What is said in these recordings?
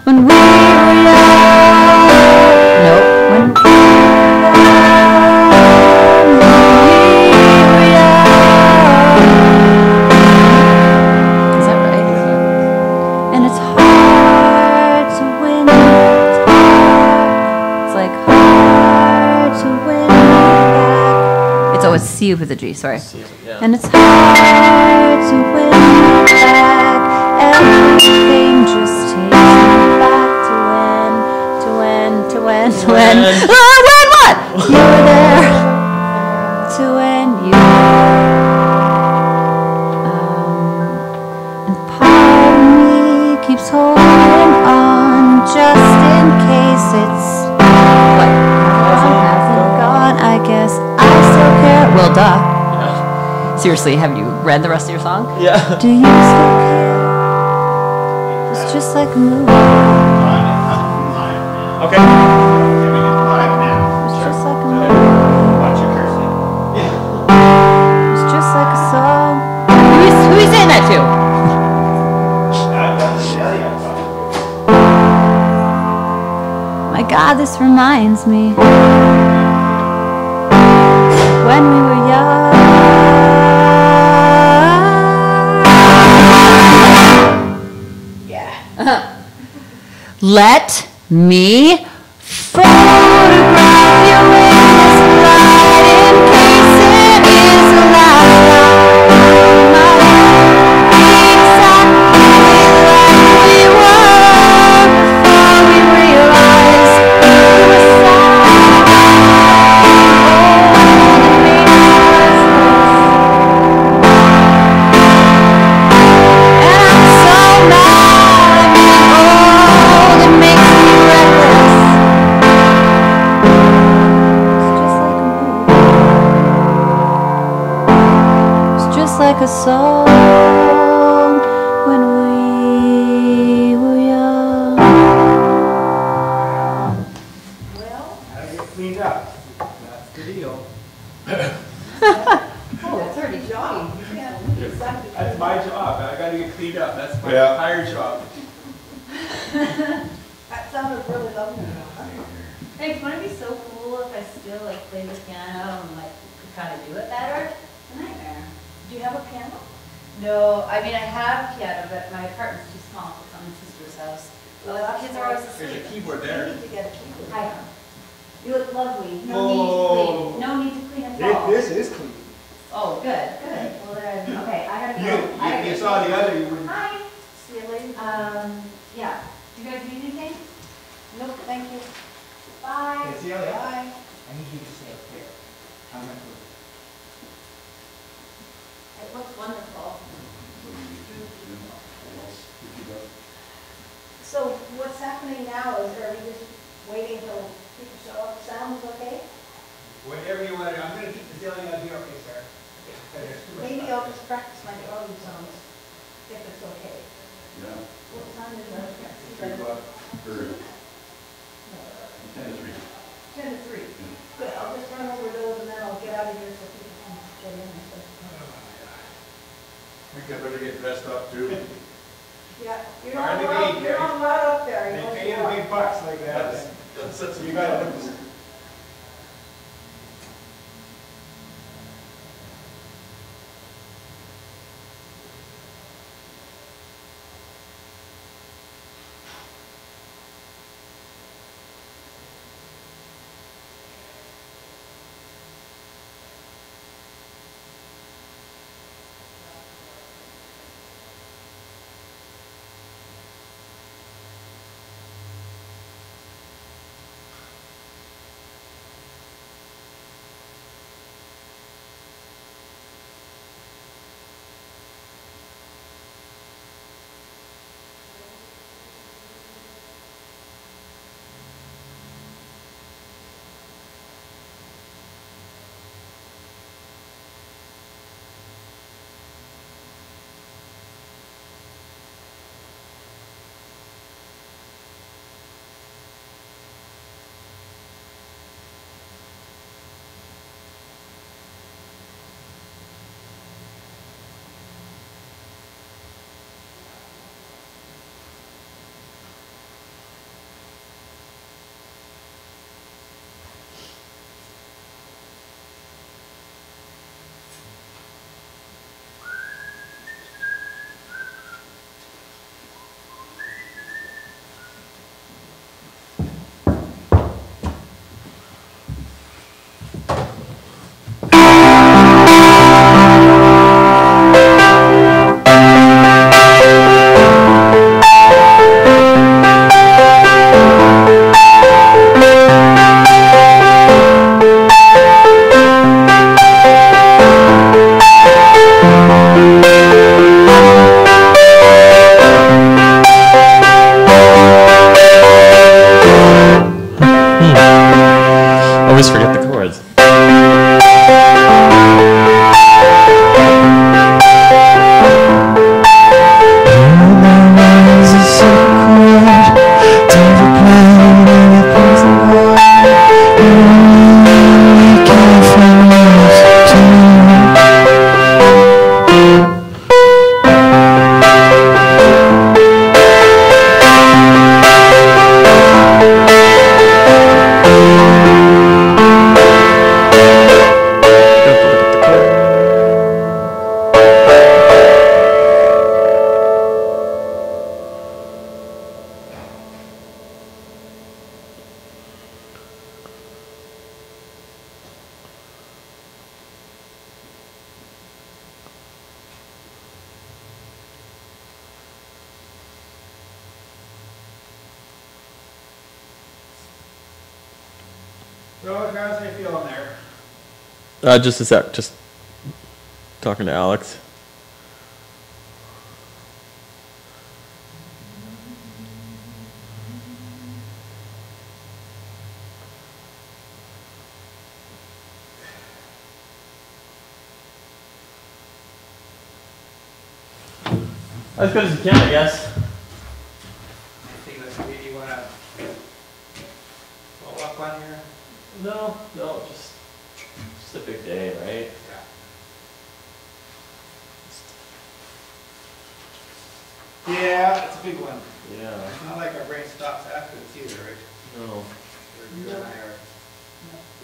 when we were young. Nope. When we were young. Is that right? And it's hard to win. It's like hard to win back. It's always C with a G, sorry. Yeah. And it's hard to win back. Everything just takes me back to when. Oh, when what? You were there. To when you and part of me keeps holding on just in case it's what hasn't gone. I guess I still care. Well, duh. Seriously, have you read the rest of your song? Yeah. Do you still care? It's just like a movie. Okay. It's just like a movie. Watch your cursing. It's just like a song. Who is saying that to? My God, this reminds me when we were young. Let me photograph you in this light in case it is a last exactly like we were before we realized we were sad. And I'm so mad at old, it makes me reckless. It's just like a song when we were young. Well, Gotta get cleaned up. That's the deal. oh, it's already jogging. That's my job. I gotta get cleaned up. That's my Yeah. higher job. That sounded really lovely. Hey, wouldn't it be so cool if I still like played the piano and like could kind of do it better? It's a nightmare. Do you have a piano? No, I mean I have piano, but my apartment's too small. It's on my sister's house. Well, The that's kids are always There's a asleep. keyboard You there. need to get a keyboard. Hi. You look lovely. No Oh. need to clean. No need to clean at all. This is clean. Oh, good, good. Well then, okay, I gotta go. You saw the other, you wouldn't. Hi. See you later. Yeah. Do you guys need anything? Nope, thank you. Bye. Okay, see how they are? Bye. I need you to stay up here. How's that look? It looks wonderful. So what's happening now? Is are we just waiting till people show up? Sounds okay? Whatever you want. I'm gonna keep the zillion out here, okay, sir? Maybe I'll just practice my drawing songs if it's okay. Yeah. What time is that? 3 o'clock, or 10 to 3. 10 to 3. Good, I'll just run over those and then I'll get out of here so people can get in and stuff. I think I better get dressed up too. Yeah, you're Fire not the allowed, gate, you're not allowed up there. They unless pay you you are. big bucks like that. That's You gotta look. So how's it feeling there? Just a sec. Just talking to Alex. As good as you can, I guess. Anything that you want to follow up on here? No, just a big day, right? Yeah. Yeah, it's a big one. Yeah. It's not like our brain stops after this either, right? No. You and I are.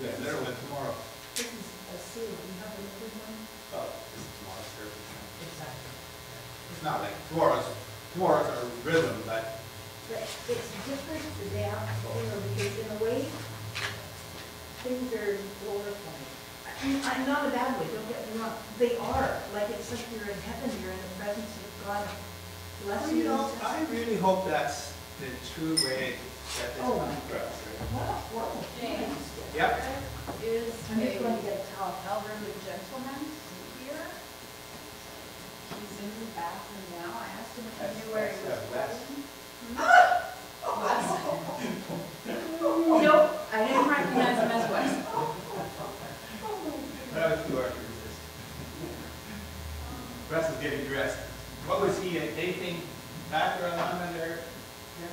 Yeah, better one tomorrow. This is a seal, you have a liquid one? Oh, this is tomorrow's service. Exactly. It's not like tomorrow's our rhythm, but But it's different the day after, because in a way, things are lower for me. I'm not in a bad way, don't get me wrong. They are, like it's like you're in heaven, you're in the presence of God. Bless well, you. you know, I really hope that's the true way that this Oh. comes across. Right? Wow. James. Yep. Is I'm just going to a get a towel. elderly gentleman here. He's in the bathroom now. I asked him if he knew where he was Wes. going. Wes. Nope, I didn't recognize him as Wes. That was too hard to resist. Russ is getting dressed. What was he, anything back or on there? We're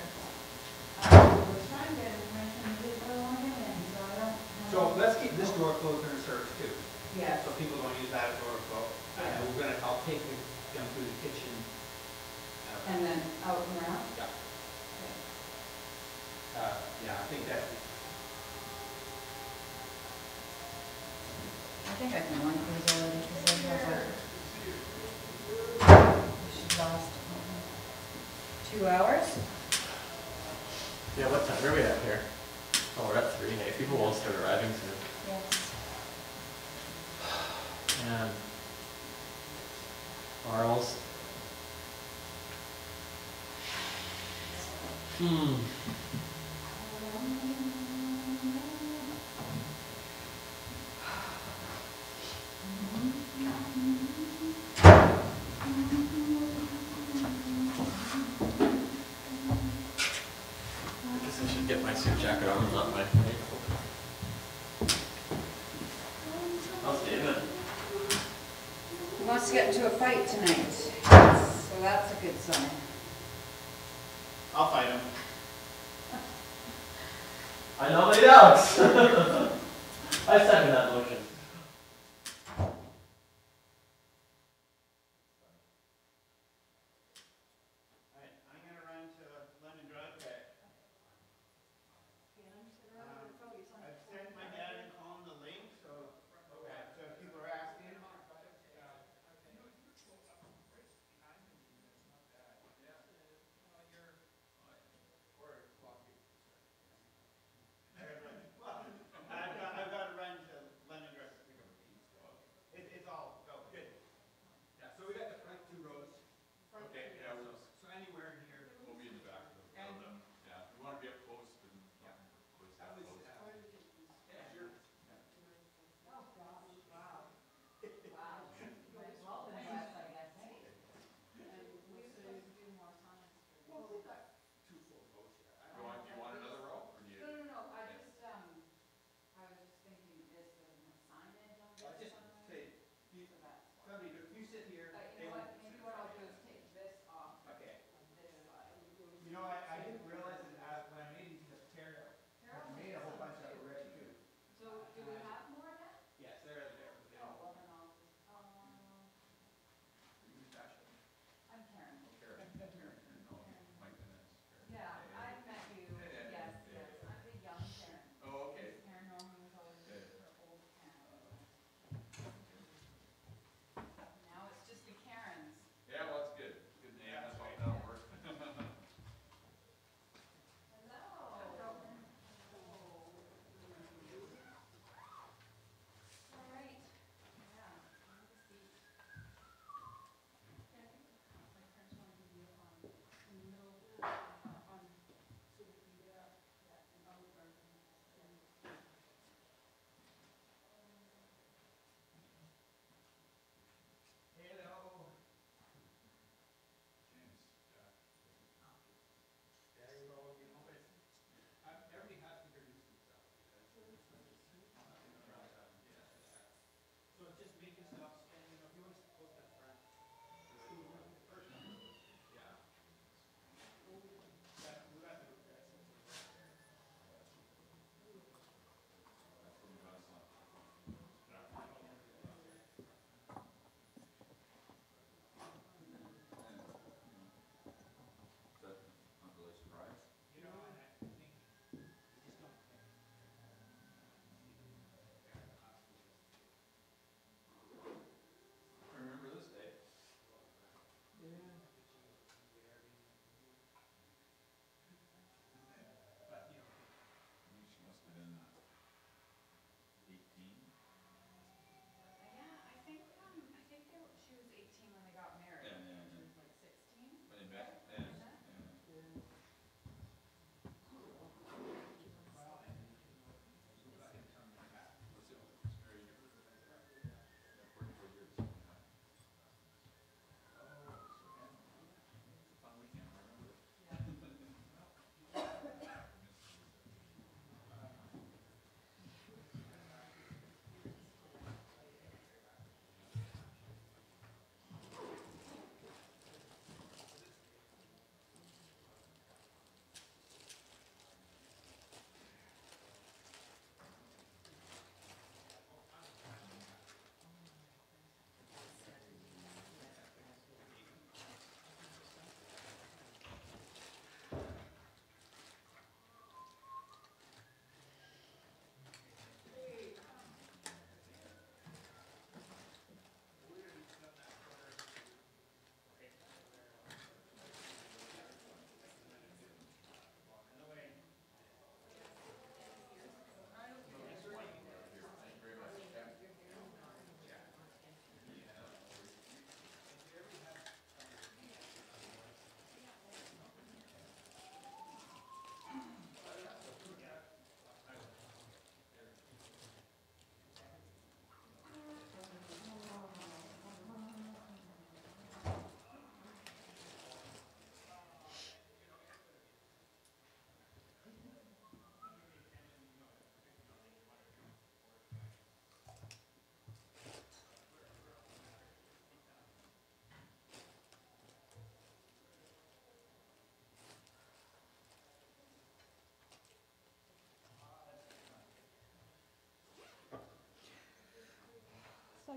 trying to get information, he didn't really want to get in, so I don't know. So let's keep this door closed during service too, Yes. so people don't use that door flow. And I'll take them through the kitchen. And then out and around? Yeah. Yeah, I think that. I think I can link these already, because they have like, should last 2 hours. Yeah, what time? Where are we at here? Oh, we're at 3. Hey, people will start arriving soon. Yes. And Arles. I guess I should get my suit jacket on and not my coat. How's David? He wants to get into a fight tonight, so that's a good sign. I'll fight him. I nominate Alex. I second that motion. Alright, I'm gonna run to London Drive. I've sent my dad and Colin the link, so if people are asking. I've got to run to London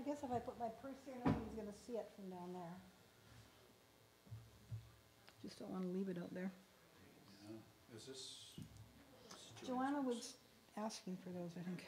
guess if I put my purse here, nobody's gonna see it from down there. Just don't wanna leave it out there. Yeah. Is this? Joanna was asking for those, I think.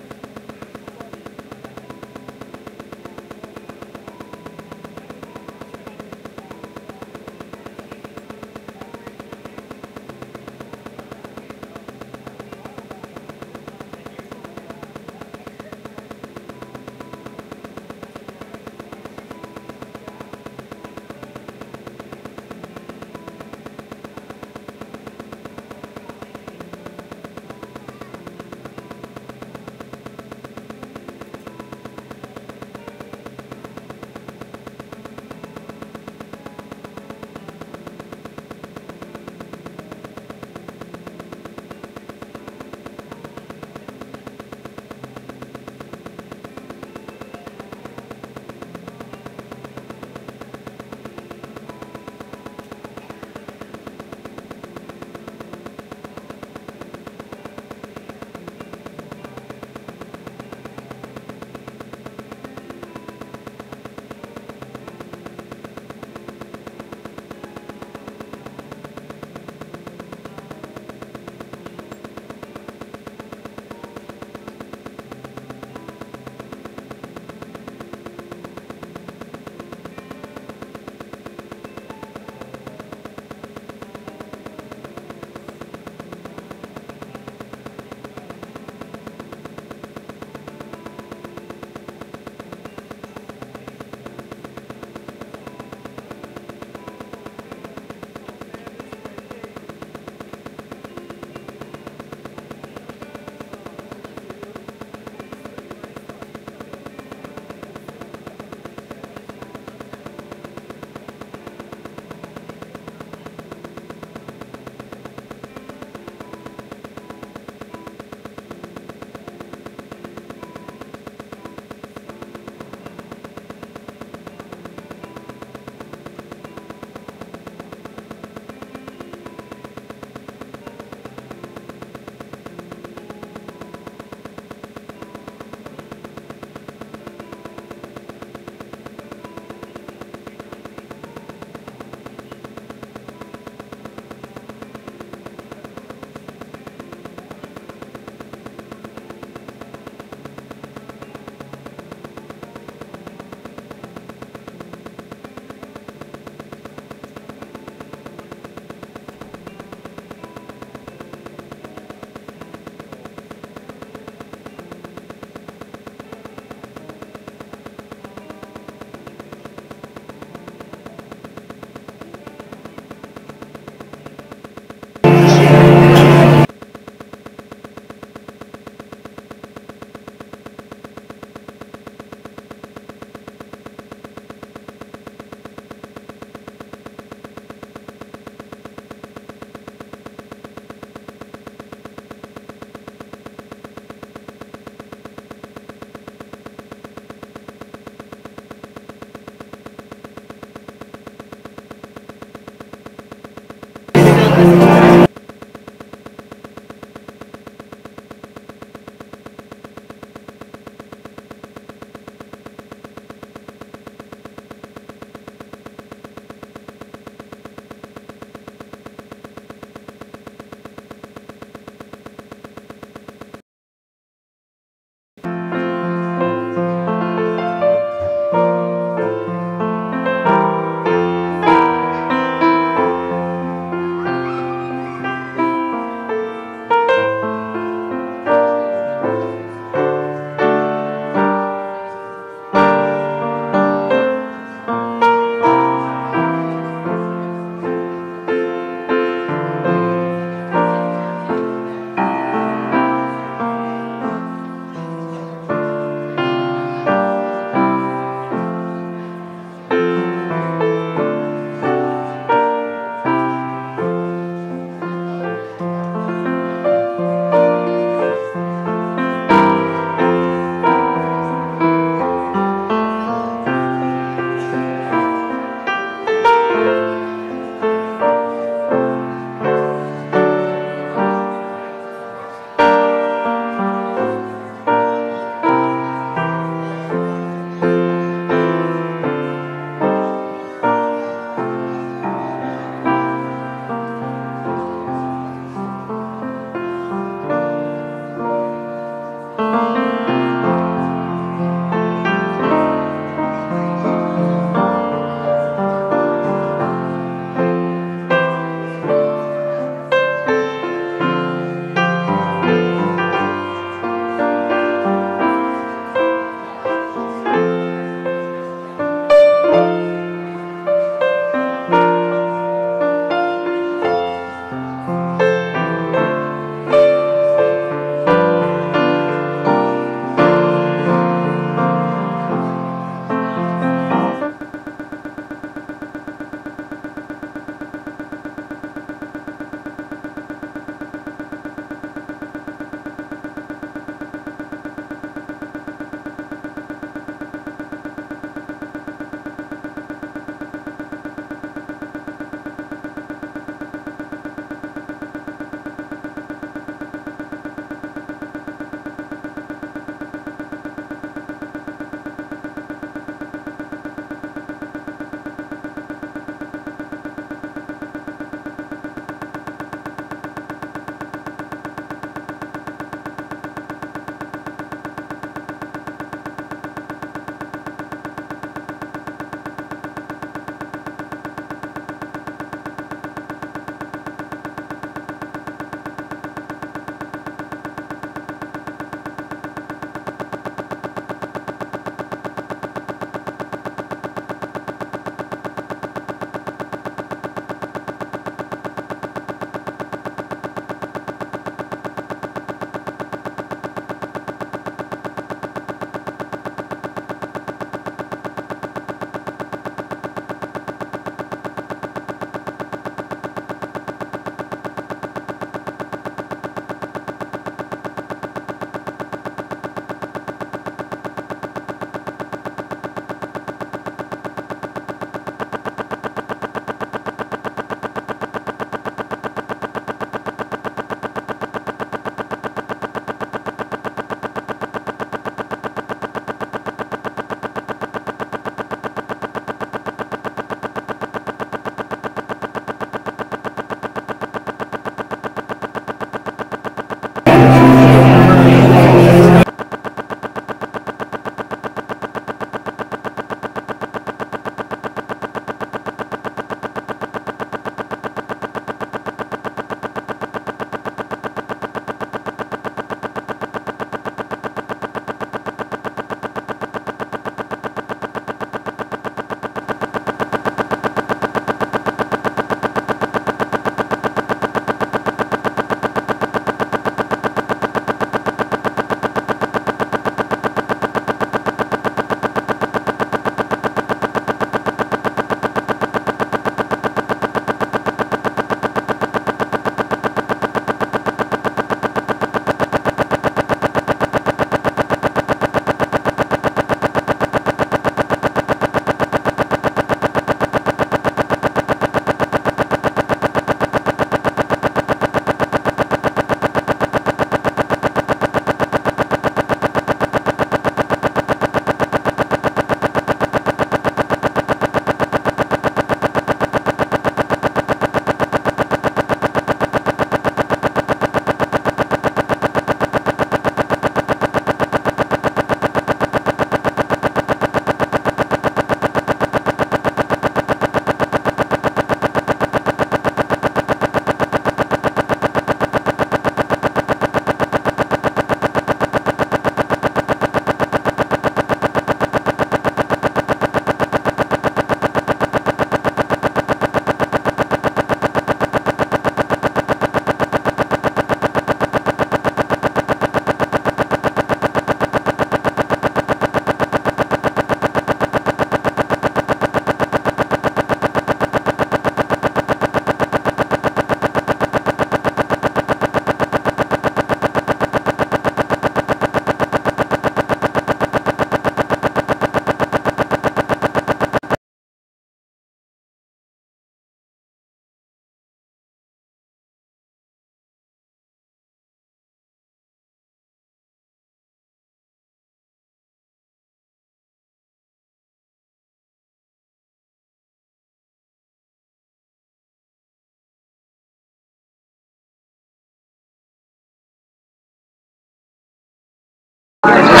Thank you.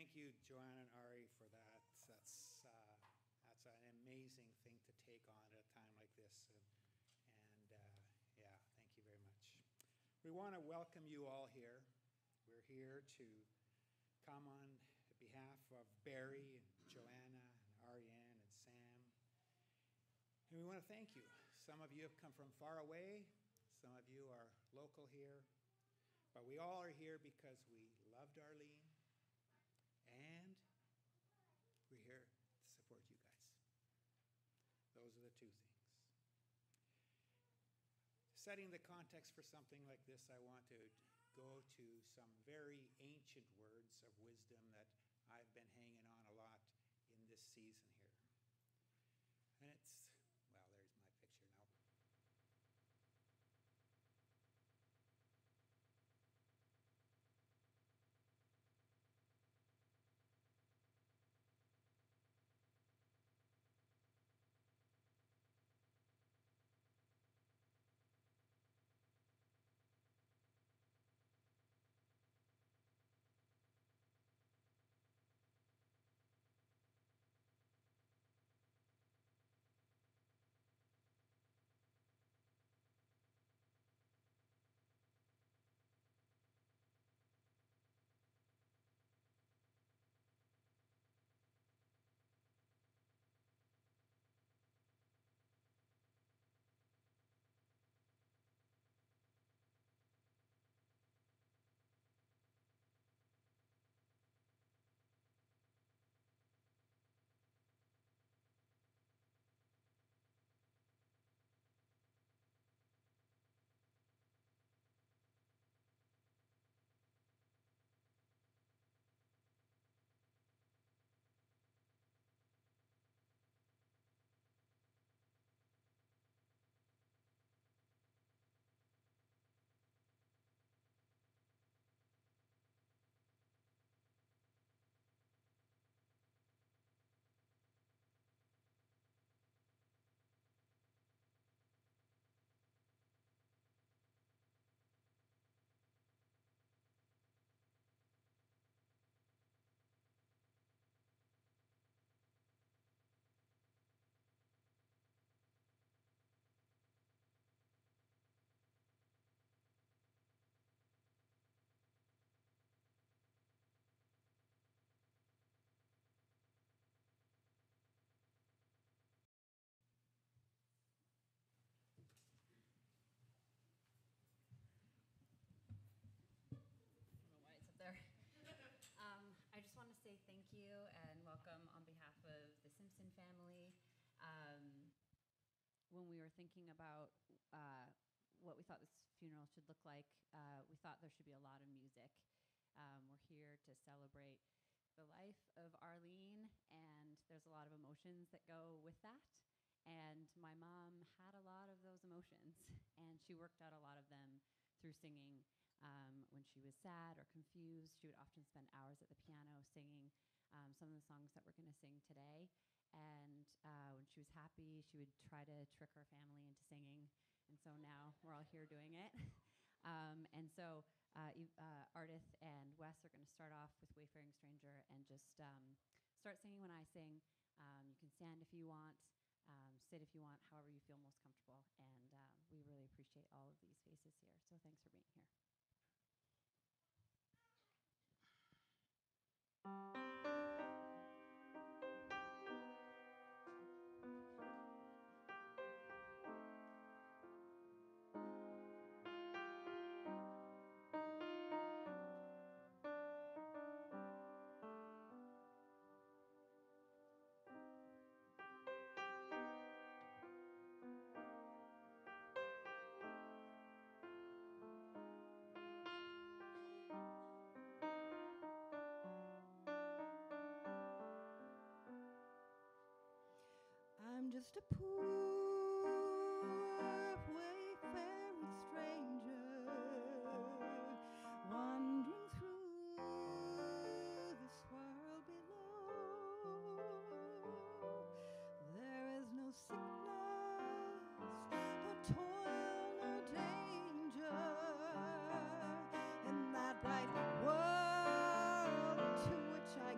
thank you, Joanna and Ari, for that. That's an amazing thing to take on at a time like this. And yeah, thank you very much. We want to welcome you all here. We're here to come on behalf of Barry and Joanna and Ariane and Sam. And we want to thank you. Some of you have come from far away. Some of you are local here. But we all are here because we loved Arlene. And we're here to support you guys. Those are the two things. Setting the context for something like this, I want to go to some very ancient words of wisdom that I've been hanging on a lot in this season here. And it's, well, there's my picture now. It's up there. I just want to say thank you and welcome on behalf of the Simpson family. When we were thinking about what we thought this funeral should look like, we thought there should be a lot of music. We're here to celebrate the life of Arlene, and there's a lot of emotions that go with that. And my mom had a lot of those emotions, and she worked out a lot of them through singing. When she was sad or confused, she would often spend hours at the piano singing some of the songs that we're going to sing today. And when she was happy, she would try to trick her family into singing. And so now we're all here doing it. And so Ardith and Wes are going to start off with Wayfaring Stranger and just start singing when I sing. You can stand if you want, sit if you want, however you feel most comfortable. And we really appreciate all of these faces here. So thanks for being here. I'm just a poor wayfaring stranger wandering through this world below. There is no sickness, no toil, no danger in that bright world to which I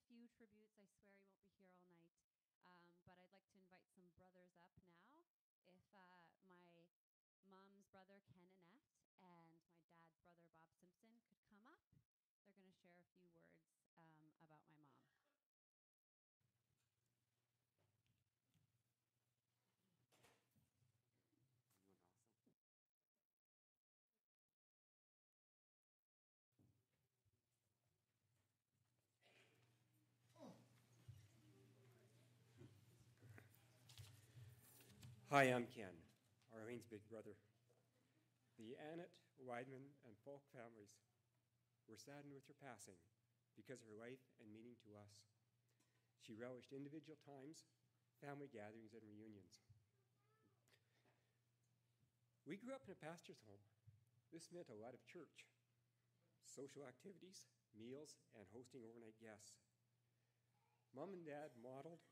a few tributes. I swear he won't be here all night. But I'd like to invite some brothers up now. If my mom's brother, Ken Annette, and my dad's brother, Bob Simpson, could come up. They're going to share a few words about my mom. Hi, I'm Ken, Arlene's big brother. The Annette, Weidman, and Falk families were saddened with her passing because of her life and meaning to us. She relished individual times, family gatherings, and reunions. We grew up in a pastor's home. This meant a lot of church, social activities, meals, and hosting overnight guests. Mom and Dad modeled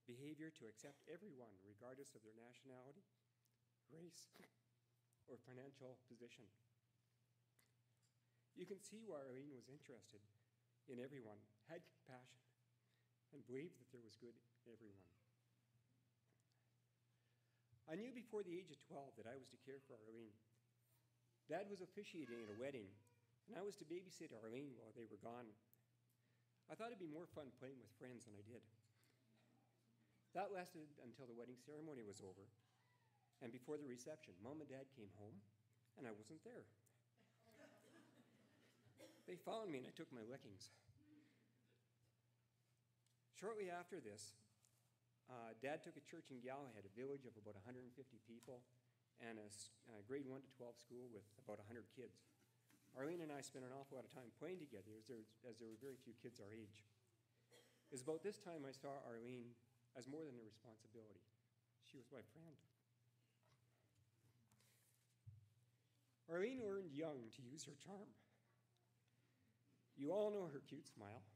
behavior to accept everyone, regardless of their nationality, race, or financial position. You can see why Arlene was interested in everyone, had compassion, and believed that there was good in everyone. I knew before the age of 12 that I was to care for Arlene. Dad was officiating at a wedding, and I was to babysit Arlene while they were gone. I thought it'd be more fun playing with friends than I did. That lasted until the wedding ceremony was over, and before the reception, Mom and Dad came home, and I wasn't there. They found me, and I took my lickings. Shortly after this, Dad took a church in Galahad, a village of about 150 people, and a grade 1 to 12 school with about 100 kids. Arlene and I spent an awful lot of time playing together as there were very few kids our age. It was about this time I saw Arlene as more than a responsibility. She was my friend. Arlene learned young to use her charm. You all know her cute smile,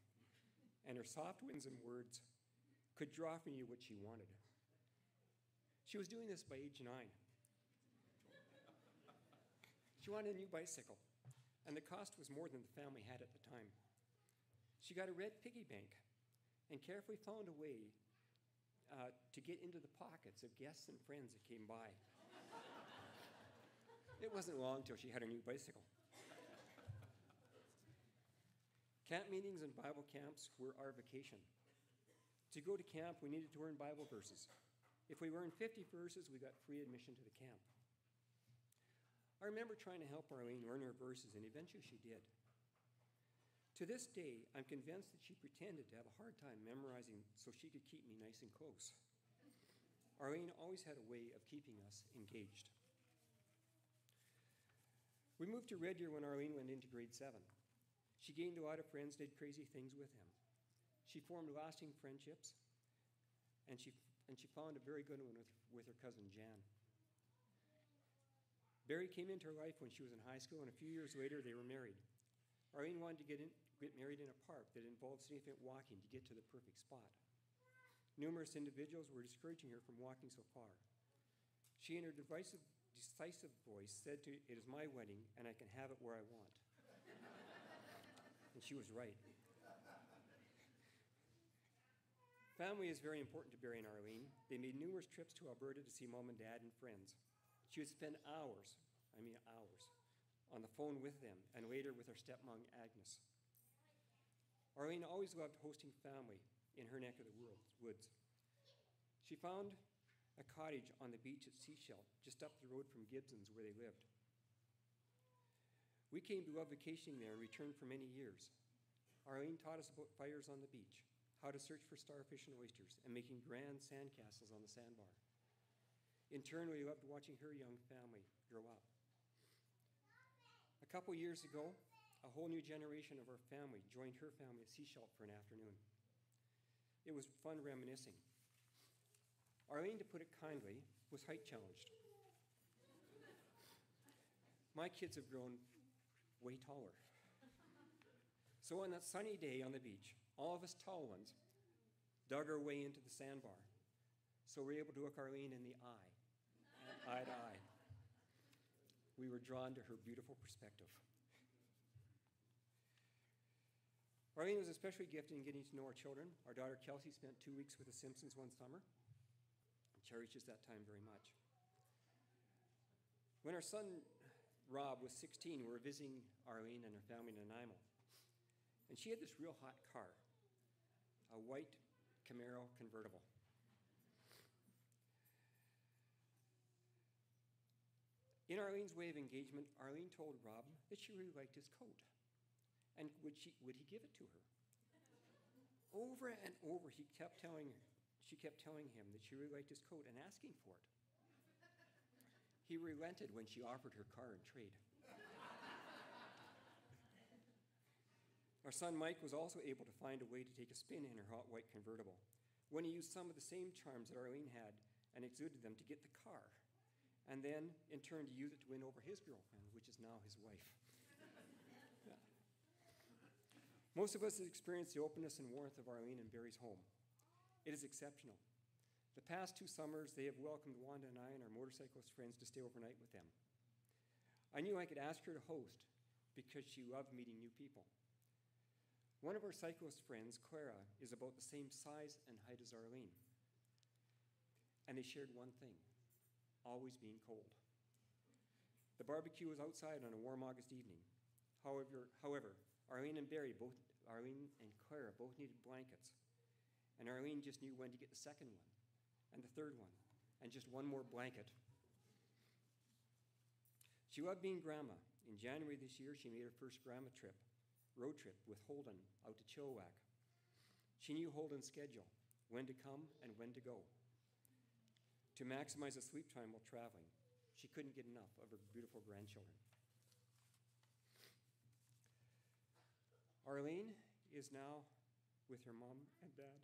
and her soft winds and words could draw from you what she wanted. She was doing this by age 9. She wanted a new bicycle, and the cost was more than the family had at the time. She got a red piggy bank and carefully found a way to get into the pockets of guests and friends that came by. It wasn't long till she had her new bicycle. Camp meetings and Bible camps were our vacation. To go to camp, we needed to learn Bible verses. If we learned 50 verses, we got free admission to the camp. I remember trying to help Arlene learn her verses, and eventually she did. To this day, I'm convinced that she pretended to have a hard time memorizing so she could keep me nice and close. Arlene always had a way of keeping us engaged. We moved to Red Deer when Arlene went into grade 7. She gained a lot of friends, did crazy things with him. She formed lasting friendships, and she found a very good one with her cousin Jan. Barry came into her life when she was in high school, and a few years later they were married. Arlene wanted to get married in a park that involved significant walking to get to the perfect spot. Numerous individuals were discouraging her from walking so far. She, in her decisive voice, said it is my wedding, and I can have it where I want. And she was right. Family is very important to Barry and Arlene. They made numerous trips to Alberta to see Mom and Dad and friends. She would spend hours, on the phone with them, and later with her stepmom, Agnes. Arlene always loved hosting family in her neck of the woods. She found a cottage on the beach at Seashell, just up the road from Gibson's where they lived. We came to love vacationing there and returned for many years. Arlene taught us about fires on the beach, how to search for starfish and oysters, and making grand sandcastles on the sandbar. In turn, we loved watching her young family grow up. A couple years ago, a whole new generation of our family joined her family at Seashell for an afternoon. It was fun reminiscing. Arlene, to put it kindly, was height challenged. My kids have grown way taller. So on that sunny day on the beach, all of us tall ones dug our way into the sandbar. So we were able to look Arlene in the eye to eye. We were drawn to her beautiful perspective. Arlene was especially gifted in getting to know our children. Our daughter Kelsey spent 2 weeks with the Simpsons one summer and cherishes that time very much. When our son Rob was 16, we were visiting Arlene and her family in Nanaimo. And she had this real hot car, a white Camaro convertible. In Arlene's way of engagement, Arlene told Rob that she really liked his coat. And would he give it to her? Over and over, she kept telling him that she really liked his coat and asking for it. He relented when she offered her car in trade. Our son Mike was also able to find a way to take a spin in her hot white convertible when he used some of the same charms that Arlene had and exuded them to get the car, and then in turn to use it to win over his girlfriend, which is now his wife. Yeah. Most of us have experienced the openness and warmth of Arlene and Barry's home. It is exceptional. The past 2 summers, they have welcomed Wanda and I and our motorcyclist friends to stay overnight with them. I knew I could ask her to host because she loved meeting new people. One of our cyclist friends, Clara, is about the same size and height as Arlene. And they shared one thing, always being cold. The barbecue was outside on a warm August evening. However, Arlene and Clara both needed blankets. And Arlene just knew when to get the second one, and the third one, and just one more blanket. She loved being grandma. In January this year, she made her first grandma road trip with Holden out to Chilliwack. She knew Holden's schedule, when to come and when to go. To maximize the sleep time while traveling, she couldn't get enough of her beautiful grandchildren. Arlene is now with her mom and dad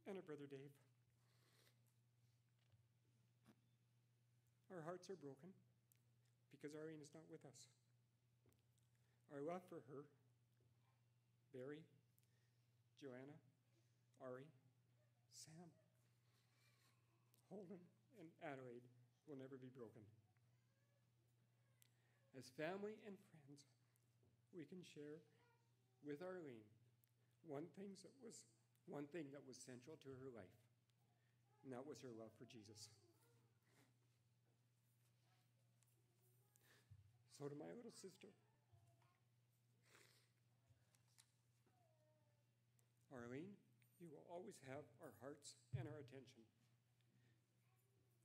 and her brother Dave. Our hearts are broken because Arlene is not with us. Our love for her, Barry, Joanna, Ari, Sam, Holden, and Adelaide will never be broken. As family and friends, we can share with Arlene one thing that was central to her life, and that was her love for Jesus. So to my little sister, Arlene, you will always have our hearts and our attention.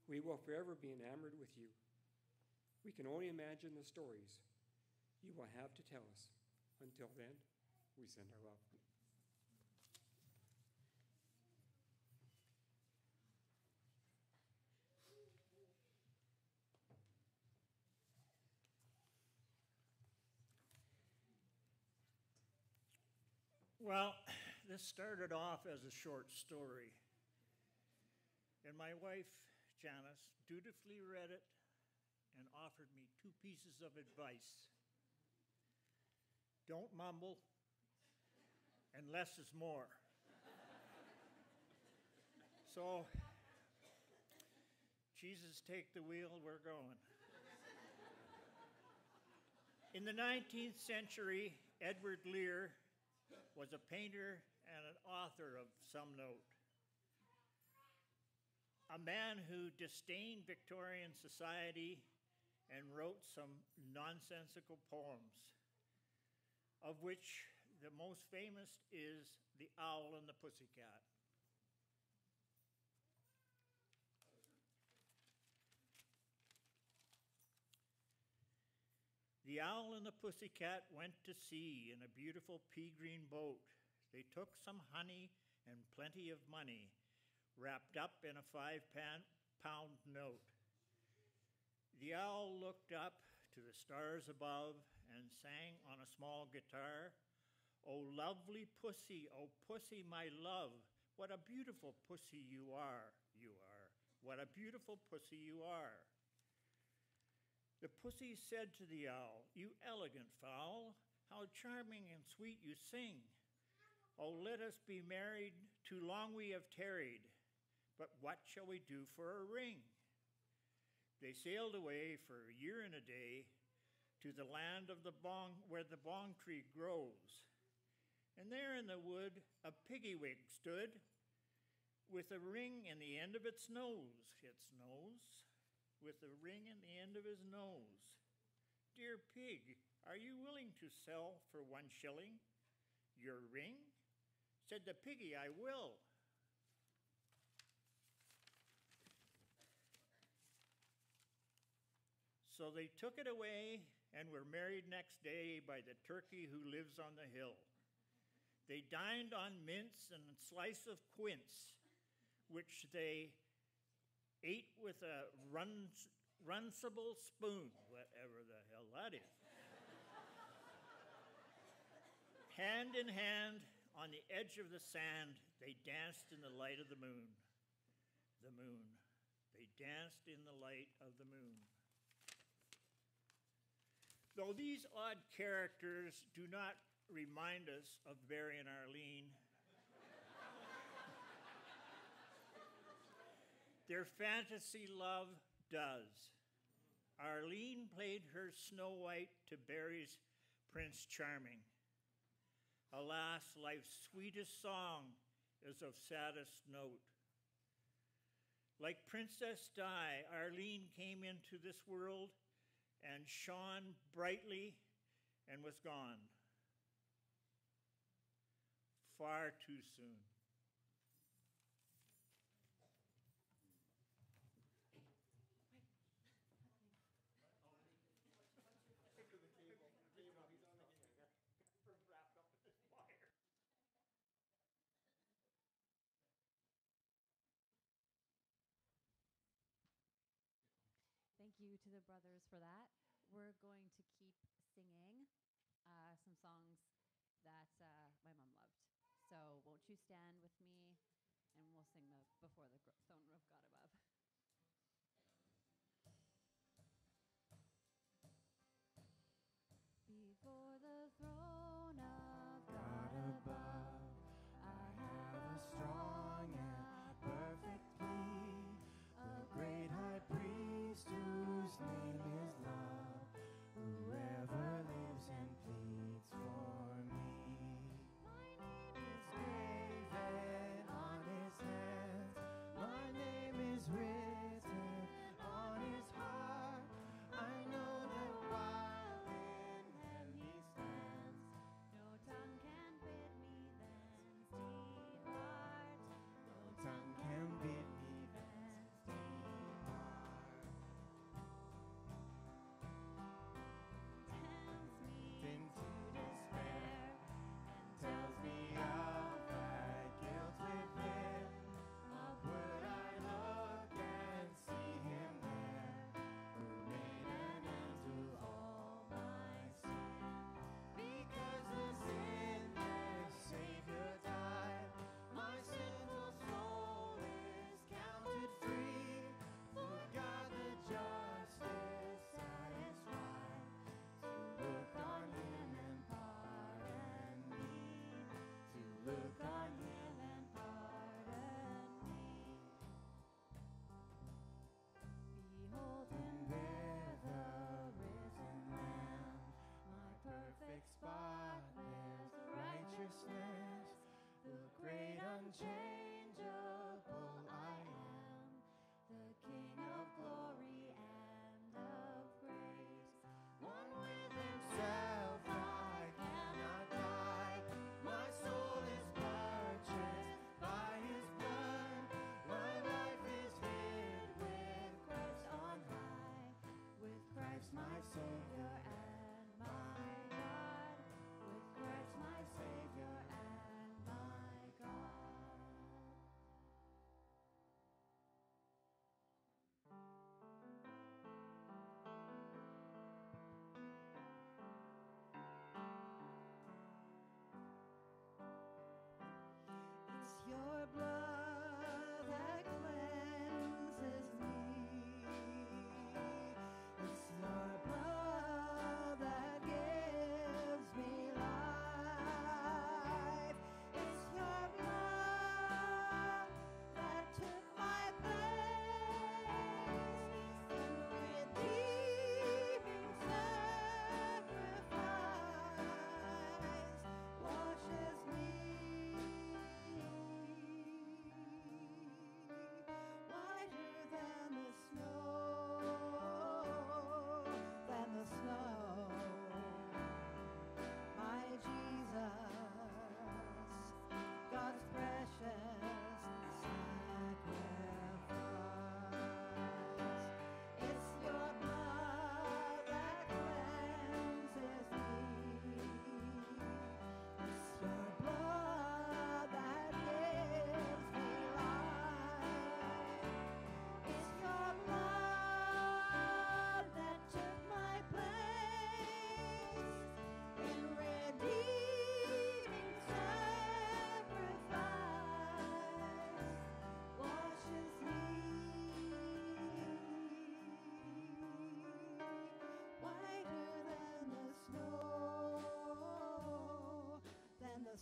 We will forever be enamored with you. We can only imagine the stories you will have to tell us. Until then, we send our love. Well, this started off as a short story. And my wife, Janice, dutifully read it and offered me 2 pieces of advice. Don't mumble, and less is more. So, Jesus, take the wheel, we're going. In the 19th century, Edward Lear was a painter and an author of some note. A man who disdained Victorian society and wrote some nonsensical poems, of which the most famous is The Owl and the Pussycat. The owl and the pussycat went to sea in a beautiful pea-green boat. They took some honey and plenty of money, wrapped up in a 5-pound note. The owl looked up to the stars above and sang on a small guitar, "Oh, lovely pussy, oh, pussy, my love, what a beautiful pussy you are, what a beautiful pussy you are." The pussy said to the owl, "You elegant fowl, how charming and sweet you sing. Oh, let us be married, too long we have tarried, but what shall we do for a ring?" They sailed away for a year and a day to the land of the bong, where the bong tree grows. And there in the wood a piggywig stood, with a ring in the end of its nose, with a ring in the end of his nose. Dear pig, are you willing to sell for 1 shilling your ring? Said the piggy, I will. So they took it away and were married next day by the turkey who lives on the hill. They dined on mince and a slice of quince, which they ate with a runcible spoon, whatever the hell that is. Hand in hand, on the edge of the sand, they danced in the light of the moon. The moon. They danced in the light of the moon. Though these odd characters do not remind us of Barry and Arlene, their fantasy love does. Arlene played her Snow White to Barry's Prince Charming. Alas, life's sweetest song is of saddest note. Like Princess Di, Arlene came into this world and shone brightly and was gone. Far too soon. Thank you to the brothers for that. We're going to keep singing some songs that my mom loved. So won't you stand with me, and we'll sing the Before the Throne of God Above. Before the throne of God above, I have a strong and perfect plea, a great high priest whose name is love, whoever lives and pleads for me. My name is graven on his hands, my name is written on his heart. I know that while in him he stands, no tongue can bid me thence depart. No tongue can bid me thence depart. Tempts me into despair and tells me of that guilt within. Upward I look and see him there, who made an end to all my sin. Because the sinless Savior died, my sinful soul is counted free. For God the just is satisfied to look on him and pardon me. To look on him and pardon me. Behold him there, the risen Lamb, my perfect spotless righteousness, the great unchangeable I am, the King of glory and of grace. One with himself, I cannot die. My soul is purchased by his blood. My life is hid with Christ on high, with Christ my Savior and my God, with Christ my Savior and my God.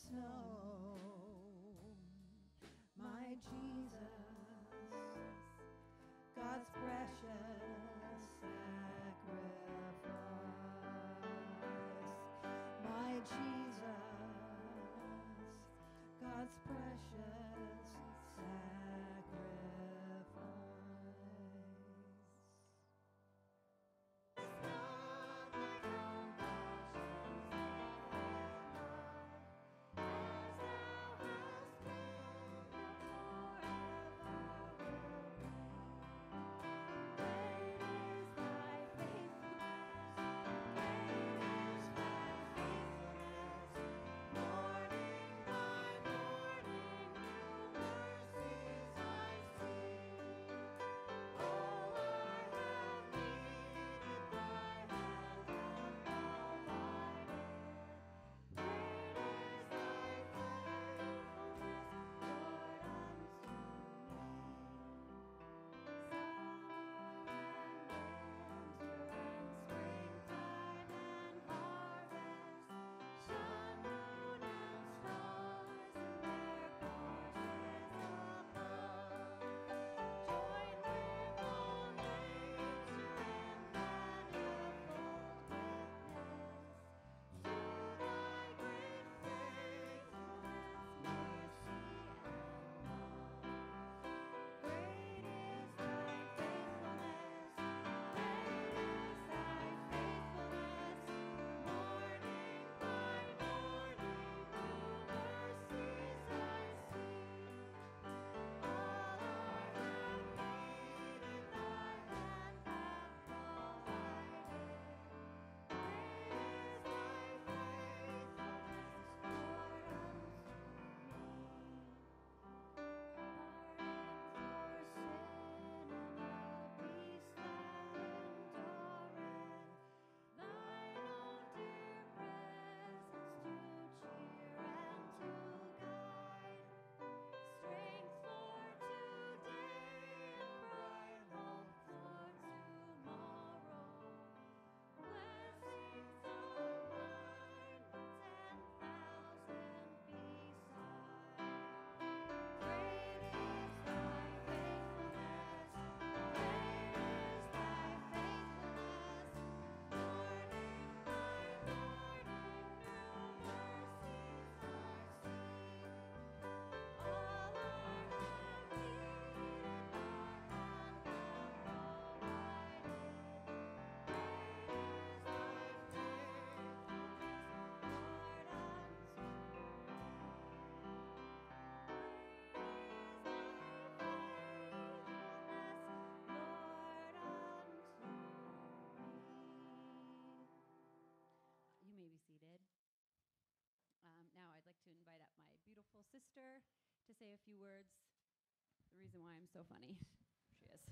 snow. My Jesus, God's precious sacrifice. My Jesus, God's precious sister to say a few words. The reason why I'm so funny. She is.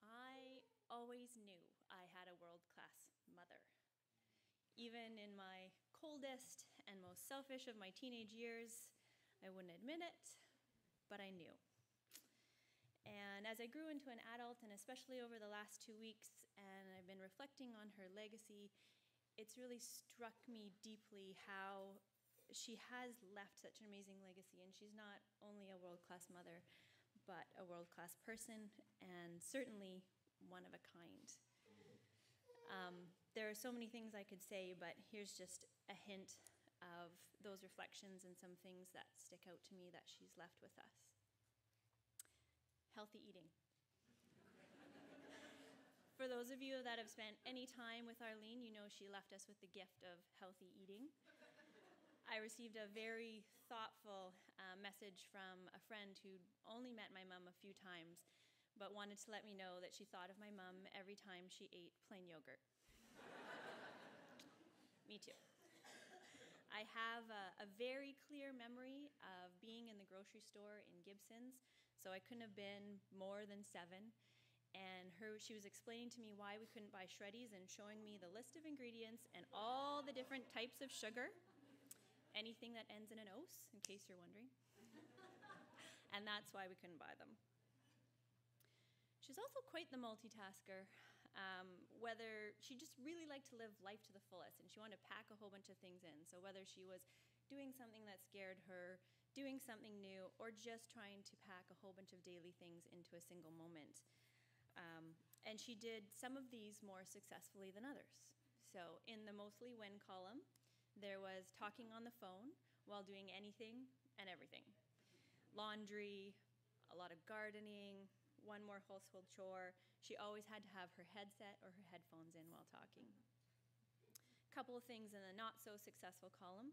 I always knew I had a world-class mother. Even in my coldest and most selfish of my teenage years, I wouldn't admit it, but I knew. And as I grew into an adult, and especially over the last 2 weeks, and I've been reflecting on her legacy, it's really struck me deeply how she has left such an amazing legacy. And she's not only a world-class mother, but a world-class person, and certainly one of a kind. There are so many things I could say, but here's just a hint of those reflections and some things that stick out to me that she's left with us. Healthy eating. For those of you that have spent any time with Arlene, you know she left us with the gift of healthy eating. I received a very thoughtful message from a friend who only met my mom a few times, but wanted to let me know that she thought of my mom every time she ate plain yogurt. Me too. I have a very clear memory of being in the grocery store in Gibson's, so I couldn't have been more than 7, And she was explaining to me why we couldn't buy shreddies and showing me the list of ingredients and all the different types of sugar. Anything that ends in an ose, in case you're wondering. And that's why we couldn't buy them. She's also quite the multitasker. Whether she just really liked to live life to the fullest, and she wanted to pack a whole bunch of things in. So whether she was doing something that scared her, doing something new, or just trying to pack a whole bunch of daily things into a single moment. And she did some of these more successfully than others. So in the mostly when column, there was talking on the phone while doing anything and everything. Laundry, a lot of gardening, one more household chore. She always had to have her headset or her headphones in while talking. A couple of things in the not so successful column,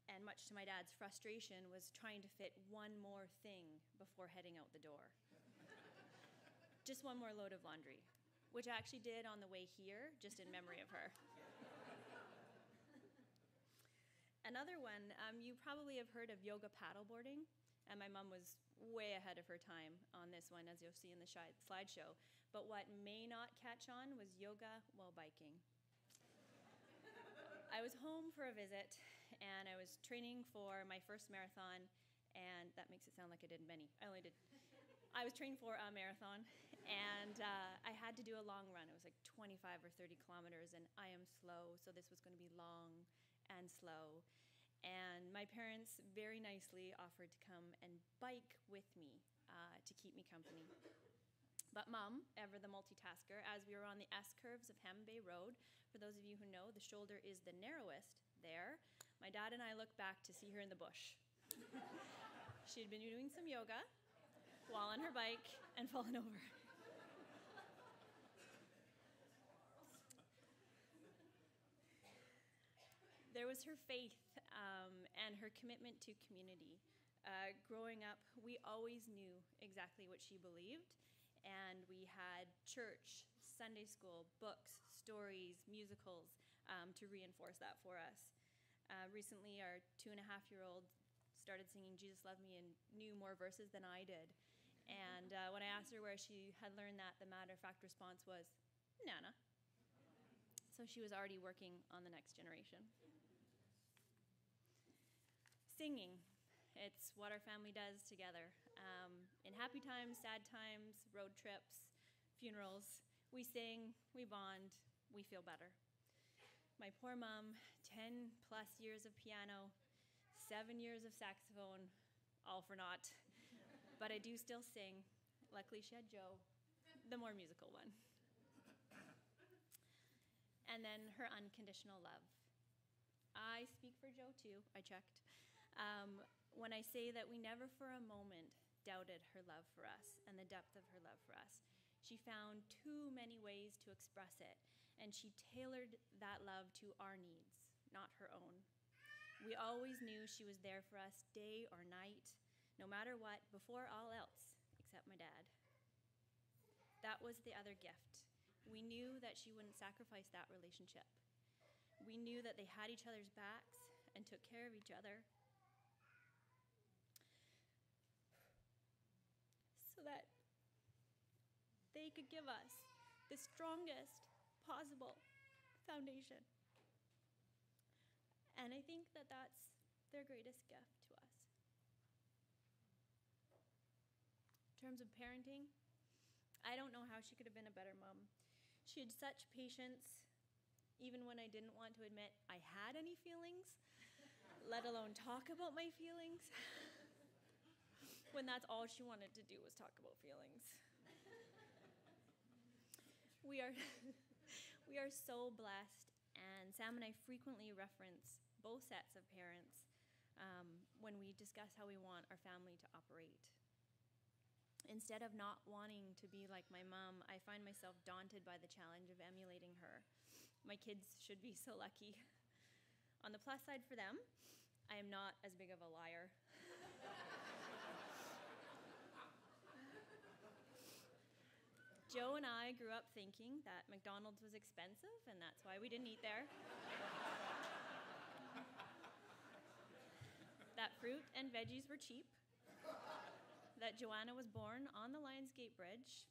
and much to my dad's frustration, was trying to fit one more thing before heading out the door. Just one more load of laundry, which I actually did on the way here, just in memory of her. Another one, you probably have heard of yoga paddleboarding, and my mom was way ahead of her time on this one, as you'll see in the slideshow. But what may not catch on was yoga while biking. I was home for a visit, and I was training for my first marathon, and that makes it sound like I did many. I was training for a marathon, and I had to do a long run. It was like 25 or 30 kilometers, and I am slow, so this was going to be long and slow. And my parents very nicely offered to come and bike with me to keep me company. But Mom, ever the multitasker, as we were on the S-curves of Hem Bay Road, for those of you who know, the shoulder is the narrowest there. My dad and I looked back to see her in the bush. She had been doing some yoga while on her bike and fallen over. There was her faith and her commitment to community. Growing up, we always knew exactly what she believed, and we had church, Sunday school, books, stories, musicals to reinforce that for us. Recently, our 2.5-year-old started singing Jesus Loved Me and knew more verses than I did. And when I asked her where she had learned that, the matter-of-fact response was, Nana. So she was already working on the next generation. Singing. It's what our family does together. In happy times, sad times, road trips, funerals, we sing, we bond, we feel better. My poor mom, 10+ years of piano, 7 years of saxophone, all for naught. But I do still sing. Luckily, she had Joe, the more musical one. And then her unconditional love. I speak for Joe too, I checked. When I say that we never for a moment doubted her love for us and the depth of her love for us. She found too many ways to express it, and she tailored that love to our needs, not her own. We always knew she was there for us day or night, no matter what, before all else, except my dad. That was the other gift. We knew that she wouldn't sacrifice that relationship. We knew that they had each other's backs and took care of each other, so that they could give us the strongest possible foundation. And I think that that's their greatest gift to us. In terms of parenting, I don't know how she could have been a better mom. She had such patience, even when I didn't want to admit I had any feelings, let alone talk about my feelings. When that's all she wanted to do was talk about feelings. We are so blessed, and Sam and I frequently reference both sets of parents when we discuss how we want our family to operate. Instead of not wanting to be like my mom, I find myself daunted by the challenge of emulating her. My kids should be so lucky. On the plus side for them, I am not as big of a liar. Joe and I grew up thinking that McDonald's was expensive, and that's why we didn't eat there. That fruit and veggies were cheap. That Joanna was born on the Lionsgate Bridge,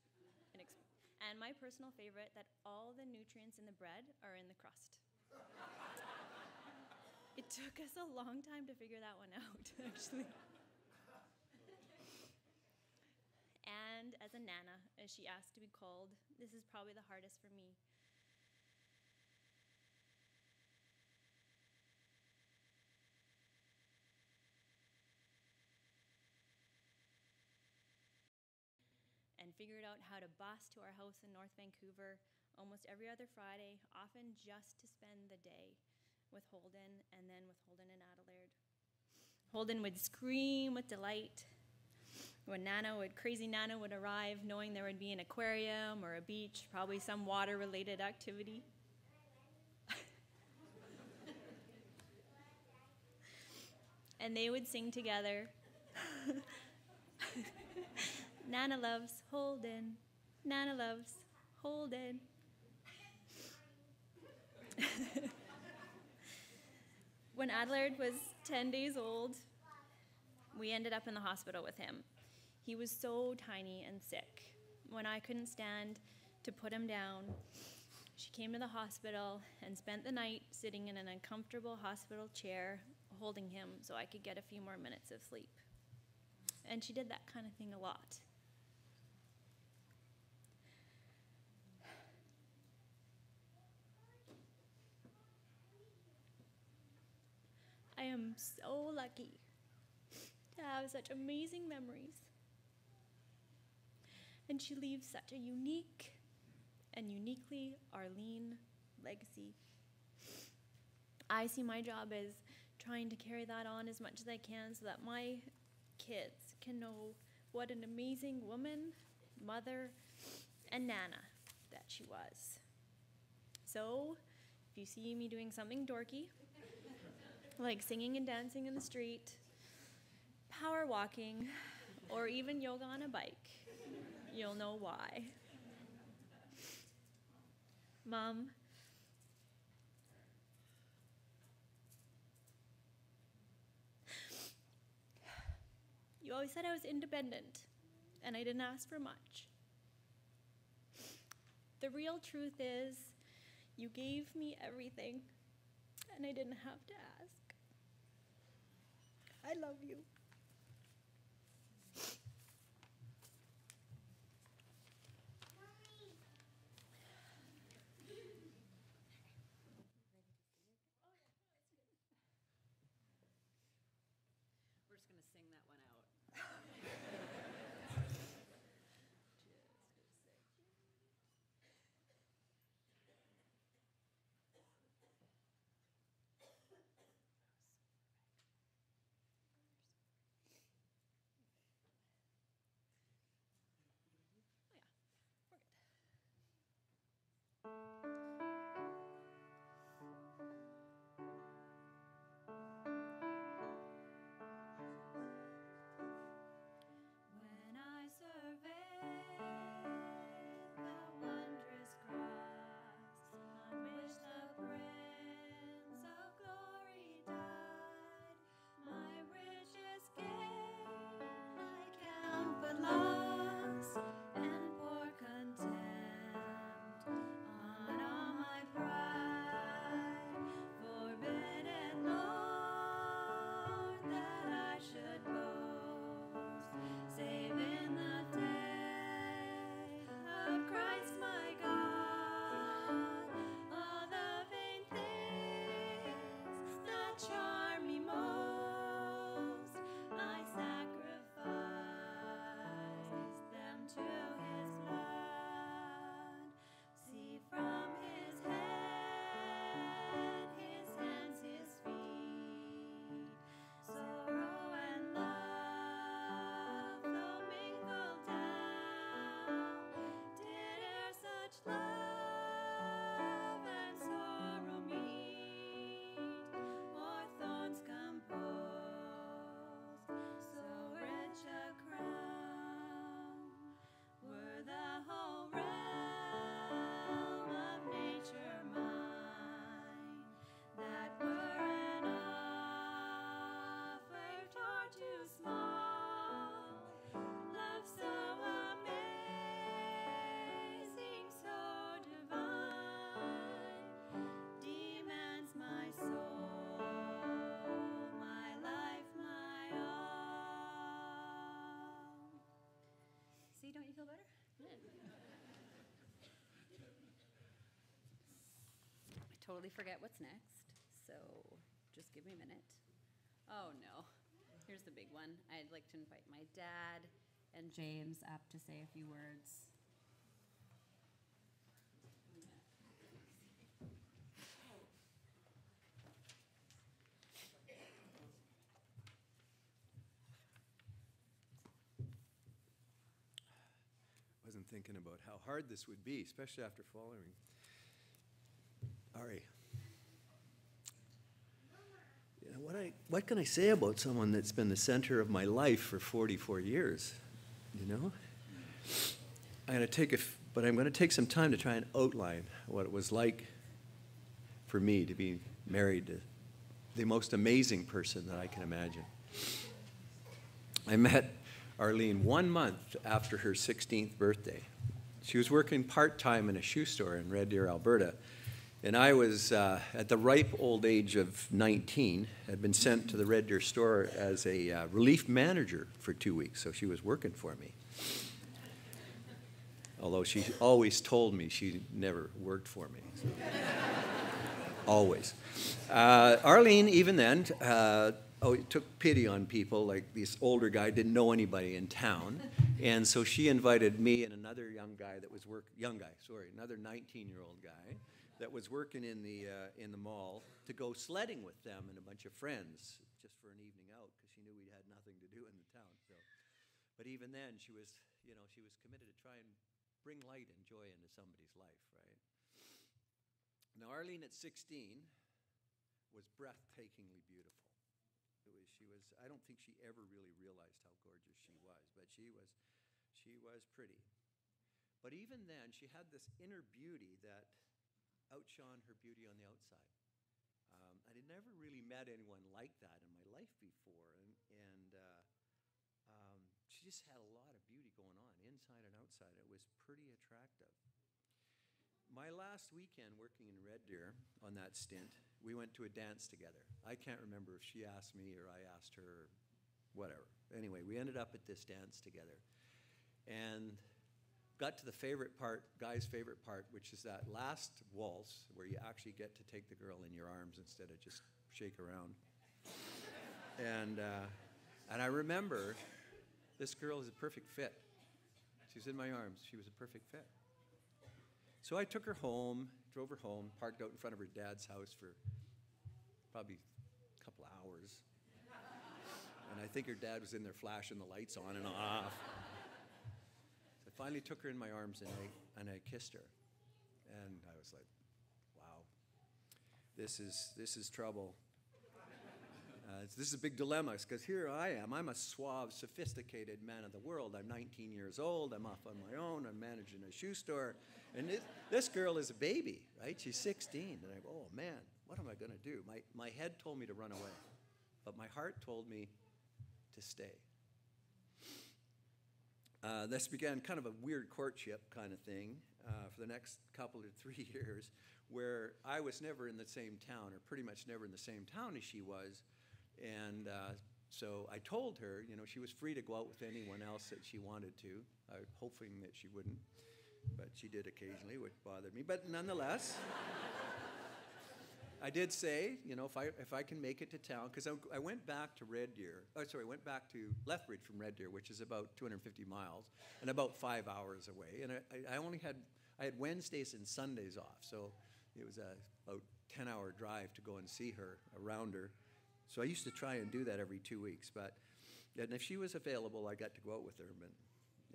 And my personal favorite, that all the nutrients in the bread are in the crust. It took us a long time to figure that one out, actually. And as a Nana, as she asked to be called, this is probably the hardest for me. And figured out how to bus to our house in North Vancouver almost every other Friday, often just to spend the day with Holden and then with Holden and Adelaide. Holden would scream with delight when crazy Nana would arrive, knowing there would be an aquarium or a beach, probably some water-related activity. And they would sing together. Nana loves Holden. Nana loves Holden. When Adelaide was 10 days old, we ended up in the hospital with him. He was so tiny and sick. When I couldn't stand to put him down, she came to the hospital and spent the night sitting in an uncomfortable hospital chair, holding him so I could get a few more minutes of sleep. And she did that kind of thing a lot. I am so lucky to have such amazing memories. And she leaves such a unique and uniquely Arlene legacy. I see my job as trying to carry that on as much as I can so that my kids can know what an amazing woman, mother, and Nana that she was. So, if you see me doing something dorky, like singing and dancing in the street, power walking, or even yoga on a bike, you'll know why. Mom, you always said I was independent, and I didn't ask for much. The real truth is, you gave me everything, and I didn't have to ask. I love you. We're just going to sing that one out. When I survey the wondrous grass on which the Prince of Glory died, my richest gain I count but loss, and pour contempt on all my pride. Forbidden, Lord, that I should boast, save in the day of Christ my God. All the vain things that charm me most, I sacrifice them to his blood. See from his head, his hands, his feet, sorrow and love though mingled down. Did e'er such love and sorrow meet, or thorns composed so rich a crown? Were the whole realm of nature mine, that were an offer far too small. Love so amazing totally forget what's next, so just give me a minute. Oh no, here's the big one. I'd like to invite my dad and James up to say a few words. Wasn't thinking about how hard this would be, especially after following Ari. You know, what can I say about someone that's been the center of my life for 44 years? You know, I'm going to take some time to try and outline what it was like for me to be married to the most amazing person that I can imagine. I met Arlene 1 month after her 16th birthday. She was working part-time in a shoe store in Red Deer, Alberta, and I was at the ripe old age of 19, had been sent to the Red Deer store as a relief manager for 2 weeks, so she was working for me. Although she always told me she never worked for me. So. Always. Arlene, even then, took pity on people. Like this older guy didn't know anybody in town, and so she invited me and another another 19-year-old guy that was working in the mall to go sledding with them and a bunch of friends just for an evening out because she knew we had nothing to do in the town. So, but even then, she was committed to try and bring light and joy into somebody's life, right? Now, Arlene at 16 was breathtakingly beautiful. I don't think she ever really realized how gorgeous she was, but she was pretty. But even then, she had this inner beauty that outshone her beauty on the outside. I had never really met anyone like that in my life before, and she just had a lot of beauty going on, inside and outside. It was pretty attractive. My last weekend working in Red Deer on that stint, we went to a dance together. I can't remember if she asked me or I asked her or whatever. Anyway, we ended up at this dance together and got to the guy's favorite part, which is that last waltz where you actually get to take the girl in your arms instead of just shake around. And I remember this girl is a perfect fit. She's in my arms. She was a perfect fit. So I took her home, drove her home, parked out in front of her dad's house for probably a couple hours. And I think her dad was in there flashing the lights on and off. So I finally took her in my arms and I kissed her. And I was like, wow, this is trouble. This is a big dilemma because here I am. I'm a suave, sophisticated man of the world. I'm 19 years old. I'm off on my own. I'm managing a shoe store. And this girl is a baby, right? She's 16. And I go, oh, man, what am I going to do? My head told me to run away. But my heart told me to stay. This began kind of a weird courtship kind of thing for the next couple or 3 years where I was never in the same town or pretty much never in the same town as she was. And so I told her, she was free to go out with anyone else that she wanted to, hoping that she wouldn't. But she did occasionally, which bothered me. But nonetheless, I did say, if I can make it to town, because I went back to Red Deer. I went back to Lethbridge from Red Deer, which is about 250 miles and about 5 hours away. And I had Wednesdays and Sundays off, so it was about 10-hour drive to go and see her, around her. So I used to try and do that every 2 weeks. And if she was available, I got to go out with her. But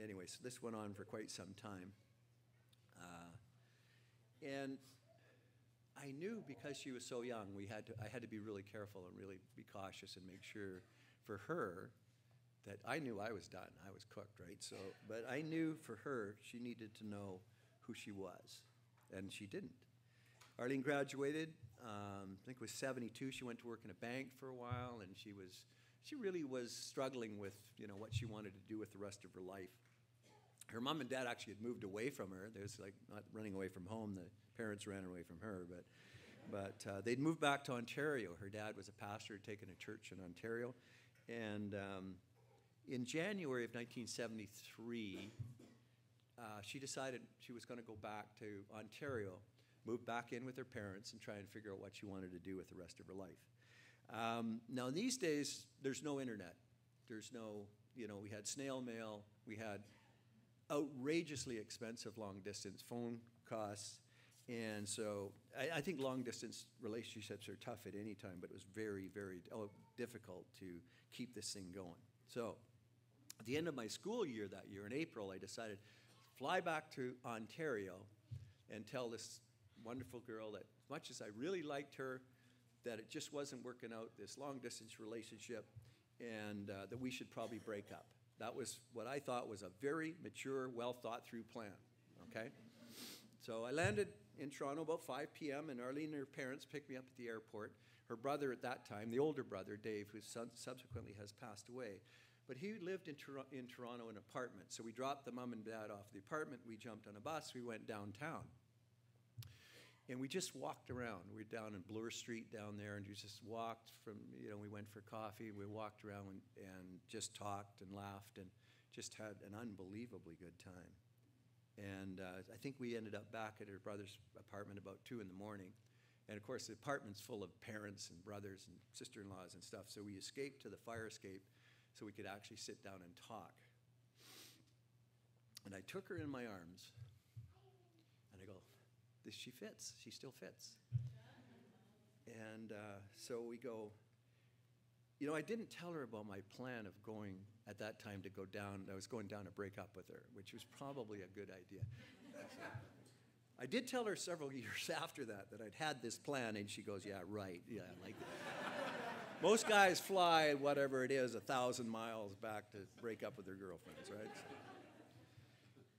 anyway, so this went on for quite some time. And I knew because she was so young, I had to be really careful and really be cautious and make sure for her that I knew I was done. I was cooked, right? So, but I knew for her, she needed to know who she was, and she didn't. Arlene graduated, I think it was 72. She went to work in a bank for a while, and she really was struggling with, what she wanted to do with the rest of her life. Her mom and dad actually had moved away from her. There was not running away from home. The parents ran away from her, but they'd moved back to Ontario. Her dad was a pastor, had taken a church in Ontario, and in January of 1973, she decided she was going to go back to Ontario move back in with her parents and try and figure out what she wanted to do with the rest of her life. Now, these days, there's no internet. There's no, we had snail mail. We had outrageously expensive long-distance phone costs. And so I think long-distance relationships are tough at any time, but it was very, very difficult to keep this thing going. So at the end of my school year that year, in April, I decided to fly back to Ontario and tell this wonderful girl that as much as I really liked her, that it just wasn't working out, this long-distance relationship, and that we should probably break up. That was what I thought was a very mature, well-thought-through plan, okay? So I landed in Toronto about 5 p.m., and Arlene and her parents picked me up at the airport. Her brother at that time, the older brother, Dave, who subsequently has passed away, but he lived in Toronto in an apartment. So we dropped the mom and dad off the apartment. We jumped on a bus. We went downtown. And we just walked around. We were down in Bloor Street down there, and we just walked from, we went for coffee. We walked around and just talked and laughed and just had an unbelievably good time. And I think we ended up back at her brother's apartment about 2 in the morning. And of course, the apartment's full of parents and brothers and sister-in-laws and stuff. So we escaped to the fire escape so we could actually sit down and talk. And I took her in my arms, and I go, she fits. She still fits. And so we go, I didn't tell her about my plan of going at that time to go down. I was going down to break up with her, which was probably a good idea. I did tell her several years after that I'd had this plan, and she goes, yeah, right. Yeah, like most guys fly, whatever it is, 1,000 miles back to break up with their girlfriends, right?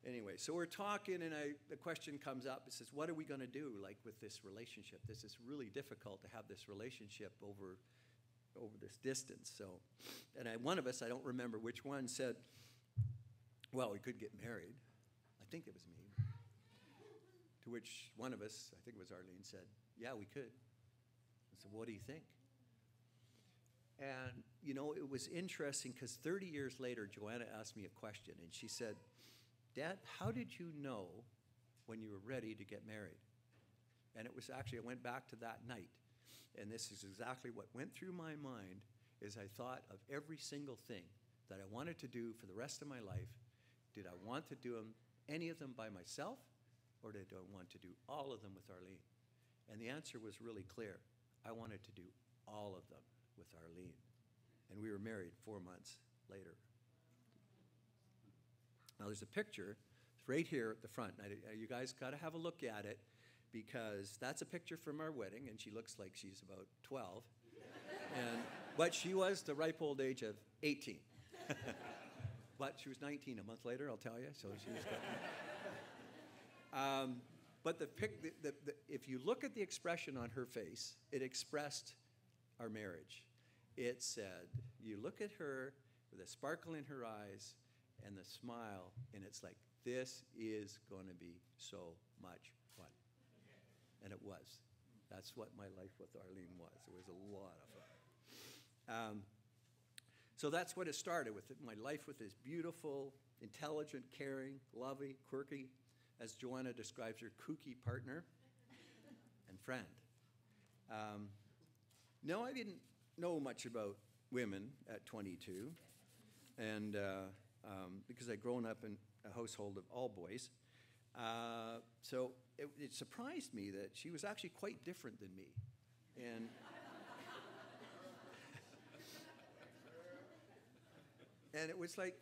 Anyway, so we're talking, and the question comes up. It says, what are we going to do, like, with this relationship? This is really difficult to have this relationship over this distance. So, and one of us, I don't remember which one, said, well, we could get married. I think it was me. To which one of us, I think it was Arlene, said, yeah, we could. I said, what do you think? And, it was interesting because 30 years later, Joanna asked me a question, and she said, Dad, how did you know when you were ready to get married? And it was actually, I went back to that night, and this is exactly what went through my mind as I thought of every single thing that I wanted to do for the rest of my life. Did I want to do any of them by myself, or did I want to do all of them with Arlene? And the answer was really clear. I wanted to do all of them with Arlene. And we were married 4 months later. Now, there's a picture right here at the front. Now, you guys got to have a look at it, because that's a picture from our wedding, and she looks like she's about 12. But she was the ripe old age of 18. But she was 19 a month later, I'll tell you. So she was but if you look at the expression on her face, it expressed our marriage. It said, you look at her with a sparkle in her eyes and the smile, and it's like, this is going to be so much fun. And it was. That's what my life with Arlene was. It was a lot of fun. So that's what it started with, my life with this beautiful, intelligent, caring, loving, quirky, as Joanna describes her, kooky partner and friend. No, I didn't know much about women at 22, and because I'd grown up in a household of all boys. So it surprised me that she was actually quite different than me. And it was like,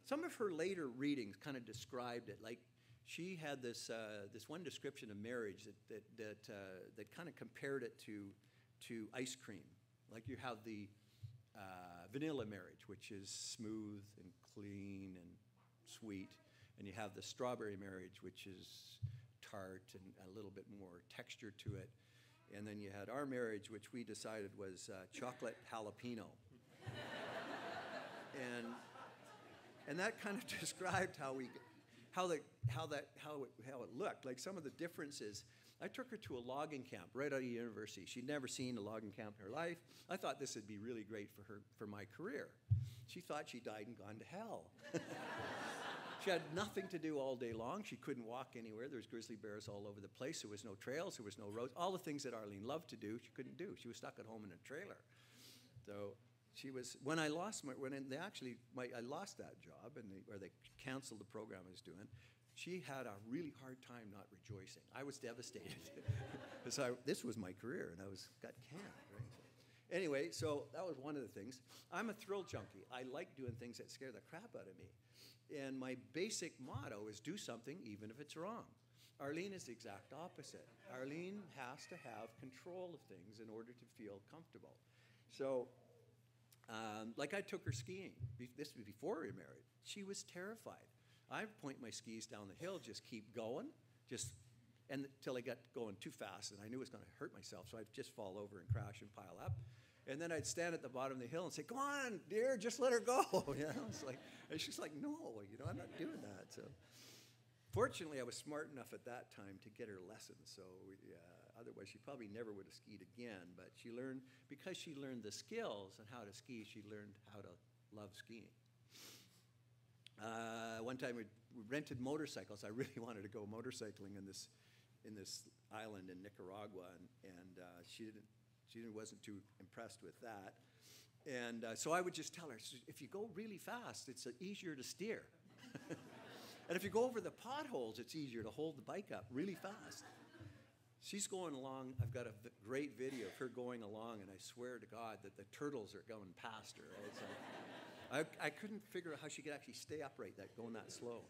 some of her later readings kind of described it. Like, she had this one description of marriage that kind of compared it to ice cream. Like, you have the vanilla marriage, which is smooth and clean and sweet, and you have the strawberry marriage, which is tart and a little bit more texture to it. And then you had our marriage, which we decided was chocolate jalapeno. And that kind of described how it looked. Like, some of the differences. I took her to a logging camp right out of university. She'd never seen a logging camp in her life. I thought this would be really great for her, for my career. She thought she died and gone to hell. She had nothing to do all day long. She couldn't walk anywhere. There was grizzly bears all over the place. There was no trails. There was no roads. All the things that Arlene loved to do, she couldn't do. She was stuck at home in a trailer. So she was, when I lost my, when they actually, I lost that job, and they canceled the program I was doing, she had a really hard time not rejoicing. I was devastated. So this was my career, and I got canned, right? Anyway, so that was one of the things. I'm a thrill junkie. I like doing things that scare the crap out of me. And my basic motto is do something even if it's wrong. Arlene is the exact opposite. Arlene has to have control of things in order to feel comfortable. So, like I took her skiing. This was before we were married. She was terrified. I'd point my skis down the hill, just keep going, until I got going too fast, and I knew I was going to hurt myself, so I'd just fall over and crash and pile up. And then I'd stand at the bottom of the hill and say, "Come on, dear, just let her go." It's like, and she's like, "No, I'm not doing that." So, fortunately, I was smart enough at that time to get her lessons. So, otherwise, she probably never would have skied again. But she learned, because she learned the skills and how to ski, she learned how to love skiing. One time we rented motorcycles. I really wanted to go motorcycling in this island in Nicaragua, and she wasn't too impressed with that. And so I would just tell her, if you go really fast, it's easier to steer. And if you go over the potholes, it's easier to hold the bike up really fast. She's going along. I've got a great video of her going along, and I swear to God that the turtles are going past her. Right? So I couldn't figure out how she could actually stay upright going that slow.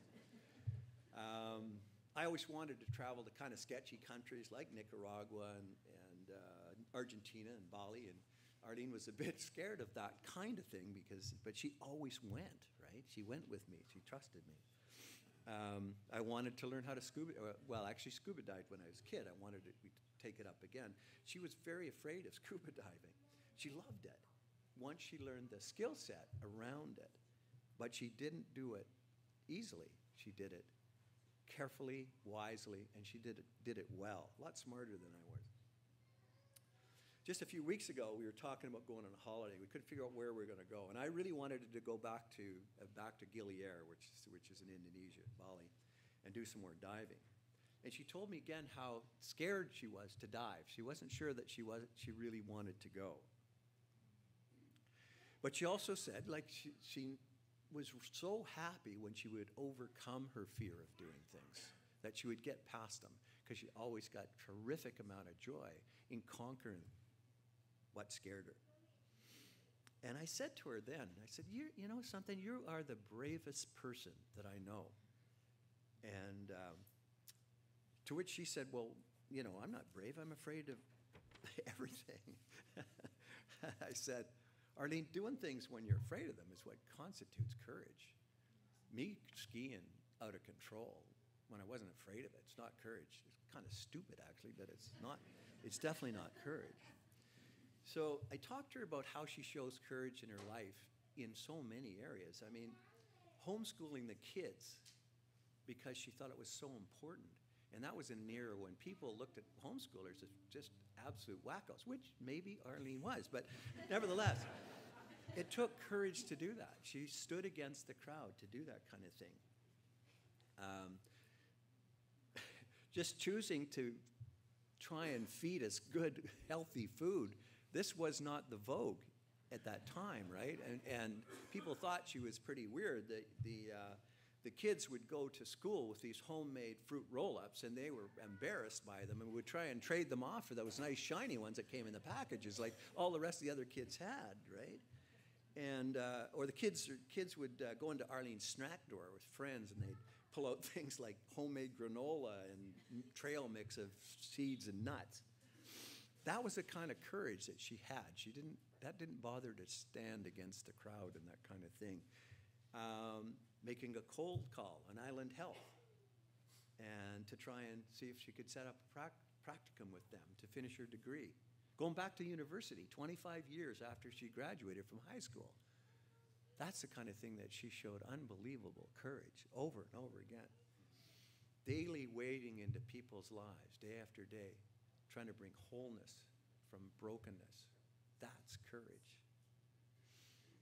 I always wanted to travel to kind of sketchy countries like Nicaragua and Argentina and Bali, and Arlene was a bit scared of that kind of thing but she always went, right? She went with me. She trusted me. I wanted to learn how to scuba. Well, actually, scuba dived when I was a kid. I wanted to take it up again. She was very afraid of scuba diving. She loved it once she learned the skill set around it, but she didn't do it easily. She did it carefully, wisely, and she did it well, a lot smarter than I was. Just a few weeks ago, we were talking about going on a holiday. We couldn't figure out where we were going to go, and I really wanted to go back to Gilead, which is in Indonesia, Bali, and do some more diving. And she told me again how scared she was to dive. She wasn't sure that she really wanted to go. But she also said, like, she was so happy when she would overcome her fear of doing things, that she would get past them, because she always got terrific amount of joy in conquering what scared her. And I said to her then, I said, you know something, you are the bravest person that I know. And to which she said, well, I'm not brave, I'm afraid of everything. I said, Arlene, doing things when you're afraid of them is what constitutes courage. Me skiing out of control when I wasn't afraid of it, it's not courage. It's kind of stupid, actually, but it's definitely not courage. So I talked to her about how she shows courage in her life in so many areas. I mean, homeschooling the kids because she thought it was so important. And that was an era when people looked at homeschoolers as just absolute wackos, which maybe Arlene was, but nevertheless, it took courage to do that. She stood against the crowd to do that kind of thing. Just choosing to try and feed us good, healthy food, this was not the vogue at that time, right? And people thought she was pretty weird. The kids would go to school with these homemade fruit roll-ups, and they were embarrassed by them, and would try and trade them off for those nice shiny ones that came in the packages, like all the rest of the other kids had, right? And or the kids would go into Arlene's snack drawer with friends, and they'd pull out things like homemade granola and trail mix of seeds and nuts. That was the kind of courage that she had. That didn't bother to stand against the crowd and that kind of thing. Making a cold call on Island Health, and to try and see if she could set up a practicum with them to finish her degree. Going back to university 25 years after she graduated from high school. That's the kind of thing that she showed unbelievable courage over and over again. Daily wading into people's lives, day after day, trying to bring wholeness from brokenness. That's courage.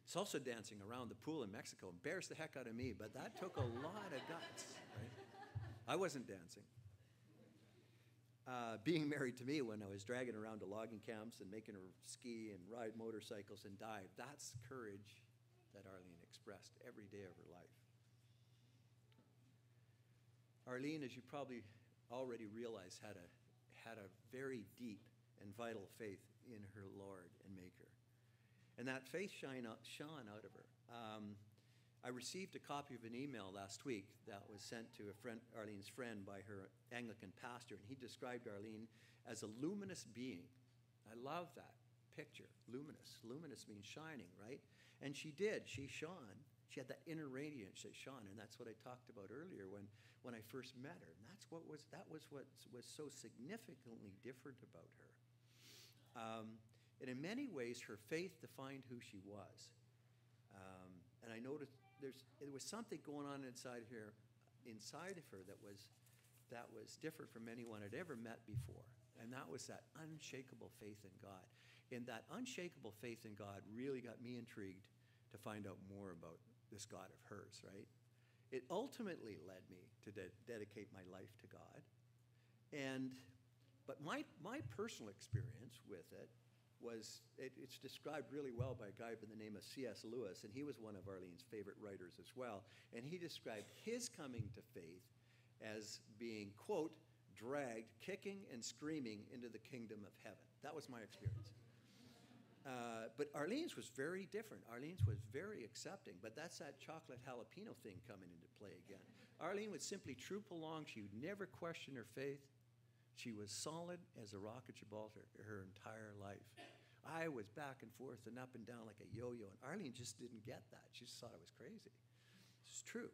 salsa dancing around the pool in Mexico. Embarrassed the heck out of me, but that took a lot of guts, right? I wasn't dancing. Being married to me when I was dragging around to logging camps and making her ski and ride motorcycles and dive, that's courage that Arlene expressed every day of her life. Arlene, as you probably already realize, had a very deep and vital faith in her Lord and Maker. And that faith shone out of her. I received a copy of an email last week that was sent to Arlene's friend by her Anglican pastor, and he described Arlene as a luminous being. I love that picture, luminous. Luminous means shining, right? And she did. She shone. She had that inner radiance that shone, and that's what I talked about earlier when I first met her. And that was what was so significantly different about her. And in many ways, her faith defined who she was. And I noticed there was something going on inside of her that was different from anyone I'd ever met before. And that was that unshakable faith in God. And that unshakable faith in God really got me intrigued to find out more about this God of hers, right? It ultimately led me to dedicate my life to God. But my personal experience with it was, it's described really well by a guy by the name of C.S. Lewis, and he was one of Arlene's favorite writers as well. And he described his coming to faith as being, quote, dragged, kicking and screaming into the kingdom of heaven. That was my experience. But Arlene's was very different. Arlene's was very accepting, but that's that chocolate jalapeno thing coming into play again. Arlene would simply troop along. She would never question her faith. She was solid as a rock at Gibraltar her entire life. I was back and forth and up and down like a yo-yo, and Arlene just didn't get that. She just thought I was crazy. It's true.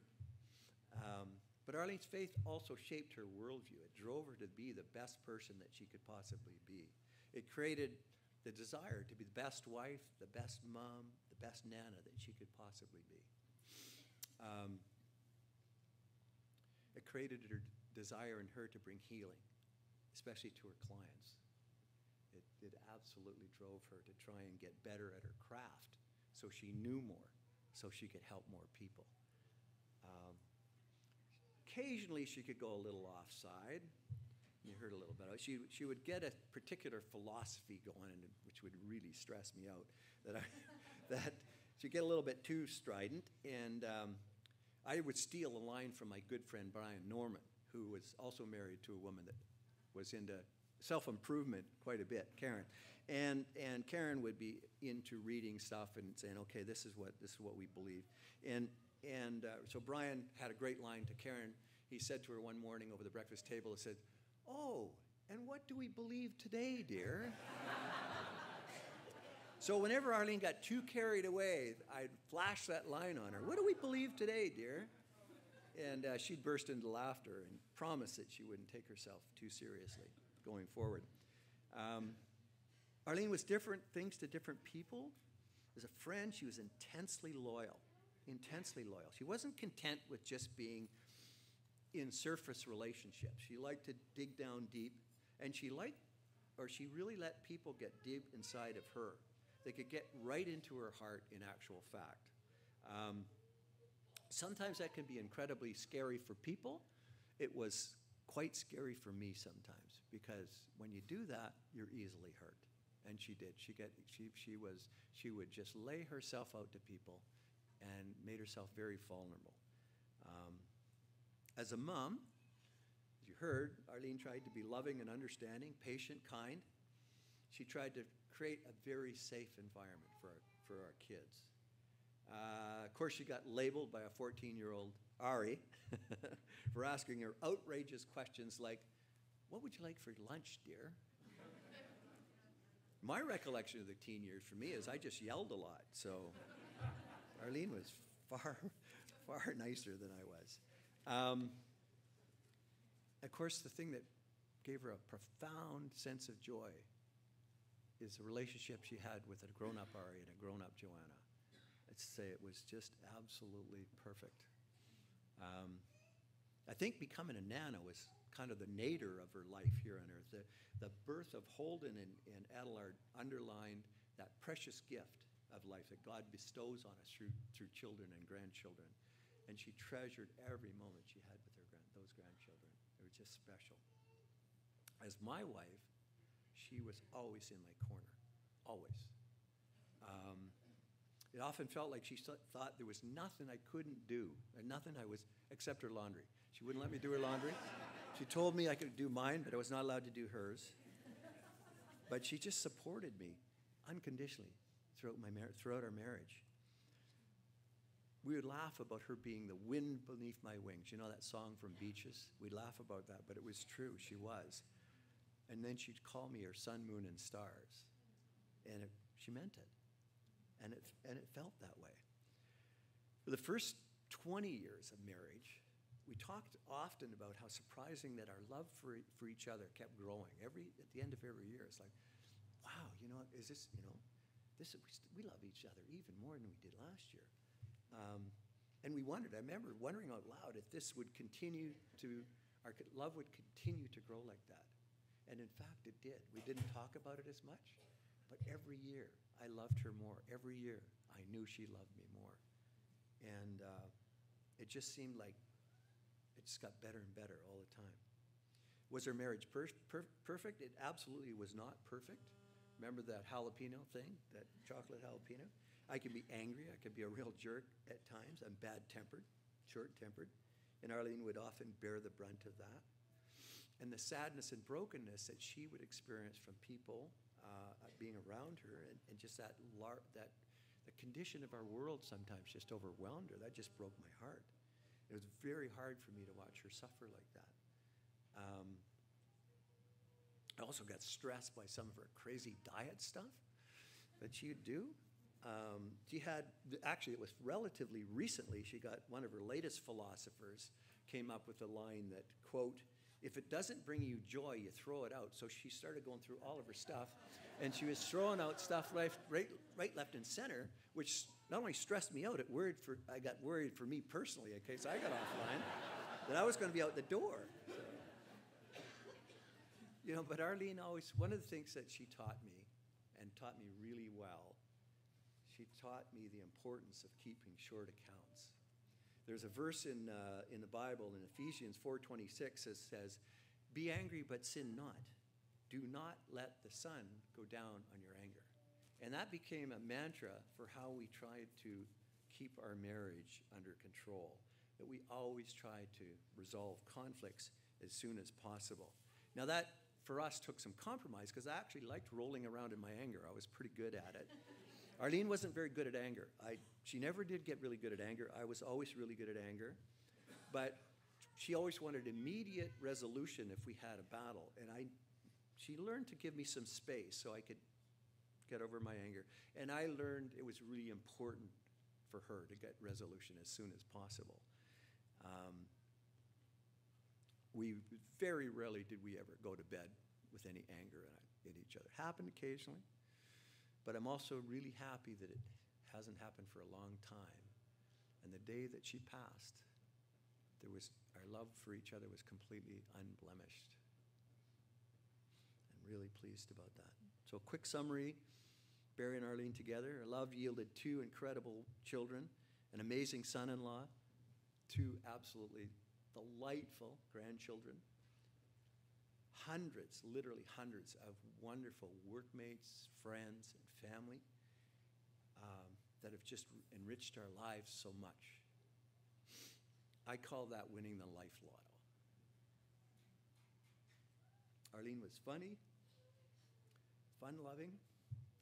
But Arlene's faith also shaped her worldview. It drove her to be the best person that she could possibly be. It created the desire to be the best wife, the best mom, the best nana that she could possibly be. It created her desire in her to bring healing, especially to her clients. It absolutely drove her to try and get better at her craft so she knew more, so she could help more people. Occasionally she could go a little offside. You heard a little bit of it. She would get a particular philosophy going, which would really stress me out, that she'd get a little bit too strident, and I would steal a line from my good friend Brian Norman, who was also married to a woman that was into self-improvement quite a bit, Karen. And Karen would be into reading stuff and saying, okay, this is what we believe. So Brian had a great line to Karen. He said to her one morning over the breakfast table, he said, "Oh, and what do we believe today, dear?" So whenever Arlene got too carried away, I'd flash that line on her. "What do we believe today, dear?" And she'd burst into laughter and promise that she wouldn't take herself too seriously going forward. Arlene was different things to different people. As a friend, she was intensely loyal. She wasn't content with just being in surface relationships. She liked to dig down deep, and she really let people get deep inside of her. They could get right into her heart, in actual fact. Sometimes that can be incredibly scary for people. It was quite scary for me sometimes, because when you do that, you're easily hurt. And she did. She would just lay herself out to people and made herself very vulnerable. As a mom, as you heard, Arlene tried to be loving and understanding, patient, kind. She tried to create a very safe environment for our kids. Of course, she got labeled by a 14-year-old, Ari, for asking her outrageous questions like, "What would you like for lunch, dear?" My recollection of the teen years for me is I just yelled a lot, so Arlene was far nicer than I was. Of course, the thing that gave her a profound sense of joy is the relationship she had with a grown-up Ari and a grown-up Joanna. I'd say it was just absolutely perfect. I think becoming a nana was kind of the nadir of her life here on earth. The birth of Holden and Adelard underlined that precious gift of life that God bestows on us through children and grandchildren. And she treasured every moment she had with those grandchildren. It was just special. As my wife, she was always in my corner, always. It often felt like she thought there was nothing I couldn't do, and nothing except her laundry. She wouldn't let me do her laundry. She told me I could do mine, but I was not allowed to do hers. But she just supported me unconditionally throughout our marriage. We would laugh about her being the wind beneath my wings. You know that song from Beaches? We'd laugh about that, but it was true. She was. And then she'd call me her sun, moon, and stars. And she meant it. And it felt that way. For the first 20 years of marriage, we talked often about how surprising that our love for each other kept growing. At the end of every year, it's like, wow, we love each other even more than we did last year. And I remember wondering out loud if this would our love would continue to grow like that. And in fact, it did. We didn't talk about it as much, but every year I loved her more. Every year I knew she loved me more. And it just seemed like it just got better and better all the time. Was our marriage perfect? It absolutely was not perfect. Remember that jalapeno thing, that chocolate jalapeno? I could be angry. I could be a real jerk at times. I'm bad-tempered, short-tempered. And Arlene would often bear the brunt of that. And the sadness and brokenness that she would experience from people being around her, and just the condition of our world sometimes just overwhelmed her. That just broke my heart. It was very hard for me to watch her suffer like that. I also got stressed by some of her crazy diet stuff that she would do. It was relatively recently, one of her latest philosophers came up with a line that, quote, "If it doesn't bring you joy, you throw it out." So she started going through all of her stuff, and she was throwing out stuff right, left, and center, which not only stressed me out, I got worried for me personally in case I got offline, that I was going to be out the door. So, but Arlene one of the things that she taught me, and taught me really well, she taught me the importance of keeping short accounts. There's a verse in the Bible, in Ephesians 4:26, that says, "Be angry, but sin not. Do not let the sun go down on your anger." And that became a mantra for how we tried to keep our marriage under control, that we always tried to resolve conflicts as soon as possible. Now that, for us, took some compromise, because I actually liked rolling around in my anger. I was pretty good at it. Arlene wasn't very good at anger. She never did get really good at anger. I was always really good at anger. But she always wanted immediate resolution if we had a battle. And she learned to give me some space so I could get over my anger. And I learned it was really important for her to get resolution as soon as possible. Very rarely did we ever go to bed with any anger at each other. Happened occasionally. But I'm also really happy that it hasn't happened for a long time. And the day that she passed, our love for each other was completely unblemished. I'm really pleased about that. So quick summary, Barry and Arlene together. Our love yielded 2 incredible children, an amazing son-in-law, 2 absolutely delightful grandchildren, literally hundreds of wonderful workmates, friends, and family that have just enriched our lives so much. I call that winning the life lotto. Arlene was funny, fun-loving,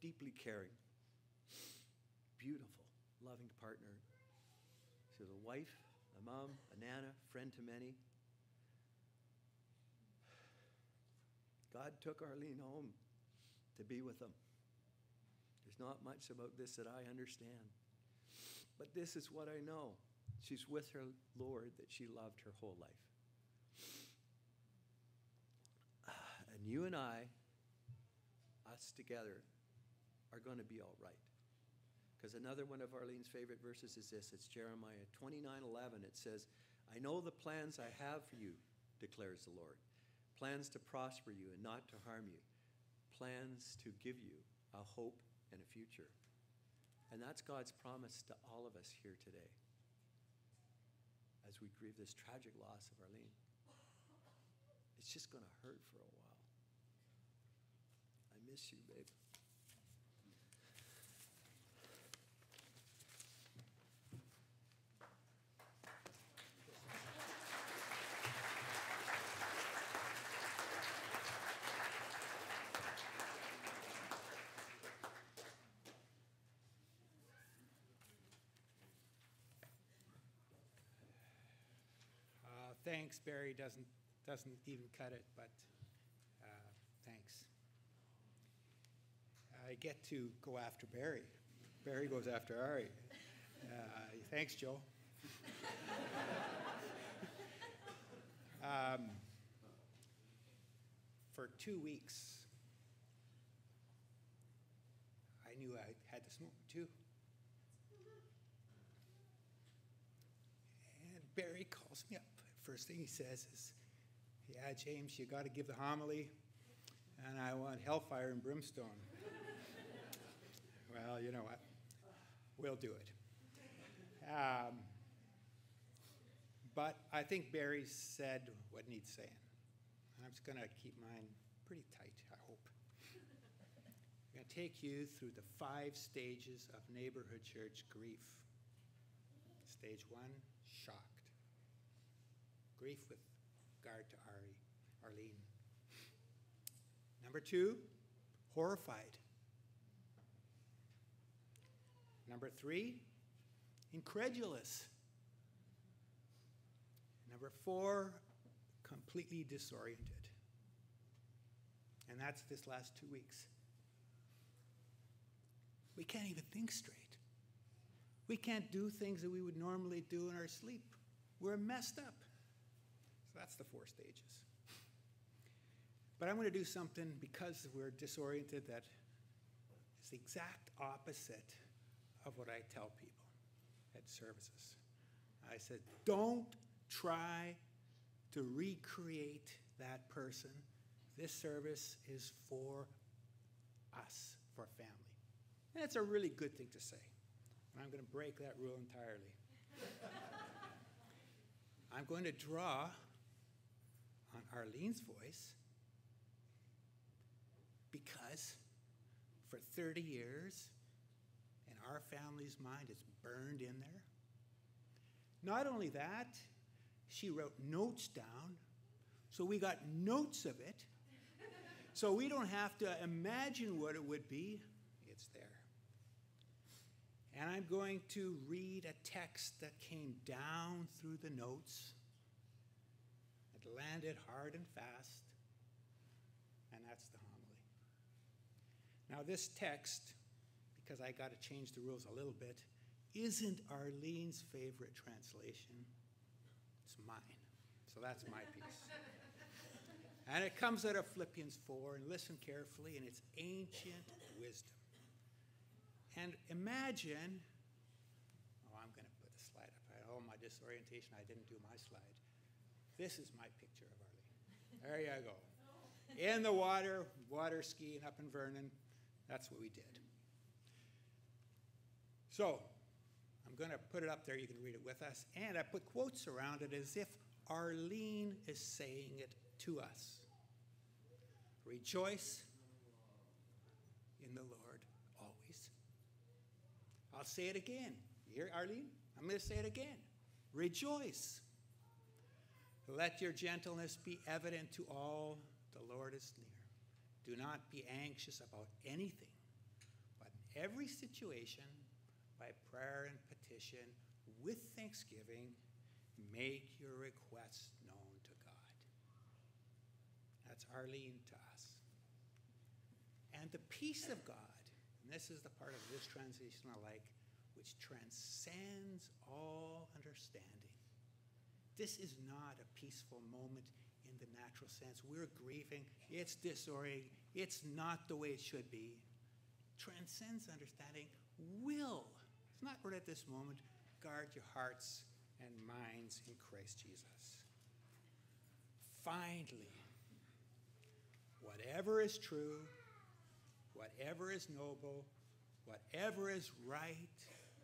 deeply caring, beautiful, loving partner. She was a wife, a mom, a nana, friend to many. God took Arlene home to be with him. There's not much about this that I understand. But this is what I know. She's with her Lord that she loved her whole life. And you and I, us together, are going to be all right. Because another one of Arlene's favorite verses is this. It's Jeremiah 29:11. It says, "I know the plans I have for you, declares the Lord. Plans to prosper you and not to harm you. Plans to give you a hope and a future." And that's God's promise to all of us here today as we grieve this tragic loss of Arlene. It's just going to hurt for a while. I miss you, babe. Thanks, Barry doesn't even cut it, but thanks. I get to go after Barry. Barry goes after Ari. Thanks, Joe. For 2 weeks, I knew I had to smoke too. And Barry calls me up. First thing he says is, yeah, James, you got to give the homily, and I want hellfire and brimstone. Well, you know what? We'll do it. But I think Barry said what needs saying. And I'm just going to keep mine pretty tight, I hope. I'm going to take you through the 5 stages of neighborhood church grief. Stage 1, shocked. Grief with regard to Arlene. Number 2, horrified. Number 3, incredulous. Number 4, completely disoriented. And that's this last 2 weeks. We can't even think straight. We can't do things that we would normally do in our sleep. We're messed up. So that's the 4 stages. But I'm going to do something because we're disoriented that is the exact opposite of what I tell people at services. I said, don't try to recreate that person. This service is for us, for family. And it's a really good thing to say. And I'm going to break that rule entirely. I'm going to draw on Arlene's voice because for 30 years, in our family's mind, it's burned in there. Not only that, she wrote notes down, so we got notes of it, so we don't have to imagine what it would be. It's there. And I'm going to read a text that came down through the notes. It landed hard and fast, and that's the homily. Now this text, because I got to change the rules a little bit, isn't Arlene's favorite translation. It's mine. So that's my piece. And it comes out of Philippians 4, and listen carefully, and it's ancient wisdom. And imagine, I'm going to put the slide up. Oh, my disorientation, I didn't do my slide. This is my picture of Arlene. There you go. In the water skiing up in Vernon. That's what we did. So, I'm going to put it up there. You can read it with us. And I put quotes around it as if Arlene is saying it to us. Rejoice in the Lord always. I'll say it again. You hear, Arlene? I'm going to say it again. Rejoice. Let your gentleness be evident to all. The Lord is near. Do not be anxious about anything, but in every situation, by prayer and petition, with thanksgiving, make your requests known to God. That's Arlene to us. And the peace of God, and this is the part of this translation I like, which transcends all understanding. This is not a peaceful moment in the natural sense. We're grieving. It's disorienting. It's not the way it should be. Transcends understanding. Will, it's not right at this moment, guard your hearts and minds in Christ Jesus. Finally, whatever is true, whatever is noble, whatever is right,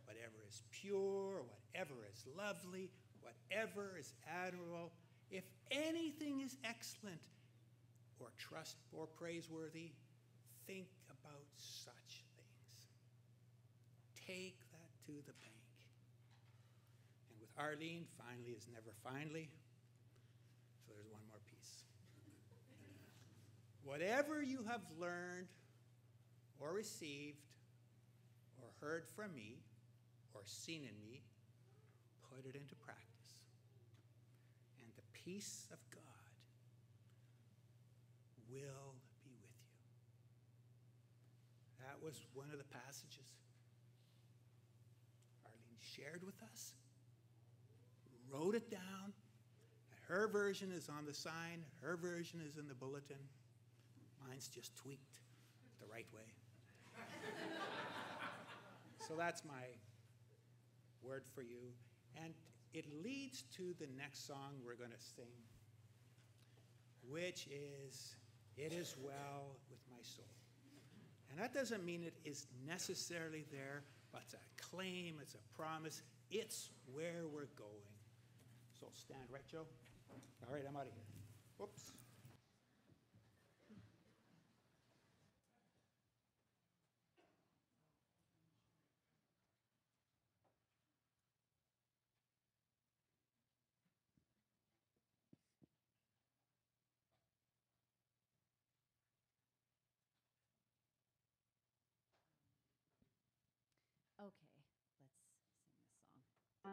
whatever is pure, whatever is lovely, whatever is admirable, if anything is excellent or trust or praiseworthy, think about such things. Take that to the bank. And with Arlene, finally is never finally. So there's one more piece. Whatever you have learned or received or heard from me or seen in me, put it into practice. And the peace of God will be with you. That was one of the passages Arlene shared with us, wrote it down. Her version is on the sign. Her version is in the bulletin. Mine's just tweaked the right way. So that's my word for you. And it leads to the next song we're going to sing, which is It Is Well With My Soul. And that doesn't mean it is necessarily there, but it's a claim, it's a promise. It's where we're going. So stand, right, Joe? All right, I'm out of here. Whoops. Okay, let's sing this song.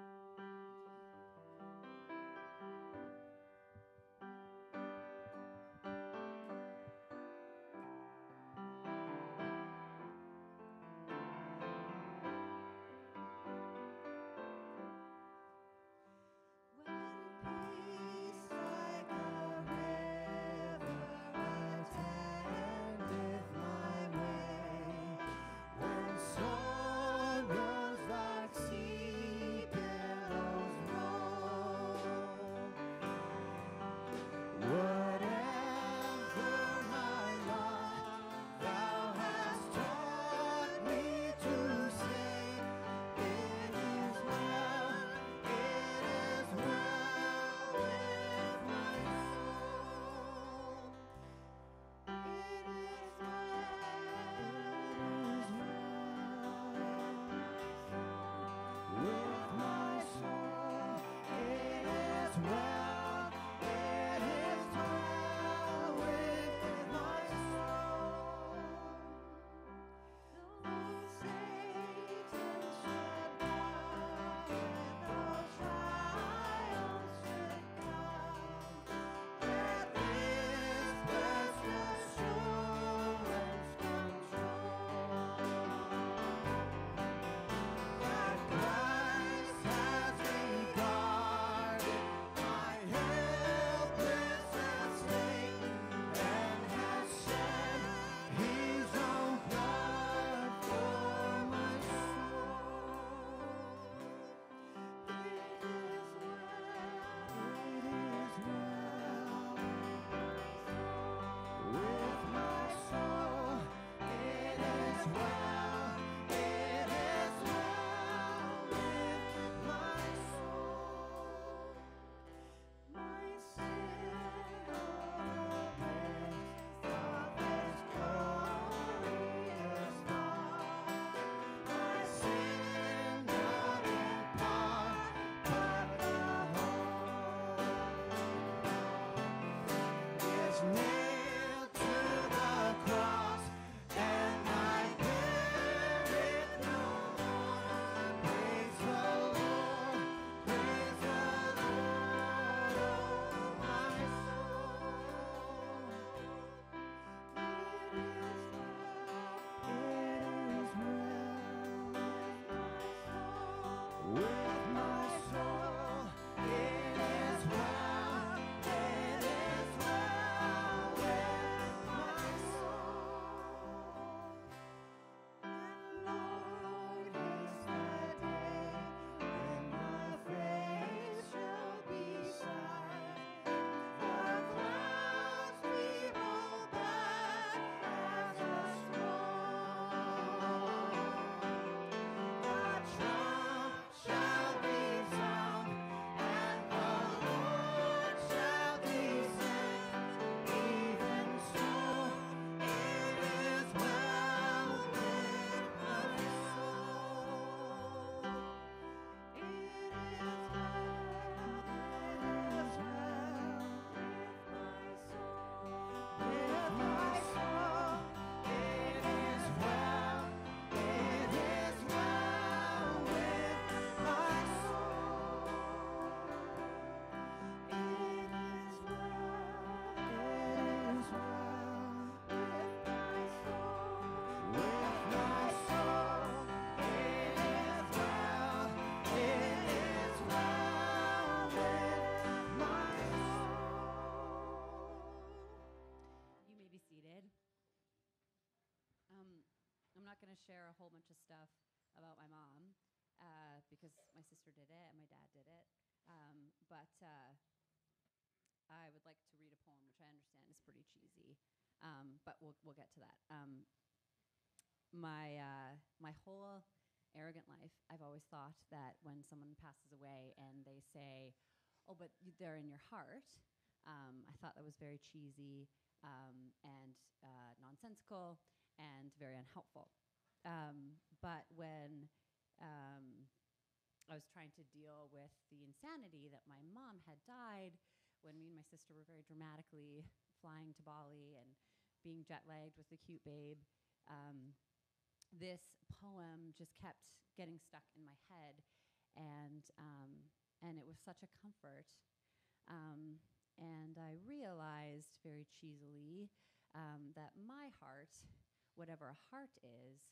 share a whole bunch of stuff about my mom because my sister did it and my dad did it. But I would like to read a poem, which I understand is pretty cheesy, but we'll get to that. My whole arrogant life, I've always thought that when someone passes away and they say, "Oh, but they're in your heart," I thought that was very cheesy and nonsensical and very unhelpful. But when I was trying to deal with the insanity that my mom had died when me and my sister were very dramatically flying to Bali and being jet-lagged with the cute babe, this poem just kept getting stuck in my head, and it was such a comfort. And I realized very cheesily that my heart, whatever a heart is,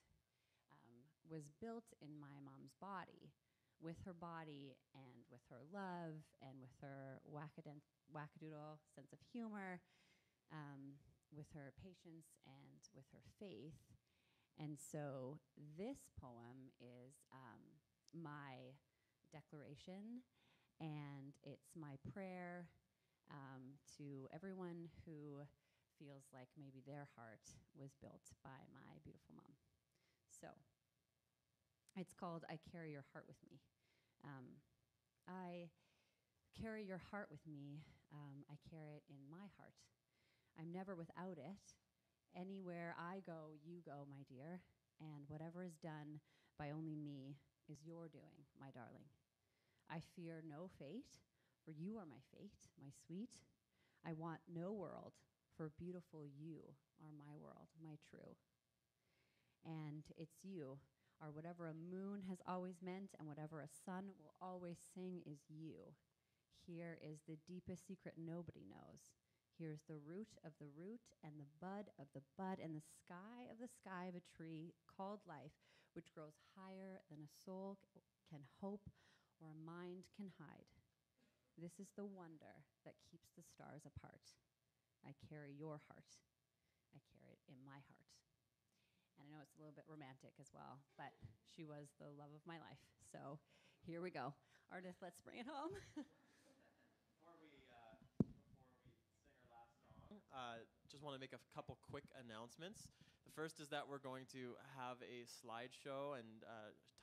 was built in my mom's body, with her body and with her love and with her wackadoodle sense of humor, with her patience and with her faith. And so this poem is my declaration, and it's my prayer to everyone who feels like maybe their heart was built by my beautiful mom. So it's called I Carry Your Heart With Me. I carry your heart with me. I carry it in my heart. I'm never without it. Anywhere I go, you go, my dear, and whatever is done by only me is your doing, my darling. I fear no fate, for you are my fate, my sweet. I want no world, for beautiful you are my world, my true. And it's you, or whatever a moon has always meant and whatever a sun will always sing is you. Here is the deepest secret nobody knows. Here's the root of the root and the bud of the bud and the sky of a tree called life, which grows higher than a soul can hope or a mind can hide. This is the wonder that keeps the stars apart. I carry your heart. I carry it in my heart. And I know it's a little bit romantic as well, but she was the love of my life. So here we go. Artist, let's bring it home. Just want to make a couple quick announcements. The first is that we're going to have a slideshow and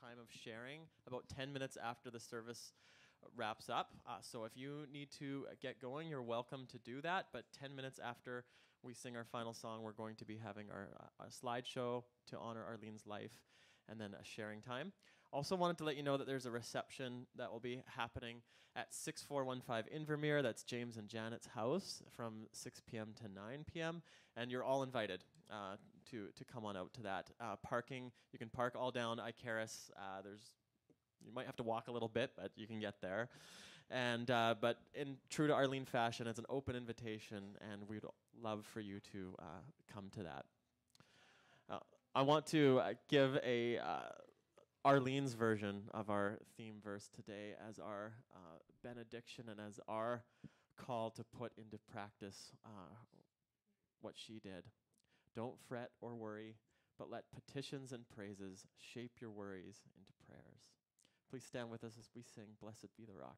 time of sharing about 10 minutes after the service wraps up. So if you need to get going, you're welcome to do that. But 10 minutes after we sing our final song, we're going to be having our slideshow to honor Arlene's life, and then a sharing time. Also wanted to let you know that there's a reception that will be happening at 6415 Invermere. That's James and Janet's house from 6 p.m. to 9 p.m. And you're all invited to come on out to that. Parking, you can park all down Icarus. You might have to walk a little bit, but you can get there. And but in true to Arlene fashion, it's an open invitation, and we'd love for you to come to that. I want to give a Arlene's version of our theme verse today as our benediction and as our call to put into practice what she did. Don't fret or worry, but let petitions and praises shape your worries into prayers. Please stand with us as we sing, Blessed Be the Rock.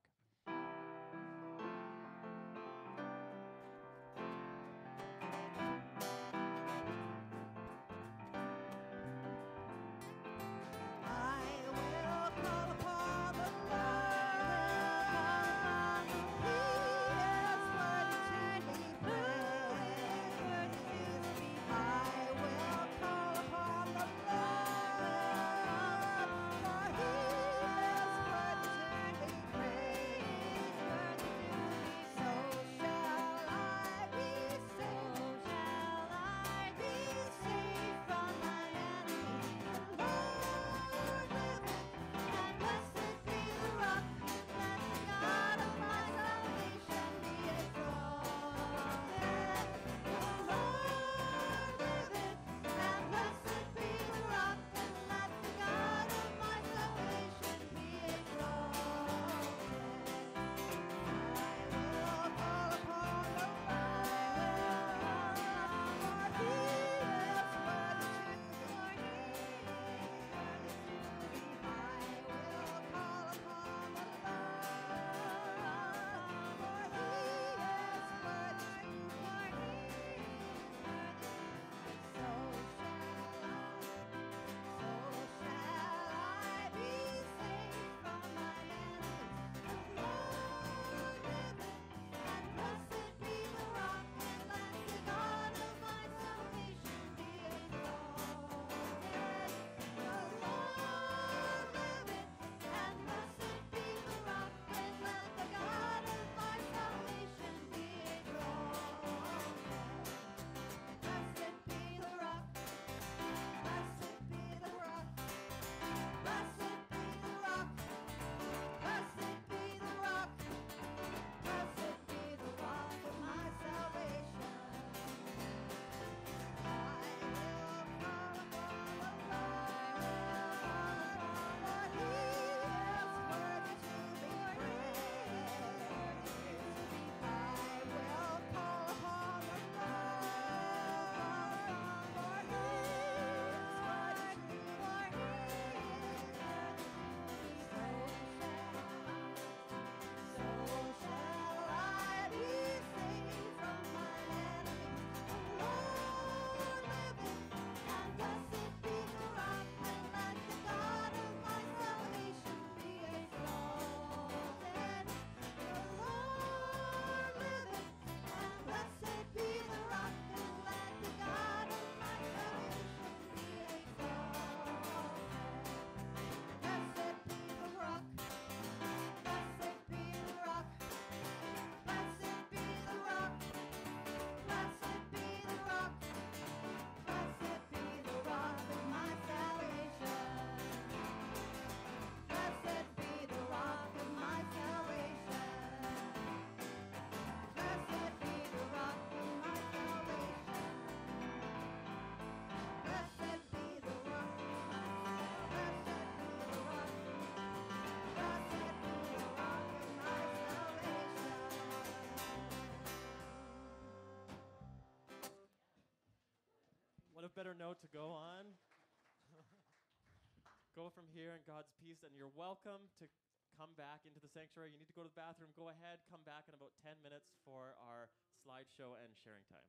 Praise better note to go on. Go from here in God's peace, and you're welcome to come back into the sanctuary. You need to go to the bathroom, go ahead, come back in about 10 minutes for our slideshow and sharing time.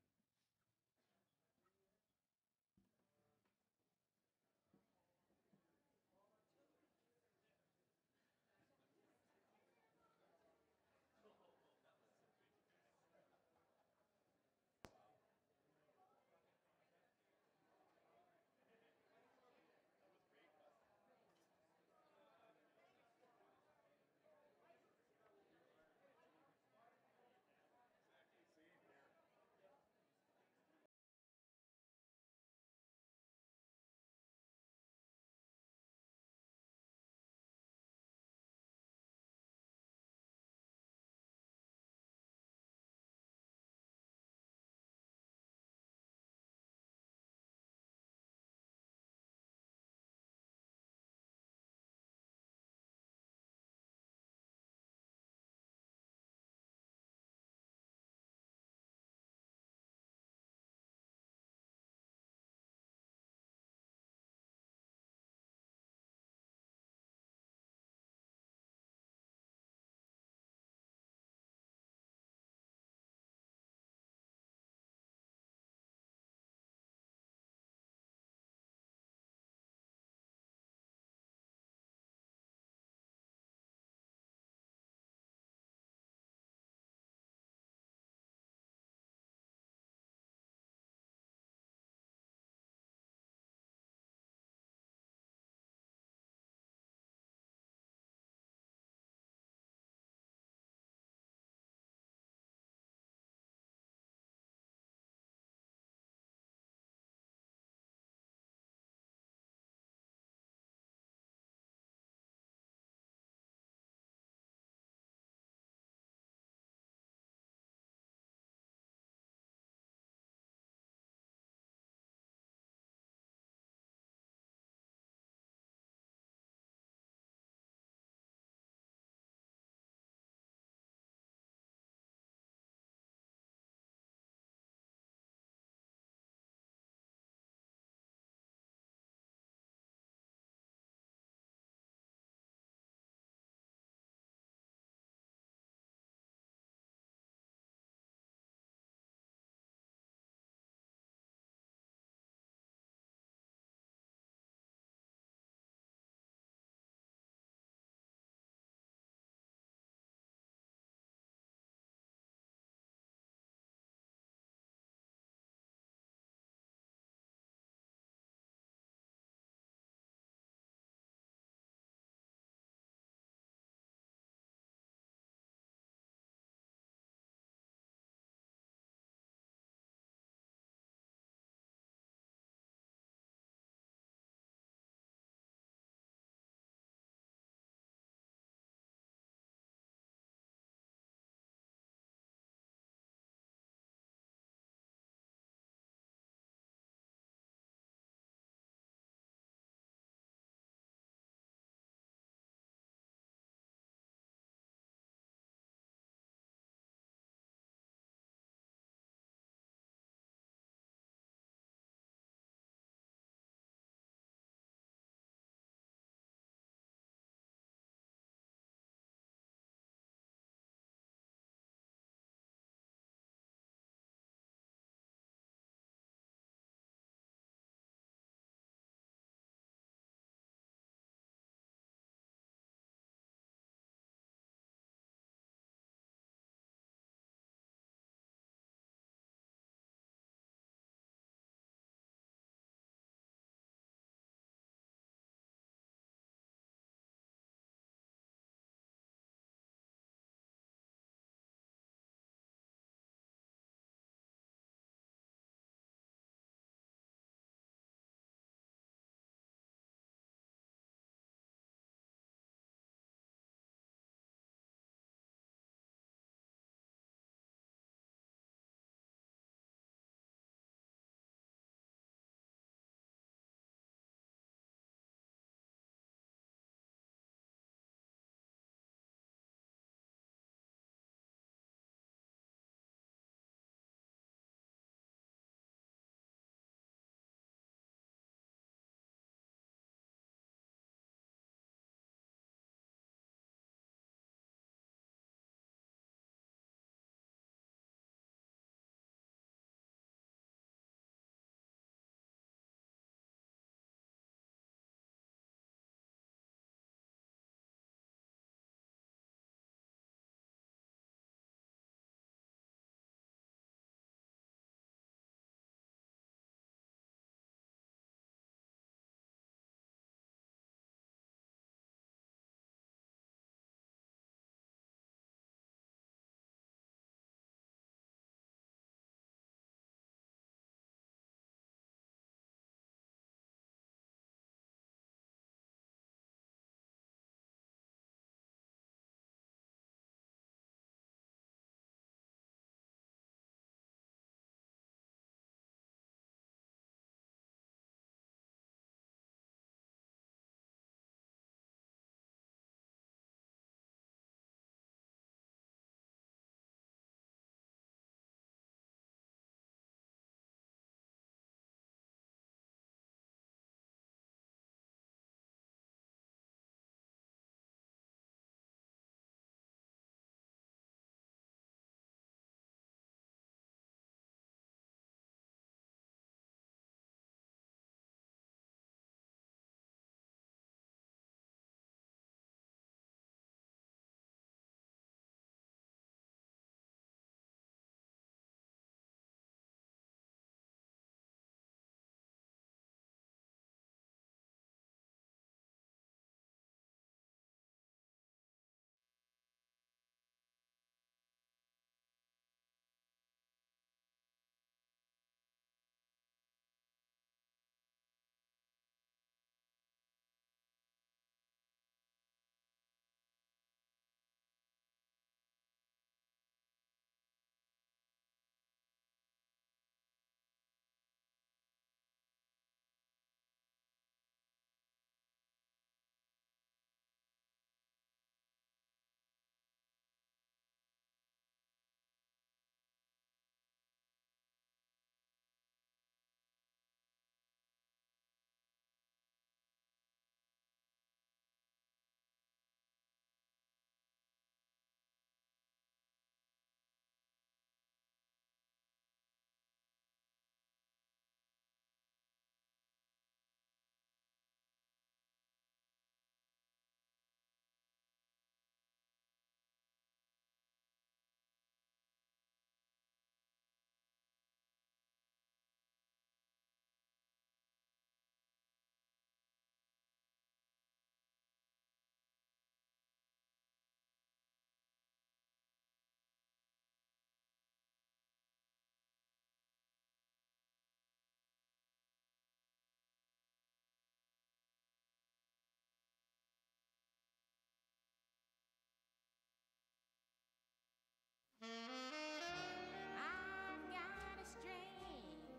I've got a strange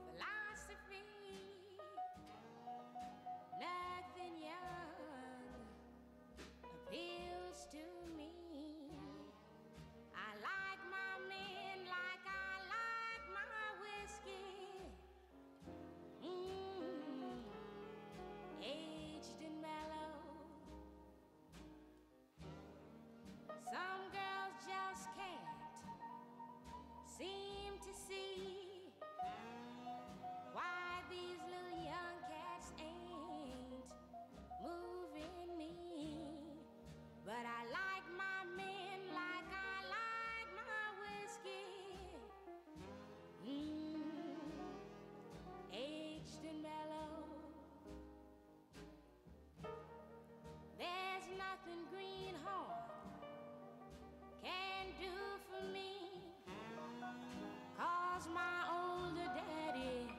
philosophy. Nothing young appeals to me. I like my men like I like my whiskey. Aged and mellow. Some girls just can't seem to see why these little young cats ain't moving me. But I like my men like I like my whiskey. Aged and mellow. There's nothing greenhorn can do for me, 'cause my older daddy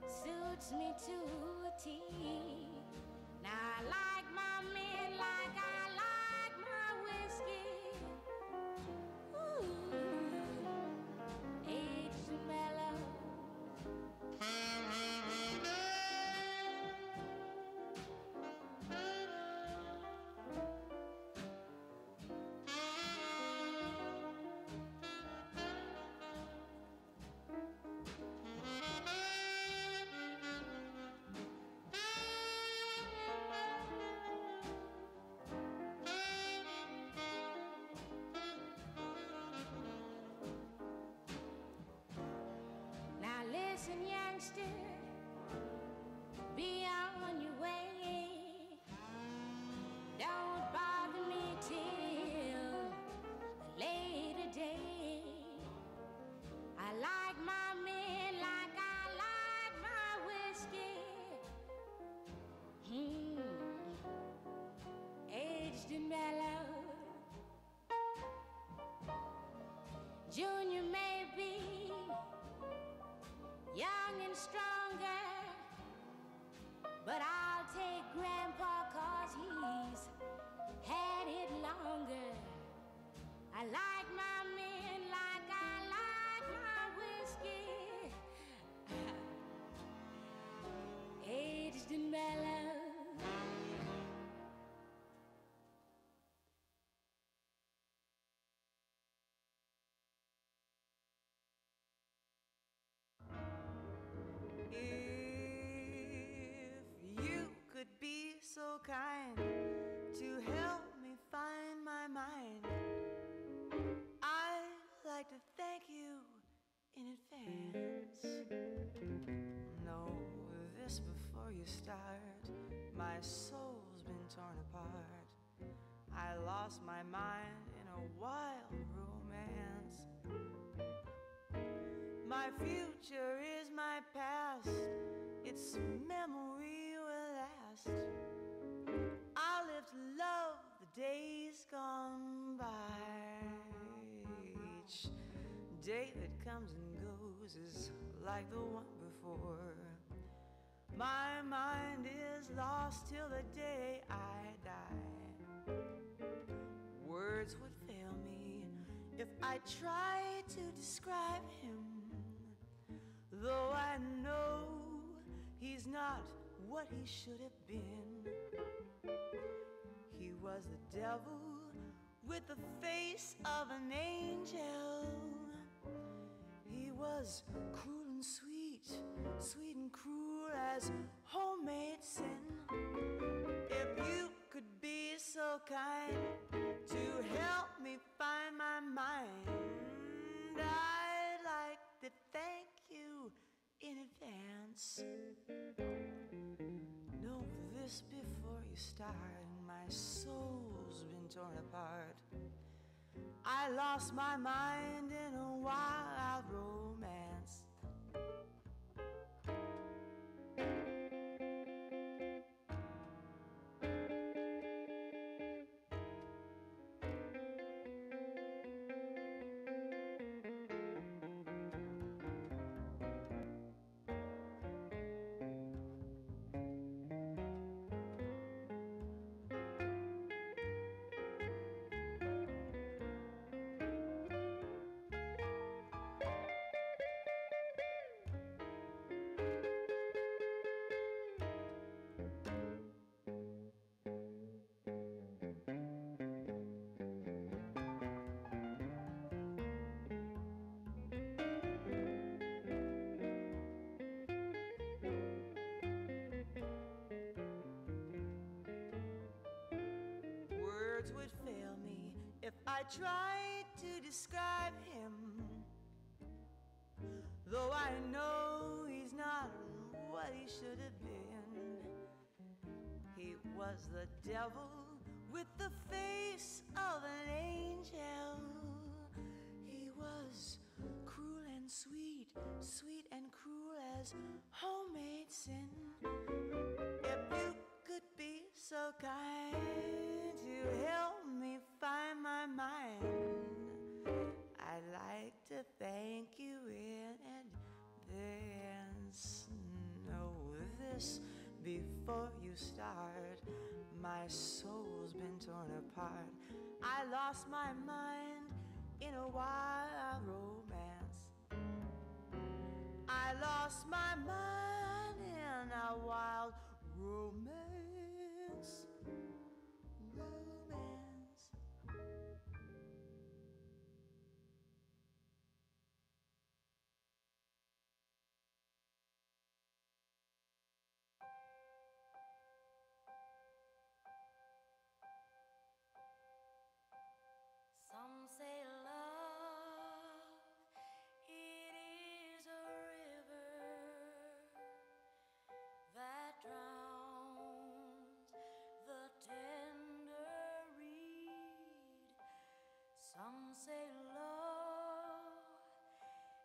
suits me to a T. Now I like my men like I like my whiskey. Ooh, aged and mellow. Now listen, youngster, be on your way. Don't bother me till the later day. I like my men like I like my whiskey. Aged and mellow. Junior may be young and stronger, but I'll take Grandpa 'cause he's had it longer. I like my men like I like my whiskey. Aged and mellow. If you could be so kind to help me find my mind, I'd like to thank you in advance. Know this before you start, my soul's been torn apart. I lost my mind in a wild romance. My future is my past, its memory will last. I'll live to love the days gone by. Each day that comes and goes is like the one before. My mind is lost till the day I die. Words would fail me if I tried to describe him, though I know he's not what he should have been. He was the devil with the face of an angel. He was cruel and sweet, sweet and cruel as homemade sin. If you could be so kind to help me find my mind, I'd like to thank you in advance. Know this before you start, my soul's been torn apart. I lost my mind in a wild romance. I tried to describe him, though I know he's not what he should have been. He was the devil with the face of an angel. He was cruel and sweet, sweet and cruel as homemade sin. If you could be so kind to help me find my mind, I'd like to thank you in advance. Know this before you start, my soul's been torn apart. I lost my mind in a wild romance. I lost my mind in a wild romance. Some say love, it is a river that drowns the tender reed. Some say love,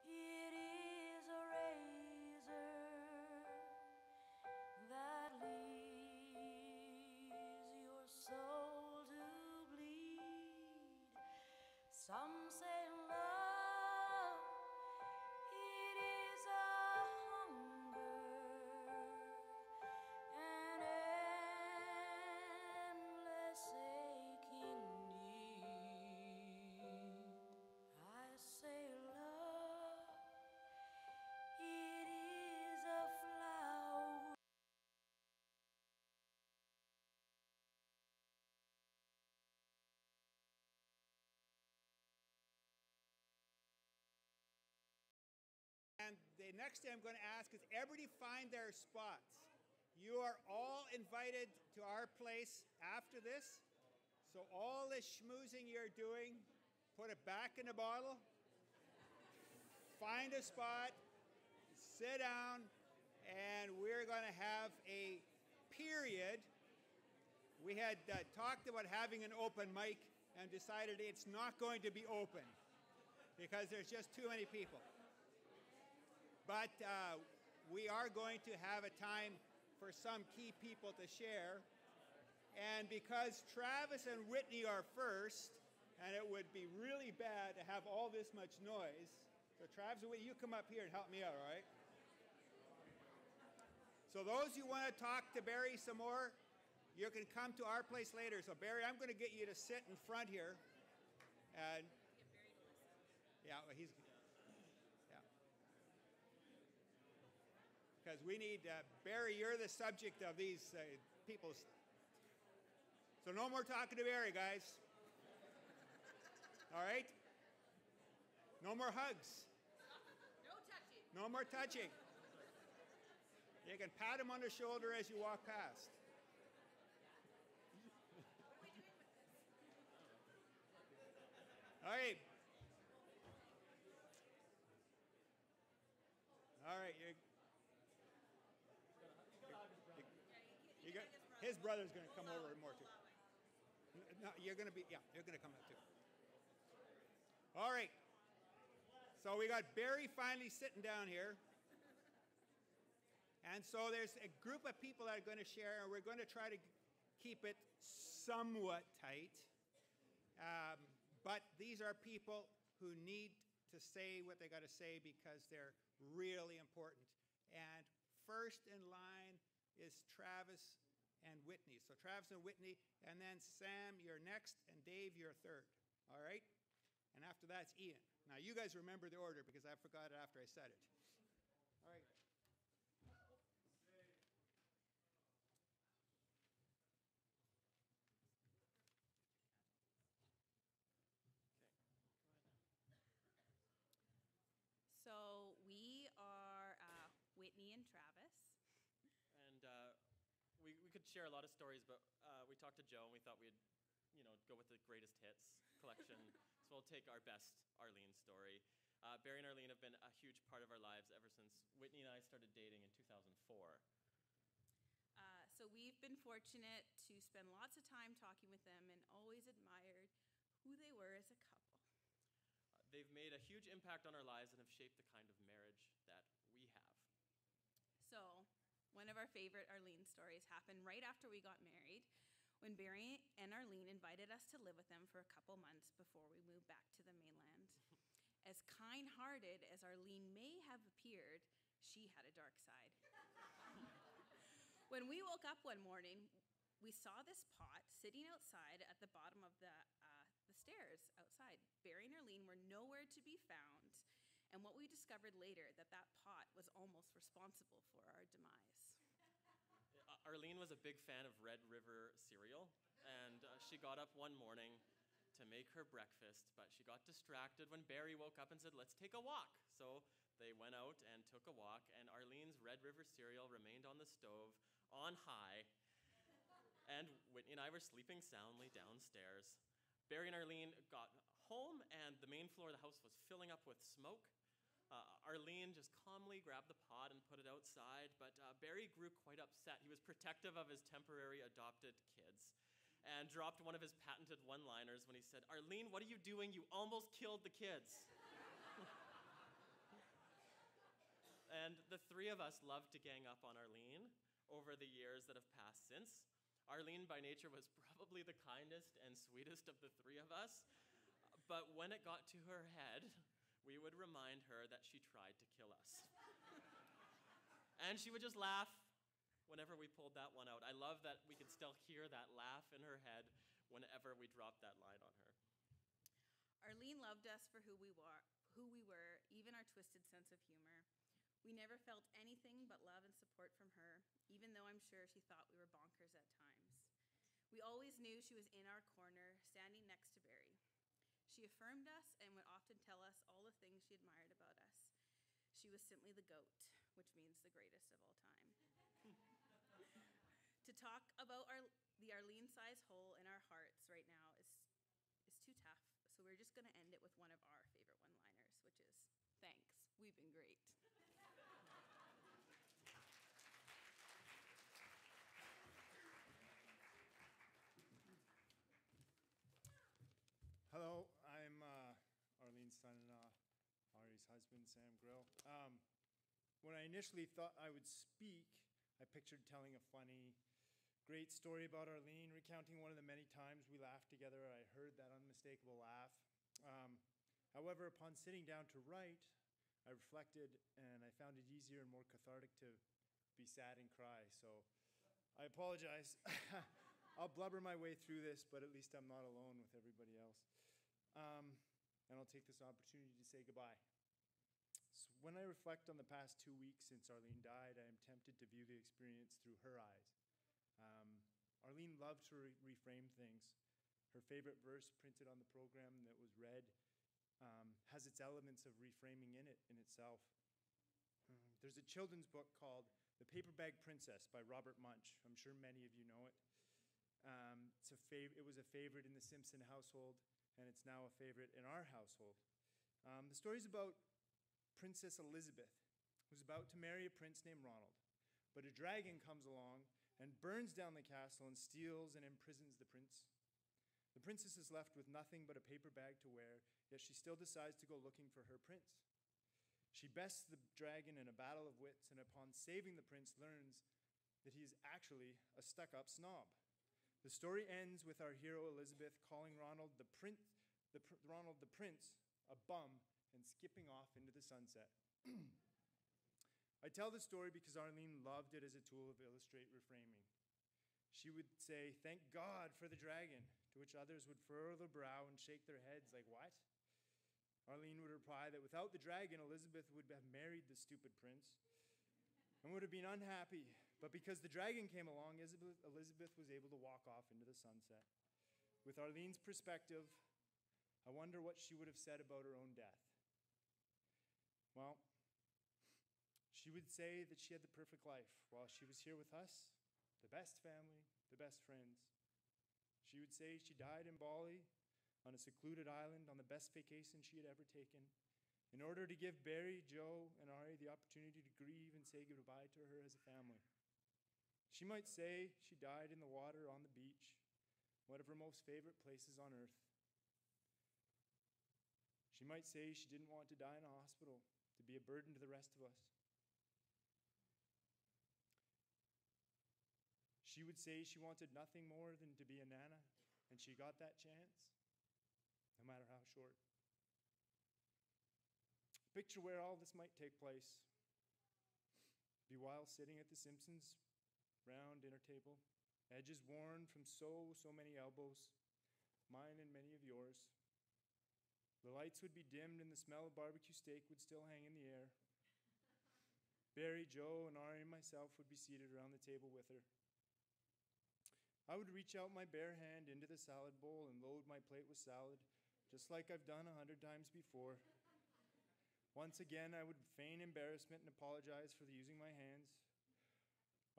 it is a razor that leaves your soul to bleed. Some say love, it is a hunger, an endless aching need. I say love, it is a flower. And the next thing I'm going to ask is everybody find their spots. You are all invited to our place after this. So all this schmoozing you're doing, put it back in the bottle. Find a spot, sit down, and we're going to have a period. We had talked about having an open mic and decided it's not going to be open because there's just too many people. But we are going to have a time for some key people to share. And because Travis and Whitney are first, and it would be really bad to have all this much noise, so Travis and Whitney, you come up here and help me out, all right? So those who want to talk to Barry some more, you can come to our place later. So Barry, I'm going to get you to sit in front here. And yeah, well, he's... Because we need, Barry, you're the subject of these people's. So no more talking to Barry, guys. All right? No more hugs. No touching. No more touching. You can pat him on the shoulder as you walk past. All right. All right. His brother's going to come over more too. No, you're going to be, yeah, you're going to come out too. All right. So we got Barry finally sitting down here. And so there's a group of people that are going to share, and we're going to try to keep it somewhat tight. But these are people who need to say what they got to say because they're really important. And first in line is Travis and Whitney. So Travis and Whitney, and then Sam, you're next, and Dave, you're third. All right? And after that's Ian. Now, you guys remember the order because I forgot it after I said it. All right. So we are Whitney and Travis. And we could share a lot of stories, but we talked to Joe and we thought we'd, go with the greatest hits. collection. So we'll take our best Arlene story. Barry and Arlene have been a huge part of our lives ever since Whitney and I started dating in 2004. So we've been fortunate to spend lots of time talking with them and always admired who they were as a couple. They've made a huge impact on our lives and have shaped the kind of marriage that we have. So one of our favorite Arlene stories happened right after we got married, when Barry and Arlene invited us to live with them for a couple months before we moved back to the mainland. As kind-hearted as Arlene may have appeared, she had a dark side. When we woke up one morning, we saw this pot sitting outside at the bottom of the stairs outside. Barry and Arlene were nowhere to be found, and what we discovered later, that pot was almost responsible for our demise. Arlene was a big fan of Red River cereal, and she got up one morning to make her breakfast, but she got distracted when Barry woke up and said, "Let's take a walk." So they went out and took a walk, and Arlene's Red River cereal remained on the stove on high, and Whitney and I were sleeping soundly downstairs. Barry and Arlene got home, and the main floor of the house was filling up with smoke. Arlene just calmly grabbed the pot and put it outside, but Barry grew quite upset. He was protective of his temporary adopted kids and dropped one of his patented one-liners when he said, "Arlene, what are you doing? You almost killed the kids." And the three of us loved to gang up on Arlene over the years that have passed since. Arlene, by nature, was probably the kindest and sweetest of the three of us, but when it got to her head, we would remind her that she tried to kill us. And she would just laugh whenever we pulled that one out. I love that we could still hear that laugh in her head whenever we dropped that line on her. Arlene loved us for who we were, even our twisted sense of humor. We never felt anything but love and support from her, even though I'm sure she thought we were bonkers at times. We always knew she was in our corner, standing next to Barry. She affirmed us and would often tell us all the things she admired about us. She was simply the GOAT, which means the greatest of all time. To talk about the Arlene-sized hole in our hearts right now is too tough, so we're just going to end it with one of our favorite one-liners, which is, "Thanks, we've been great." Hello, I'm Arlene's son-in-law, Ari's husband, Sam Grill. When I initially thought I would speak, I pictured telling a funny, great story about Arlene, recounting one of the many times we laughed together. I heard that unmistakable laugh. However, upon sitting down to write, I reflected, and I found it easier and more cathartic to be sad and cry. So I apologize. I'll blubber my way through this, but at least I'm not alone with everybody else. And I'll take this opportunity to say goodbye. So when I reflect on the past 2 weeks since Arlene died, I am tempted to view the experience through her eyes. Arlene loved to reframe things. Her favorite verse printed on the program that was read has its elements of reframing in itself. There's a children's book called The Paper Bag Princess by Robert Munsch. I'm sure many of you know it. It was a favorite in the Simpson household, and it's now a favorite in our household. The story's about Princess Elizabeth, who's about to marry a prince named Ronald. But a dragon comes along and burns down the castle and steals and imprisons the prince. The princess is left with nothing but a paper bag to wear, yet she still decides to go looking for her prince. She bests the dragon in a battle of wits, and upon saving the prince, learns that he is actually a stuck-up snob. The story ends with our hero Elizabeth calling Ronald the prince, a bum, and skipping off into the sunset. I tell the story because Arlene loved it as a tool of illustrate reframing. She would say, "Thank God for the dragon," to which others would furrow their brow and shake their heads like, "What?" Arlene would reply that without the dragon, Elizabeth would have married the stupid prince and would have been unhappy. But because the dragon came along, Elizabeth was able to walk off into the sunset. With Arlene's perspective, I wonder what she would have said about her own death. Well, she would say that she had the perfect life while she was here with us, the best family, the best friends. She would say she died in Bali on a secluded island on the best vacation she had ever taken, in order to give Barry, Joe, and Ari the opportunity to grieve and say goodbye to her as a family. She might say she died in the water on the beach, one of her most favorite places on earth. She might say she didn't want to die in a hospital, to be a burden to the rest of us. She would say she wanted nothing more than to be a Nana, and she got that chance, no matter how short. Picture where all this might take place. Be while sitting at the Simpsons' round dinner table, edges worn from so many elbows, mine and many of yours. The lights would be dimmed and the smell of barbecue steak would still hang in the air. Barry, Joe, and Ari and myself would be seated around the table with her. I would reach out my bare hand into the salad bowl and load my plate with salad, just like I've done 100 times before. Once again, I would feign embarrassment and apologize for using my hands.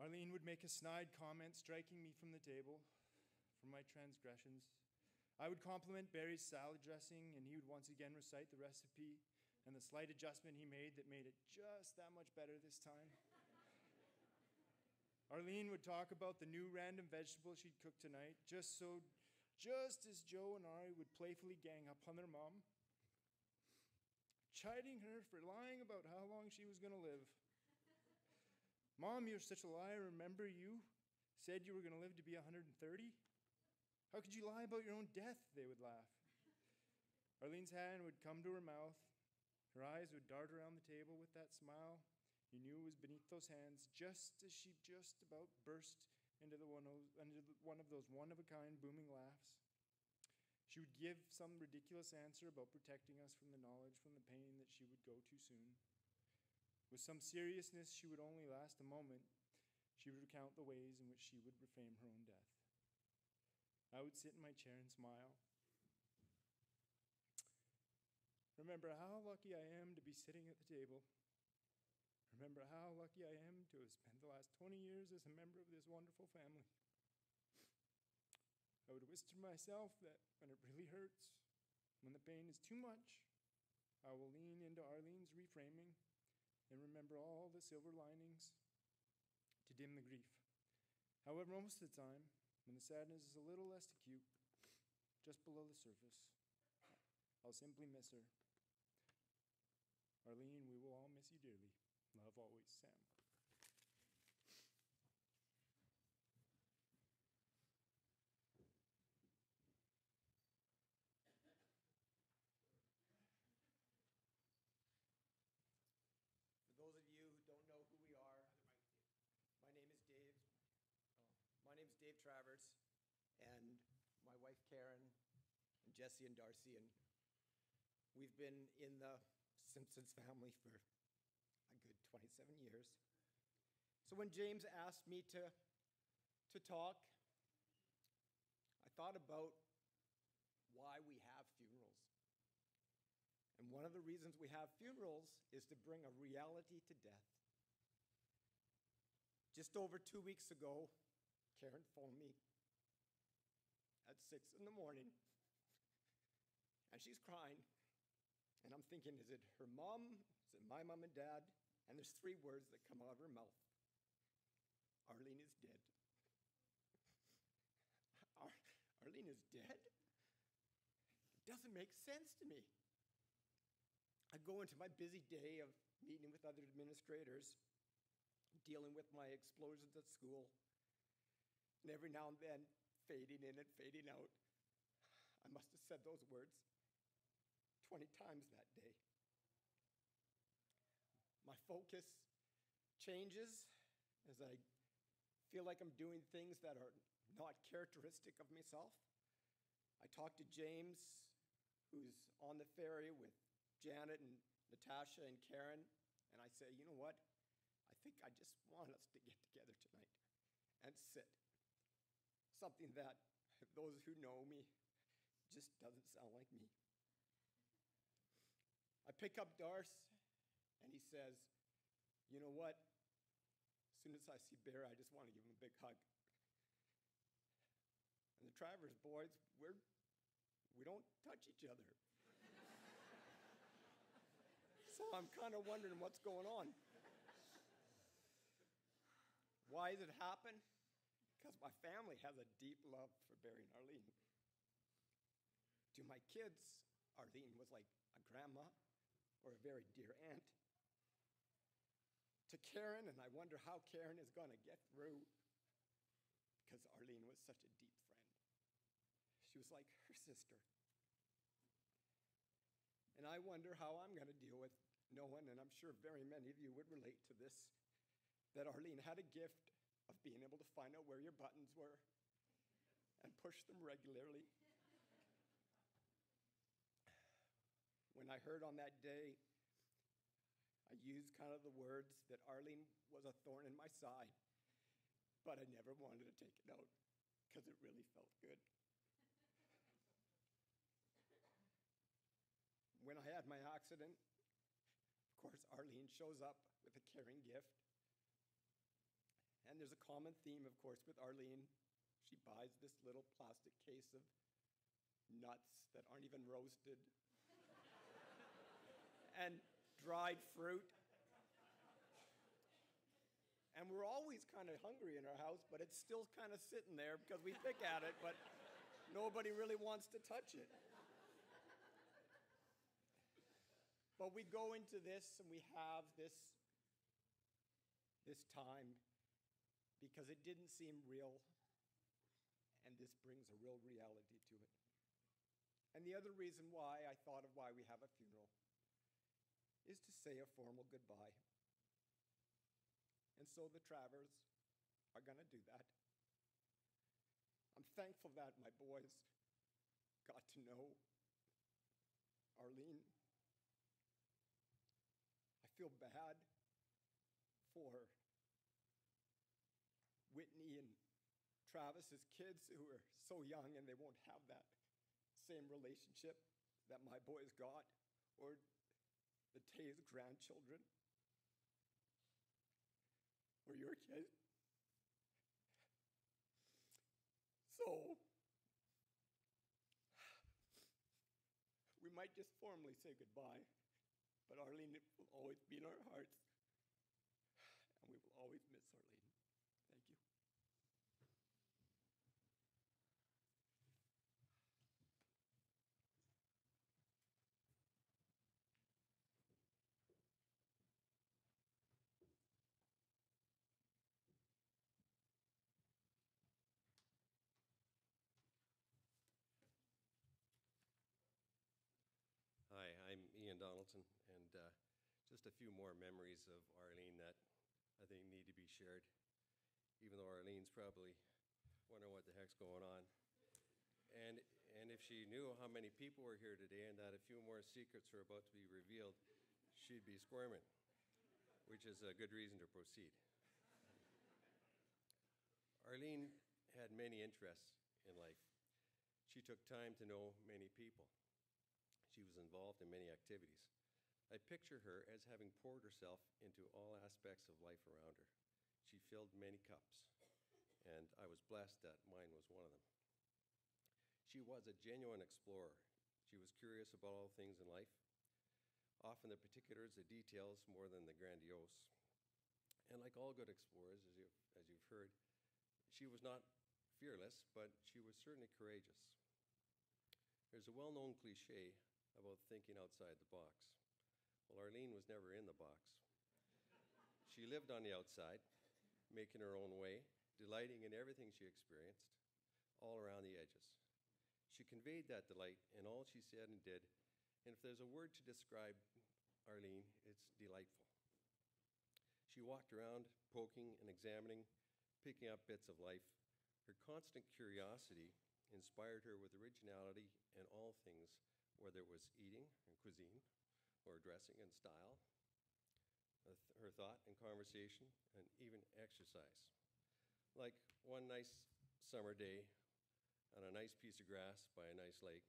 Arlene would make a snide comment, striking me from the table for my transgressions. I would compliment Barry's salad dressing, and he would once again recite the recipe and the slight adjustment he made that made it just that much better this time. Arlene would talk about the new random vegetable she'd cooked tonight, just as Joe and Ari would playfully gang up on their mom, chiding her for lying about how long she was going to live. Mom, you're such a liar. Remember you said you were going to live to be 130? How could you lie about your own death? They would laugh. Arlene's hand would come to her mouth. Her eyes would dart around the table with that smile you knew was beneath those hands, just as she just about burst into one of those one-of-a-kind booming laughs. She would give some ridiculous answer about protecting us from the knowledge from the pain that she would go too soon. With some seriousness, she would only last a moment. She would recount the ways in which she would reframe her own death. I would sit in my chair and smile. Remember how lucky I am to be sitting at the table. Remember how lucky I am to have spent the last 20 years as a member of this wonderful family. I would whisper to myself that when it really hurts, when the pain is too much, I will lean into Arlene's reframing and remember all the silver linings to dim the grief. However, most of the time, when the sadness is a little less acute, just below the surface, I'll simply miss her. Arlene, we will all miss you dearly. Love always, Sam. For those of you who don't know who we are, my name is Dave. My name is Dave Travers, and my wife Karen, and Jesse and Darcy, and we've been in the Simpsons family for a good 27 years. So when James asked me to talk, I thought about why we have funerals. And one of the reasons we have funerals is to bring a reality to death. Just over 2 weeks ago, Karen phoned me at 6 in the morning, and she's crying. And I'm thinking, is it her mom? Is it my mom and dad? And there's 3 words that come out of her mouth. Arlene is dead. Arlene is dead? It doesn't make sense to me. I go into my busy day of meeting with other administrators, dealing with my explosions at school, and every now and then fading in and fading out. I must have said those words 20 times that day. My focus changes as I feel like I'm doing things that are not characteristic of myself. I talk to James, who's on the ferry with Janet and Natasha and Karen, and I say, you know what? I think I just want us to get together tonight and sit. Something that, those who know me, just doesn't sound like me. I pick up Darce, and he says, you know what? As soon as I see Bear, I just want to give him a big hug. And the Travers boys, we're we don't touch each other. So I'm kind of wondering what's going on. Why does it happen? Because my family has a deep love for Barry and Arlene. To my kids, Arlene was like a grandma or a very dear aunt. To Karen, and I wonder how Karen is going to get through, because Arlene was such a deep friend. She was like her sister. And I wonder how I'm going to deal with knowing, and I'm sure very many of you would relate to this, that Arlene had a gift of being able to find out where your buttons were and push them regularly. When I heard on that day, I used kind of the words that Arlene was a thorn in my side, but I never wanted to take it out because it really felt good. When I had my accident, of course, Arlene shows up with a caring gift. And there's a common theme, of course, with Arlene. She buys this little plastic case of nuts that aren't even roasted and dried fruit. And we're always kind of hungry in our house, but it's still kind of sitting there because we pick at it, but nobody really wants to touch it. But we go into this and we have this time because it didn't seem real, and this brings a real reality to it. And the other reason why I thought of why we have a funeral is to say a formal goodbye. And so the Travers are going to do that. I'm thankful that my boys got to know Arlene. I feel bad for Whitney and Travis's kids who are so young and they won't have that same relationship that my boys got, or the Tays grandchildren, or your kids. So, we might just formally say goodbye, but Arlene will always be in our hearts, and we will always miss Arlene. Thank you. Hi, I'm Ian Donaldson, and just a few more memories of Arlene that I think need to be shared, even though Arlene's probably wondering what the heck's going on. And if she knew how many people were here today and that a few more secrets are about to be revealed, she'd be squirming, which is a good reason to proceed. Arlene had many interests in life. She took time to know many people. She was involved in many activities. I picture her as having poured herself into all aspects of life around her. She filled many cups, and I was blessed that mine was one of them. She was a genuine explorer. She was curious about all things in life, often the particulars, the details, more than the grandiose. And like all good explorers, as you've heard, she was not fearless, but she was certainly courageous. There's a well-known cliche about thinking outside the box. Well, Arlene was never in the box. She lived on the outside, making her own way, delighting in everything she experienced, all around the edges. She conveyed that delight in all she said and did, and if there's a word to describe Arlene, it's delightful. She walked around, poking and examining, picking up bits of life. Her constant curiosity inspired her with originality in all things, whether it was eating and cuisine, or dressing and style, her thought and conversation, and even exercise. Like one nice summer day on a nice piece of grass by a nice lake,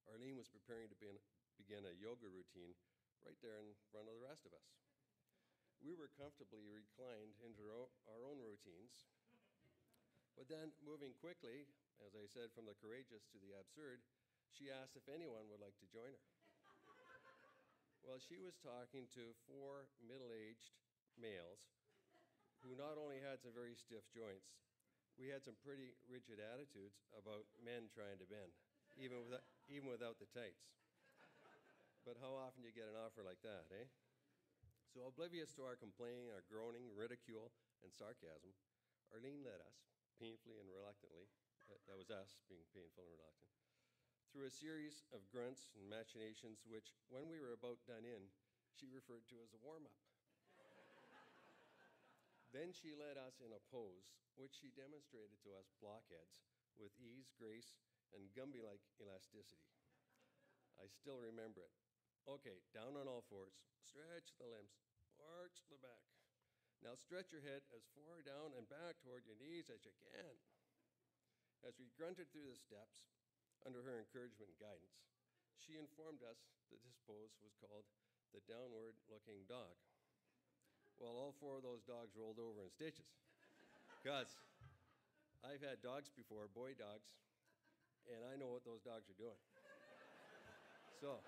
Arlene was preparing to begin a yoga routine right there in front of the rest of us. We were comfortably reclined into our own routines, but But then, moving quickly, as I said, from the courageous to the absurd, she asked if anyone would like to join her. Well, she was talking to 4 middle-aged males who not only had some very stiff joints, we had some pretty rigid attitudes about men trying to bend, even without the tights. But how often do you get an offer like that, eh? So oblivious to our complaining, our groaning, ridicule, and sarcasm, Arlene led us, painfully and reluctantly, that was us being painful and reluctant, through a series of grunts and machinations which, when we were about done in, she referred to as a warm-up. Then she led us in a pose, which she demonstrated to us blockheads with ease, grace, and Gumby-like elasticity. I still remember it. Okay, down on all fours, stretch the limbs, arch the back. Now stretch your head as far down and back toward your knees as you can. As we grunted through the steps, under her encouragement and guidance, she informed us that this pose was called the downward-looking dog. Well, all 4 of those dogs rolled over in stitches. Because I've had dogs before, boy dogs, and I know what those dogs are doing. So,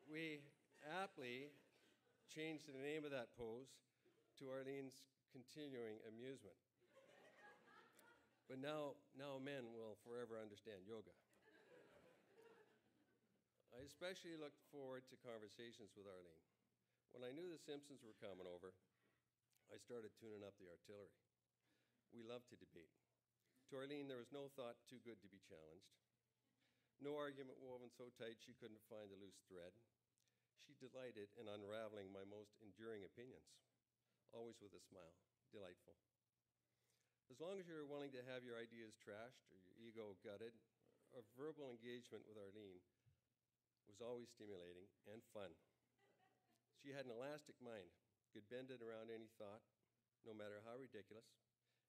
we aptly changed the name of that pose to Arlene's continuing amusement. But now men will forever understand yoga. I especially looked forward to conversations with Arlene. When I knew the Simpsons were coming over, I started tuning up the artillery. We loved to debate. To Arlene, there was no thought too good to be challenged. No argument woven so tight she couldn't find a loose thread. She delighted in unraveling my most enduring opinions, always with a smile, delightful. As long as you're willing to have your ideas trashed or your ego gutted, a verbal engagement with Arlene was always stimulating and fun. She had an elastic mind, could bend it around any thought, no matter how ridiculous,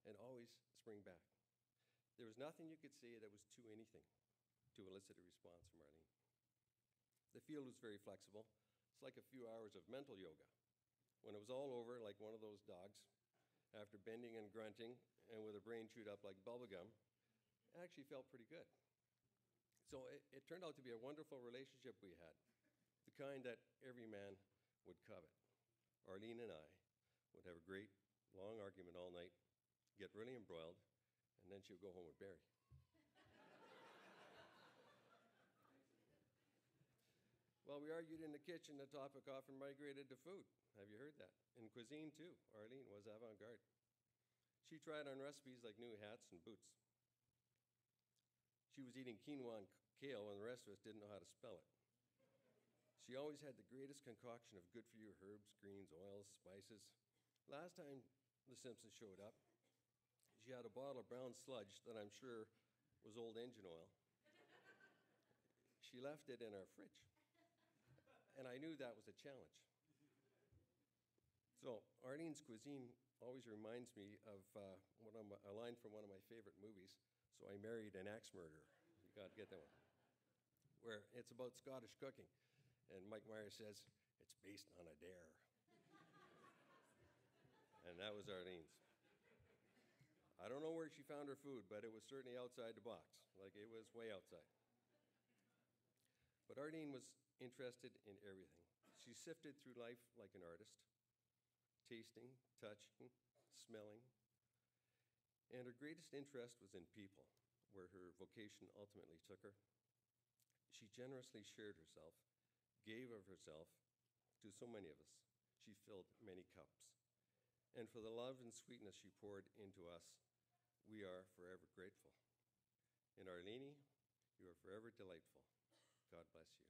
and always spring back. There was nothing you could say that was too anything to elicit a response from Arlene. The field was very flexible. It's like a few hours of mental yoga. When it was all over, like one of those dogs, after bending and grunting and with a brain chewed up like bubblegum, it actually felt pretty good. So it turned out to be a wonderful relationship we had, the kind that every man would covet. Arlene and I would have a great long argument all night, get really embroiled, and then she would go home with Barry. While we argued in the kitchen, the topic often migrated to food. Have you heard that? In cuisine, too, Arlene was avant-garde. She tried on recipes like new hats and boots. She was eating quinoa and kale, and the rest of us didn't know how to spell it. She always had the greatest concoction of good-for-you herbs, greens, oils, spices. Last time the Simpsons showed up, she had a bottle of brown sludge that I'm sure was old engine oil. She left it in our fridge. And I knew that was a challenge. So Arlene's cuisine always reminds me of a line from one of my favorite movies, So I Married an Axe Murderer. You got to get that one. Where it's about Scottish cooking. And Mike Myers says, it's based on a dare. And that was Arlene's. I don't know where she found her food, but it was certainly outside the box. Like, it was way outside. But Arlene was interested in everything. She sifted through life like an artist, tasting, touching, smelling. And her greatest interest was in people, where her vocation ultimately took her. She generously shared herself, gave of herself to so many of us. She filled many cups. And for the love and sweetness she poured into us, we are forever grateful. And Arlene, you are forever delightful. God bless you.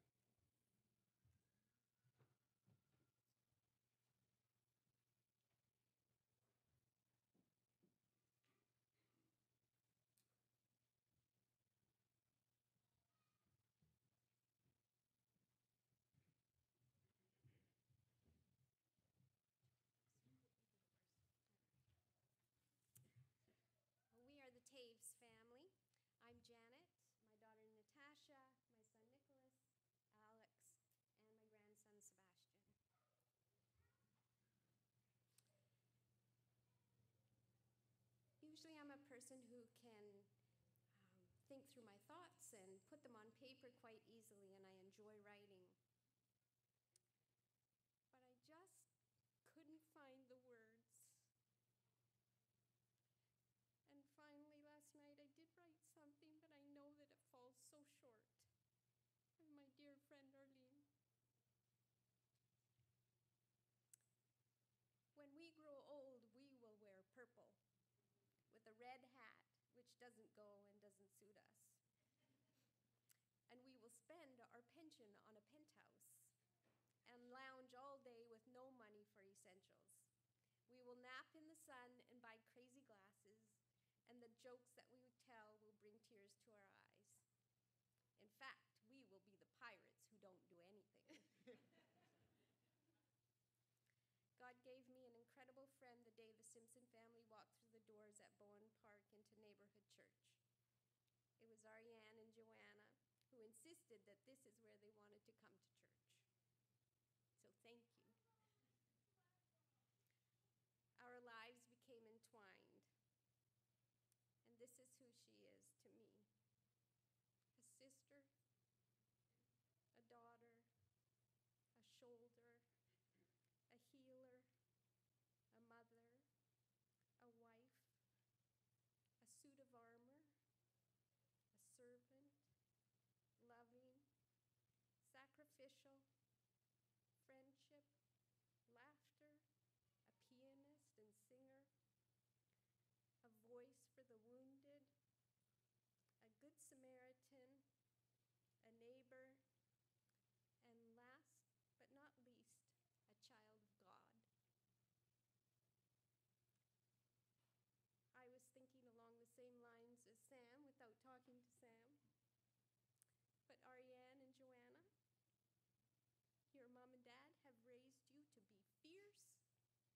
We are the Taves family. I'm Janet, my daughter Natasha, my son Nicholas, usually I'm a person who can think through my thoughts and put them on paper quite easily, and I enjoy writing. But I just couldn't find the words. And finally, last night, I did write something, but I know that it falls so short of my dear friend Arlene. When we grow old, we will wear purple with a red hat, which doesn't go and doesn't suit us. And we will spend our pension on a penthouse and lounge all day with no money for essentials. We will nap in the sun and buy crazy glasses, and the jokes that we tell will bring tears to our eyes. In fact, we will be the pirates who don't do anything. God gave me an incredible friend the day the Simpson family walked through the doors at Bowen Park into neighborhood church. It was Arlene and Joanna who insisted that this is where they wanted to come to church. So thank you. Our lives became entwined, and this is who she is to me. A sister, a daughter, a shoulder, a healer, a mother, a wife, a suit of armor, a servant, loving, sacrificial, friendship, laughter, a pianist and singer, a voice for the wounded, a good Samaritan, a neighbor, and last but not least, a child of God. I was thinking along the same lines as Sam without talking to Sam. But Arlene and Joanna, your mom and dad have raised you to be fierce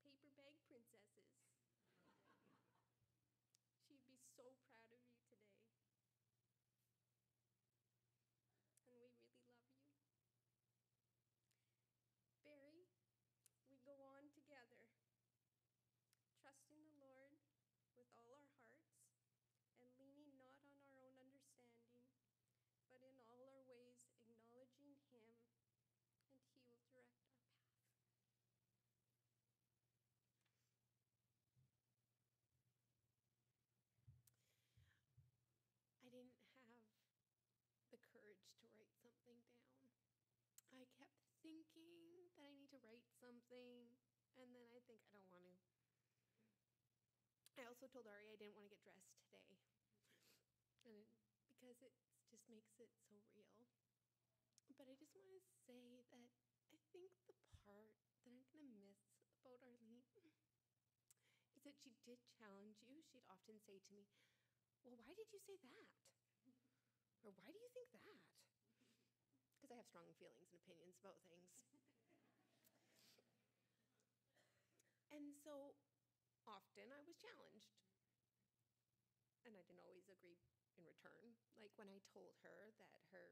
paper bag princesses. She'd be so proud of you today. And we really love you. Barry, we go on together, trusting the Lord with all our hearts and leaning not on our own understanding, but in all our ways acknowledging Him, and He will direct our path. I didn't have the courage to write something down. I kept thinking that I need to write something, and then I think I don't want to. I also told Ari I didn't want to get dressed today, and because it just makes it so real. But I just want to say that I think the part that I'm going to miss about Arlene is that she did challenge you. She'd often say to me, well, why did you say that? Or why do you think that? Because I have strong feelings and opinions about things. And so often I was challenged. And I didn't always agree in return. Like when I told her that I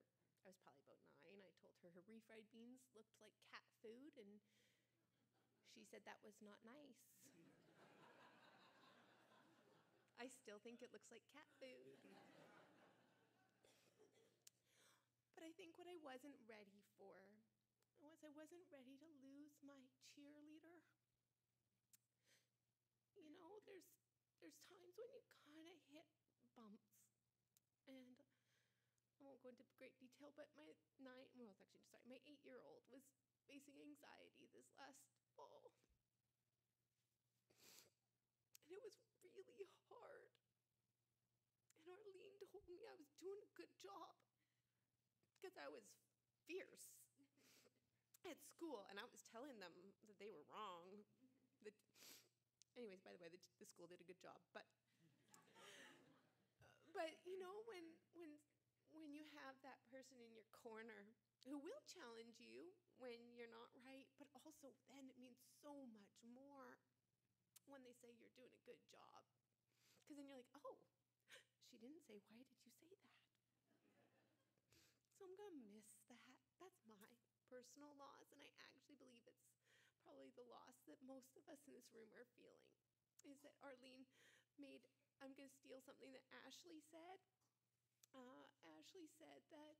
was probably about 9, I told her her refried beans looked like cat food, and she said that was not nice. I still think it looks like cat food. But I think what I wasn't ready for was I wasn't ready to lose my cheerleader. You know, there's times when you kind of hit bumps. And I won't go into great detail, but my 8-year-old was facing anxiety this last fall. And it was really hard. And Arlene told me I was doing a good job because I was fierce at school, and I was telling them that they were wrong. Anyways, by the way, the school did a good job, but you know, when you have that person in your corner who will challenge you when you're not right, but also then it means so much more when they say you're doing a good job. Because then you're like, oh, she didn't say, why did you say that? So I'm going to miss that. That's my personal loss, and I actually believe it's probably the loss that most of us in this room are feeling, is that Arlene made I'm going to steal something that Ashley said. Ashley said that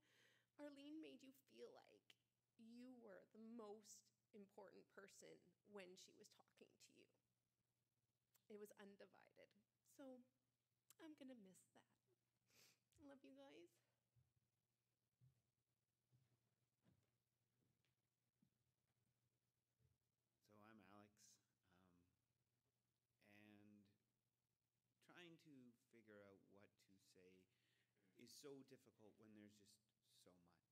Arlene made you feel like you were the most important person when she was talking to you. It was undivided. So I'm going to miss that. Love you guys. So I'm Alex, and trying to figure out what to say is so difficult when there's just so much.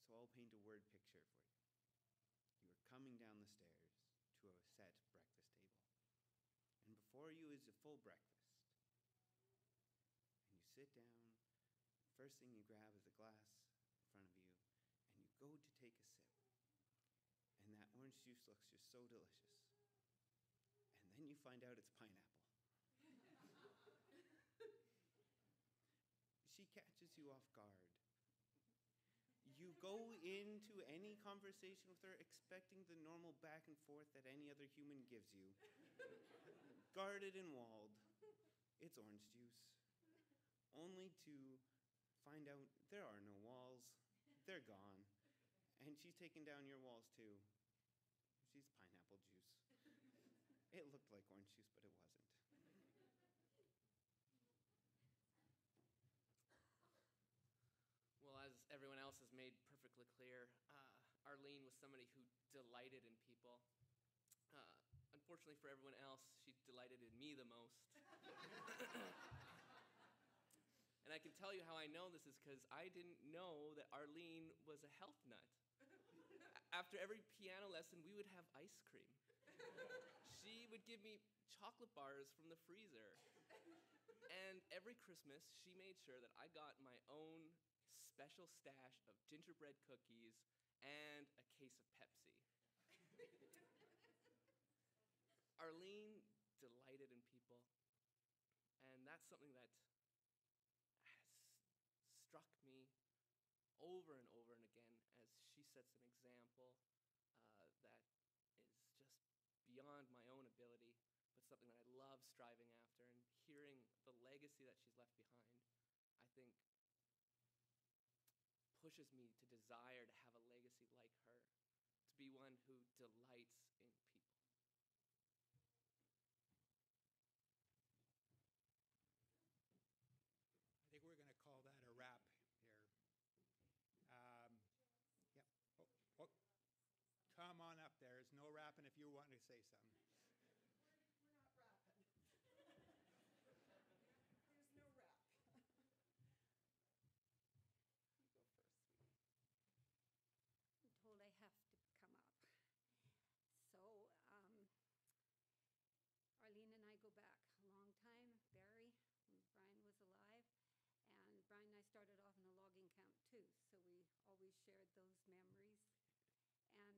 So I'll paint a word picture for you. You are coming down the stairs to a set breakfast table, and before you is a full breakfast. And you sit down, first thing you grab is a glass in front of you, and you go to take a sip. And that orange juice looks just so delicious. And then you find out it's pineapple. She catches you off guard. You go into any conversation with her expecting the normal back and forth that any other human gives you. Guarded and walled. It's orange juice. Only to find out there are no walls. They're gone. And she's taken down your walls too. She's pineapple juice. It looked like orange juice, but it wasn't. Well, as everyone else has made perfectly clear, Arlene was somebody who delighted in people. Unfortunately for everyone else, she delighted in me the most. And I can tell you how I know this is because I didn't know that Arlene was a health nut. After every piano lesson, we would have ice cream. She would give me chocolate bars from the freezer. And every Christmas, she made sure that I got my own special stash of gingerbread cookies and a case of Pepsi. Arlene delighted in people, and that's something that has struck me over and over and again as she sets an example that is just beyond my own ability, but something that I love striving after. And hearing the legacy that she's left behind, I think pushes me to desire to have a legacy like her, to be one who delights in people. I think we're going to call that a wrap here. Yep. Oh, come on up there. There's no wrapping if you want to say something. We're not rapping. There's no rap. You go first, sweetie. I'm told I have to come up. So, Arlene and I go back a long time, Barry, when Brian was alive. And Brian and I started off in a logging camp too, so we always shared those memories. And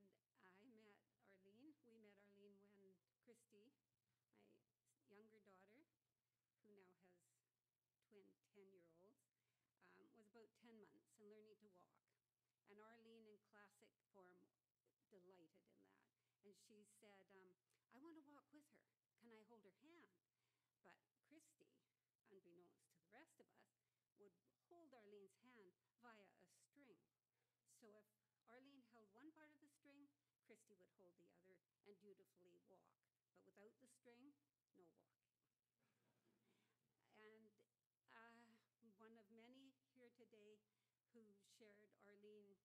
we met Arlene when Christy, my younger daughter, who now has twin 10-year-olds, was about 10 months and learning to walk. And Arlene, in classic form, delighted in that. And she said, I want to walk with her. Can I hold her hand? But Christy, unbeknownst to the rest of us, would hold Arlene's hand via a string. So if Arlene held one part of the string, Christy would hold the other and dutifully walk. But without the string, no walking. And one of many here today who shared Arlene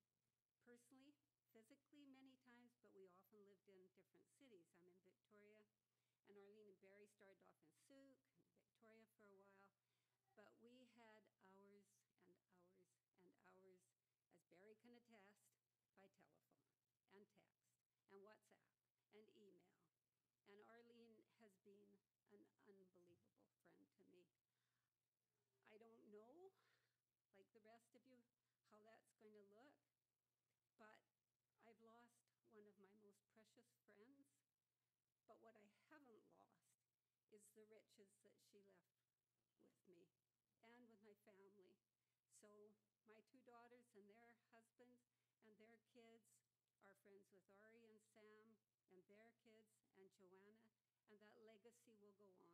personally, physically many times, but we often lived in different cities. I'm in Victoria, and Arlene and Barry started off in Souk, in Victoria for a while. But we had hours and hours and hours, as Barry can attest, by telephone and text and WhatsApp and email. And Arlene has been an unbelievable friend to me. I don't know, like the rest of you, how that's going to look, but I've lost one of my most precious friends. But what I haven't lost is the riches that she left with me and with my family. So my two daughters and their husbands and their kids are friends with Ari and Sam and their kids and Joanna, and that legacy will go on.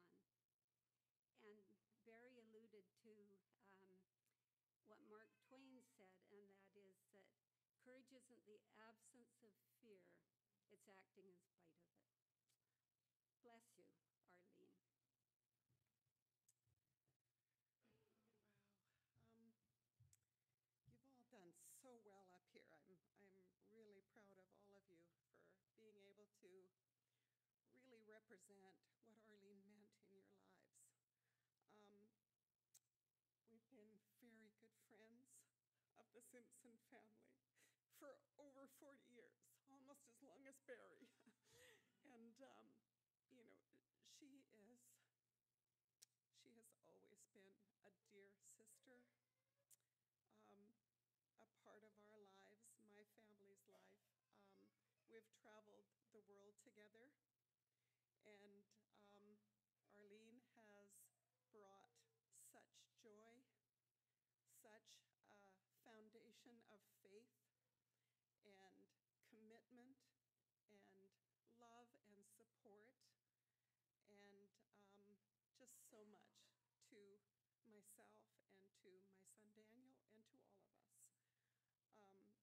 Barry alluded to what Mark Twain said, and that is that courage isn't the absence of fear, it's acting in spite of it. Bless you, Arlene. You've all done so well up here. I'm really proud of all of you for being able to really represent what Arlene meant in your lives. We've been very good friends of the Simpson family for over 40 years, almost as long as Barry. And, you know, she has always been a dear sister, a part of our lives, my family's life. We've traveled the world together, and Arlene has brought such joy, such a foundation of faith and commitment and love and support, and just so much to myself and to my son Daniel and to all of us.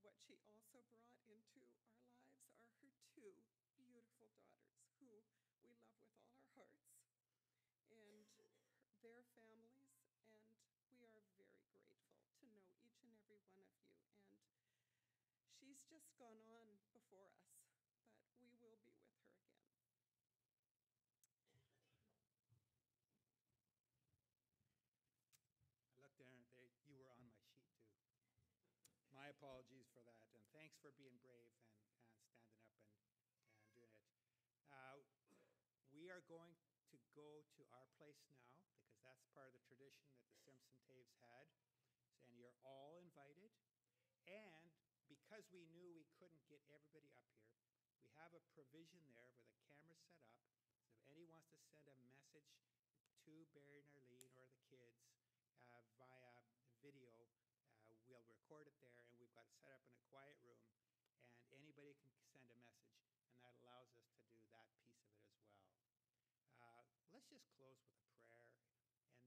What she also brought into our lives are her two beautiful daughters who we love with all our hearts, and their families, and we are very grateful to know each and every one of you. And she's just gone on before us, but we will be with her again. I looked there and you were on my sheet too. My apologies for that, and thanks for being brave and standing up and doing it. We are going to go to our place now, because that's part of the tradition that the Simpson Taves had. And you're all invited. And because we knew we couldn't get everybody up here, we have a provision there where the camera's set up. So if anyone wants to send a message to Barry and Arlene or the kids via video, we'll record it there, and we've got it set up in a quiet room, and anybody can send a message, and that allows us to do that piece of it as well. Let's just close with a prayer,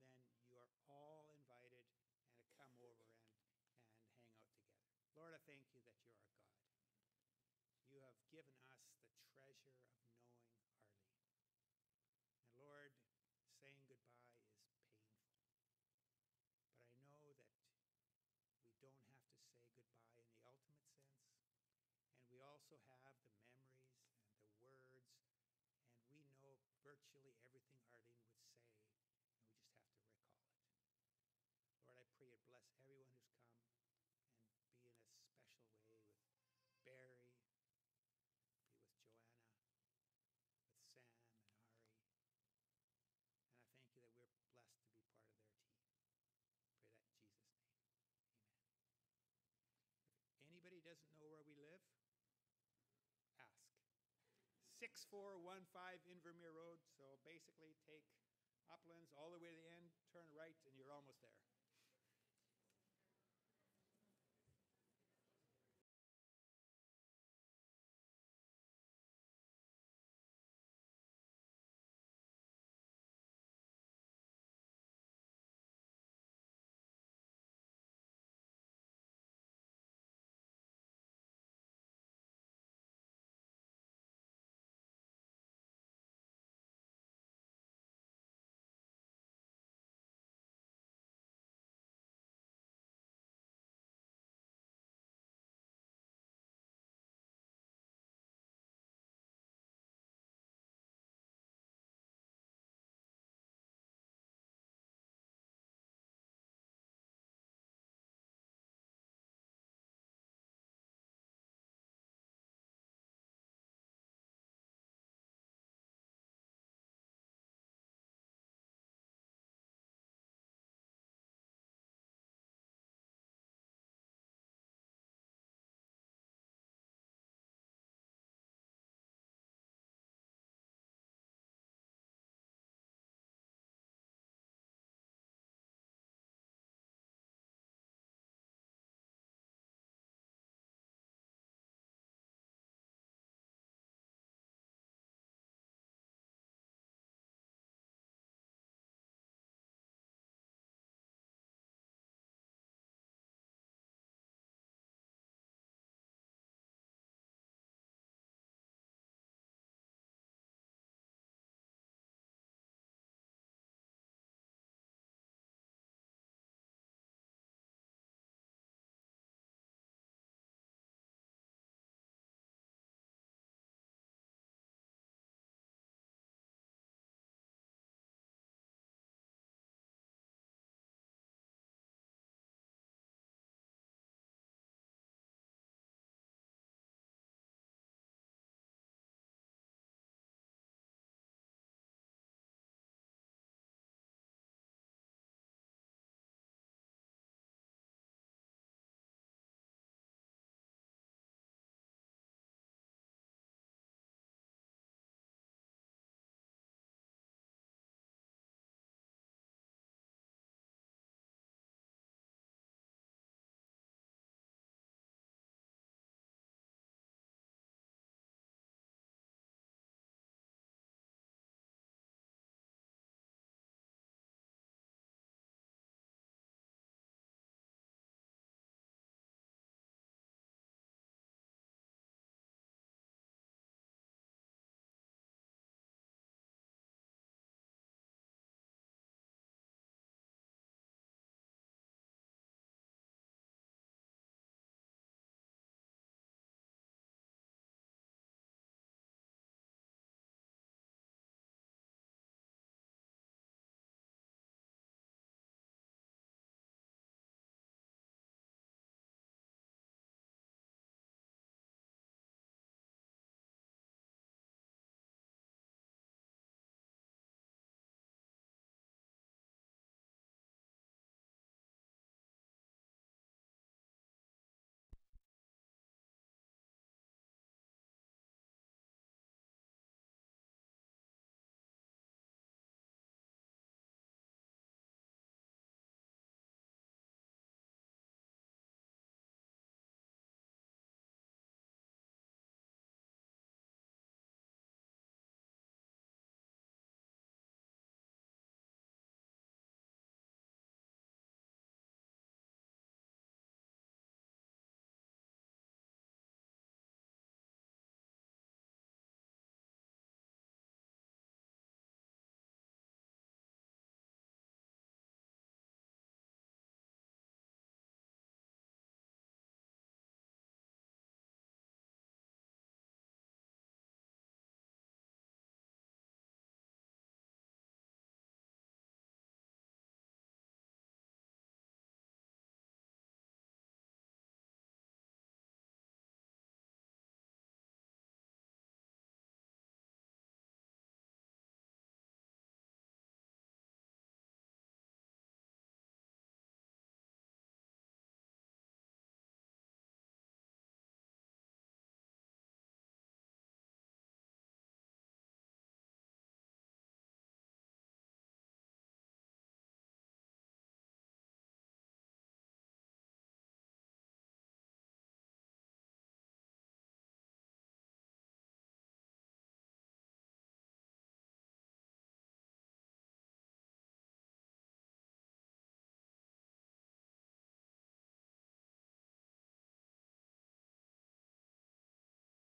and then you are all invited and to come over and hang out together. Lord, I thank you that you're our God. You have given us the treasure of knowing Arlene. And Lord, saying goodbye is painful. But I know that we don't have to say goodbye in the ultimate sense. And we also have the memories and the words, and we know virtually everything Arlene would say, and we just have to recall it. Lord, I pray you bless everyone who's come, and be in a special way with Barry, be with Joanna, with Sam and Ari. And I thank you that we're blessed to be part of their team. Pray that in Jesus' name. If anybody doesn't know where we live, ask. 6415 Invermere Road. So basically take Uplands all the way to the end, turn right, and you're almost there.